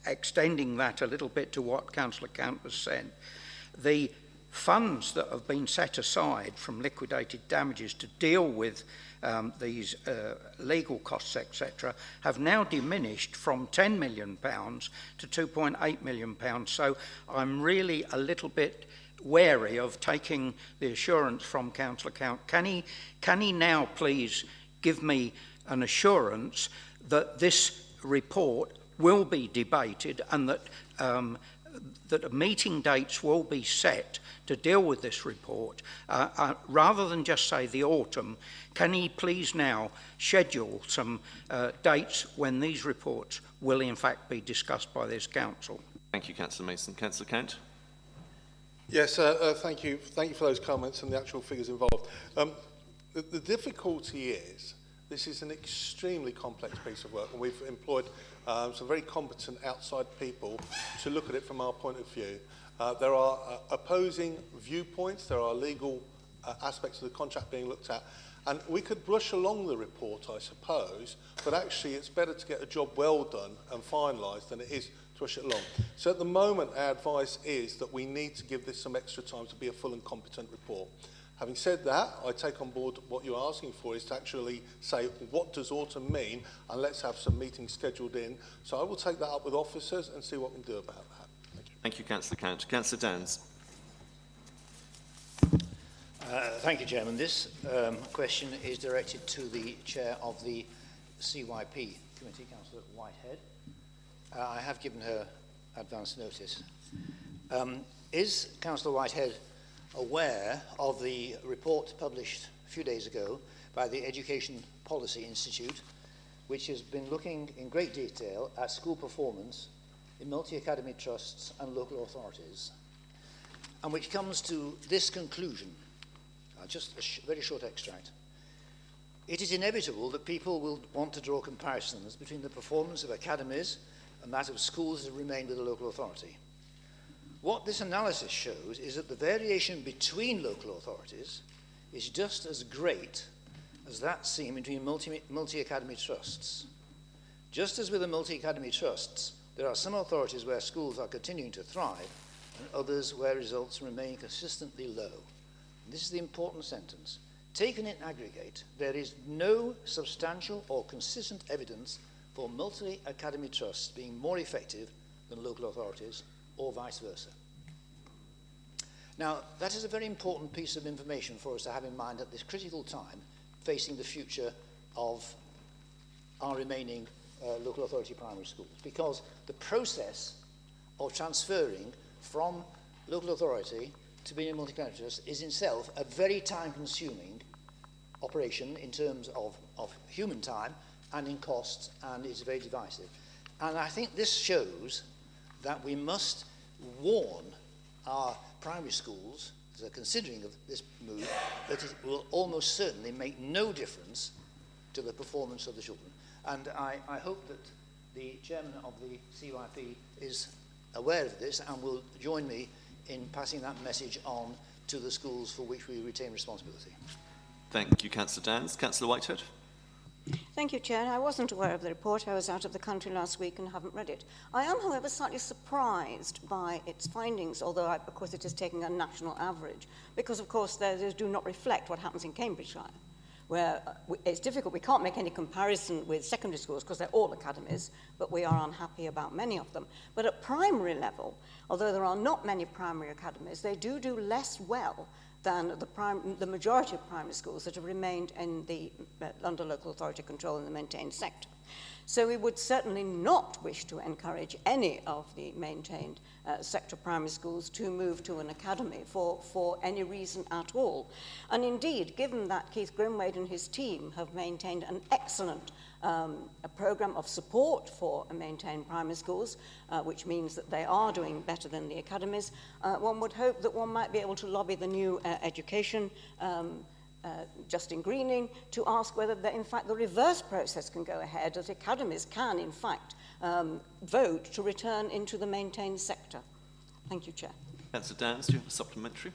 extending that a little bit to what Councillor Count was saying, the funds that have been set aside from liquidated damages to deal with these legal costs, etc., have now diminished from £10 million to £2.8 million. So I'm really a little bit wary of taking the assurance from Councillor Count. Can he now please give me an assurance that this report will be debated and that that meeting dates will be set to deal with this report, rather than just say the autumn? Can he please now schedule some dates when these reports will in fact be discussed by this council? Thank you, Councillor Mason. Councillor Count. Yes, thank you. Thank you for those comments and the actual figures involved. The difficulty is this is an extremely complex piece of work, and we've employed some very competent outside people to look at it from our point of view. There are opposing viewpoints, there are legal aspects of the contract being looked at, and we could brush along the report, I suppose, but actually it's better to get a job well done and finalised than it is to rush it along. So at the moment, our advice is that we need to give this some extra time to be a full and competent report. Having said that, I take on board what you're asking for is to actually say, what does autumn mean? And let's have some meetings scheduled in. So I will take that up with officers and see what we can do about that. Thank you. Thank you, Councillor Count. Councillor Downs. Thank you, Chairman. This question is directed to the Chair of the CYP Committee, Councillor Whitehead. I have given her advance notice. Is Councillor Whitehead aware of the report published a few days ago by the Education Policy Institute, which has been looking in great detail at school performance in multi-academy trusts and local authorities, and which comes to this conclusion? Just a very short extract. It is inevitable that people will want to draw comparisons between the performance of academies and that of schools that remain with the local authority. What this analysis shows is that the variation between local authorities is just as great as that seen between multi-academy trusts. Just as with the multi-academy trusts, there are some authorities where schools are continuing to thrive and others where results remain consistently low. And this is the important sentence. Taken in aggregate, there is no substantial or consistent evidence for multi-academy trusts being more effective than local authorities, or vice versa. Now, that is a very important piece of information for us to have in mind at this critical time facing the future of our remaining local authority primary schools, because the process of transferring from local authority to being a multi-academy trust is in itself a very time-consuming operation in terms of human time and in costs, and is very divisive. And I think this shows that we must warn our primary schools that are considering of this move that it will almost certainly make no difference to the performance of the children. And I hope that the chairman of the CYP is aware of this and will join me in passing that message on to the schools for which we retain responsibility. Thank you, Councillor Downs. Councillor Whitehead. Thank you, Chair. I wasn't aware of the report. I was out of the country last week and haven't read it. I am, however, slightly surprised by its findings, although, of course, it is taking a national average, because, of course, they do not reflect what happens in Cambridgeshire, where it's difficult. We can't make any comparison with secondary schools because they're all academies, but we are unhappy about many of them. But at primary level, although there are not many primary academies, they do less well than the majority of primary schools that have remained in the under local authority control in the maintained sector. So we would certainly not wish to encourage any of the maintained sector primary schools to move to an academy for any reason at all. And indeed, given that Keith Grimwade and his team have maintained an excellent a programme of support for maintained primary schools, which means that they are doing better than the academies, one would hope that one might be able to lobby the new education Justin Greening to ask whether, in fact, the reverse process can go ahead, that academies can, in fact, vote to return into the maintained sector. Thank you, Chair. Councillor Downs, do you have a supplementary?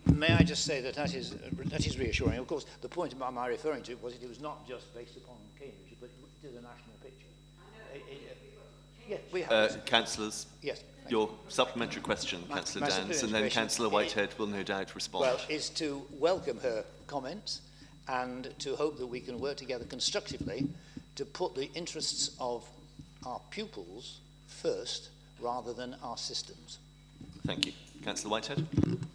May I just say that is reassuring. Of course, the point about my referring to was it was not just based upon Cambridge, but it is a national picture. Yeah, we have. Councillors. Yes. Your supplementary question, Councillor Downs, and then Councillor Whitehead will no doubt respond. Well, is to welcome her comments and to hope that we can work together constructively to put the interests of our pupils first rather than our systems. Thank you. Councillor Whitehead.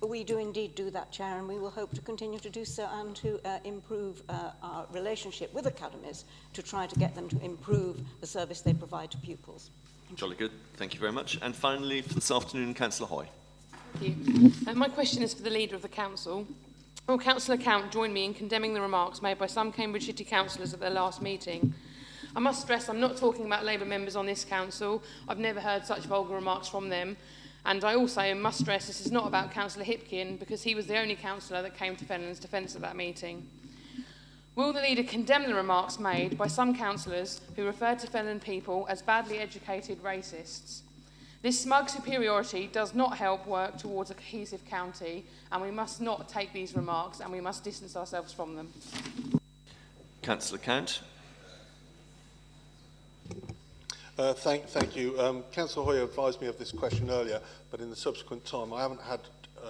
We do indeed do that, Chair, and we will hope to continue to do so and to improve our relationship with academies to try to get them to improve the service they provide to pupils. Jolly good. Thank you very much. And finally, for this afternoon, Councillor Hoy. Thank you. My question is for the Leader of the Council. Will Councillor Count join me in condemning the remarks made by some Cambridge City councillors at their last meeting? I must stress I'm not talking about Labour members on this council. I've never heard such vulgar remarks from them. And I also must stress this is not about Councillor Hipkin, because he was the only councillor that came to Fenland's defence at that meeting. Will the Leader condemn the remarks made by some councillors who referred to Fenland people as badly educated racists? This smug superiority does not help work towards a cohesive county, and we must not take these remarks and we must distance ourselves from them. Councillor Count. Thank you. Councillor Hoy advised me of this question earlier, but in the subsequent time I haven't had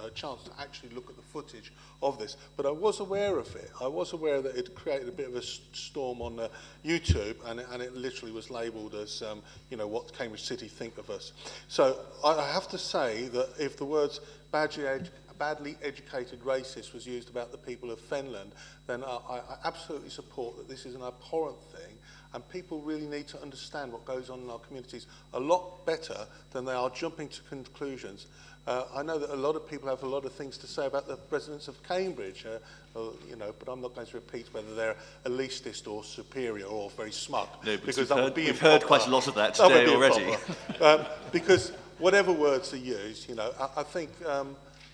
a chance to actually look at the footage of this, but I was aware of it. I was aware that it created a bit of a storm on YouTube, and it literally was labelled as, you know, what Cambridge City think of us. So I have to say that if the words badly educated racist was used about the people of Fenland, then I absolutely support that this is an abhorrent thing, and people really need to understand what goes on in our communities a lot better than they are jumping to conclusions. I know that a lot of people have a lot of things to say about the residents of Cambridge, you know, but I'm not going to repeat whether they're elitist or superior or very smug. No, because we've heard quite a lot of that today already. Because whatever words are used, you know, I think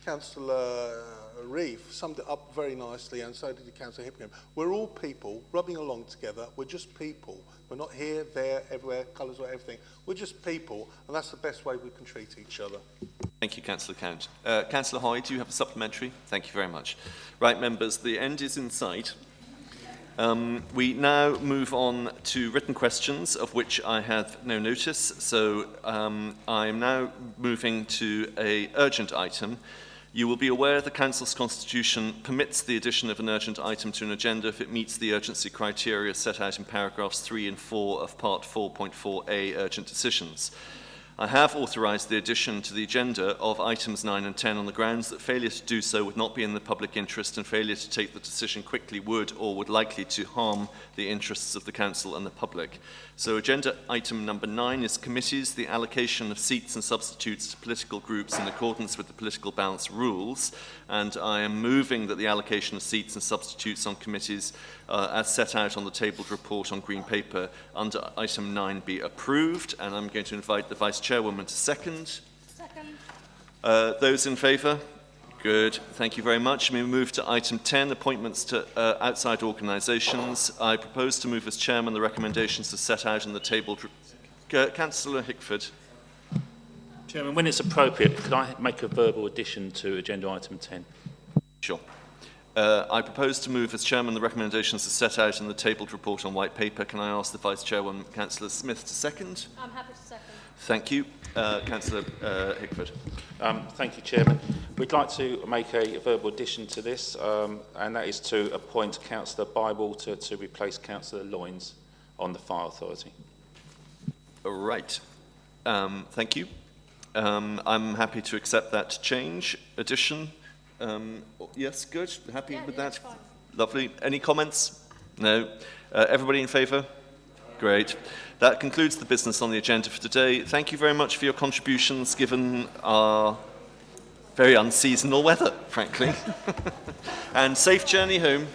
Councillor Reeve summed it up very nicely, and so did Councillor Hipkin. We're all people rubbing along together. We're just people. We're not here, there, everywhere, colours or everything. We're just people, and that's the best way we can treat each other. Thank you, Councillor Count. Councillor Hoy, do you have a supplementary? Thank you very much. Right, members, the end is in sight. We now move on to written questions, of which I have no notice. So I am now moving to an urgent item. You will be aware the Council's constitution permits the addition of an urgent item to an agenda if it meets the urgency criteria set out in paragraphs 3 and 4 of Part 4.4a Urgent Decisions. I have authorised the addition to the agenda of items 9 and 10 on the grounds that failure to do so would not be in the public interest, and failure to take the decision quickly would or would likely to harm the interests of the Council and the public. So agenda item number 9 is committees, the allocation of seats and substitutes to political groups in accordance with the political balance rules, and I am moving that the allocation of seats and substitutes on committees as set out on the tabled report on green paper under item 9 be approved, and I'm going to invite the Vice Chairwoman to second. Second. Those in favour? Good, thank you very much. We move to item 10, appointments to outside organisations. I propose to move as chairman the recommendations as set out in the tabled Councillor Hickford. Chairman, when it's appropriate, could I make a verbal addition to agenda item 10? Sure. I propose to move as chairman the recommendations as set out in the tabled report on white paper. Can I ask the Vice Chairwoman, Councillor Smith, to second? I'm happy to second. Thank you. Councillor Hickford. Thank you, Chairman. We'd like to make a verbal addition to this, and that is to appoint Councillor Bywater to replace Councillor Loynes on the Fire Authority. Right. Thank you. I'm happy to accept that change, addition. Yes, good. Happy with that? Fine. Lovely. Any comments? No. Everybody in favour? Great. That concludes the business on the agenda for today. Thank you very much for your contributions, given our very unseasonal weather, frankly. And safe journey home.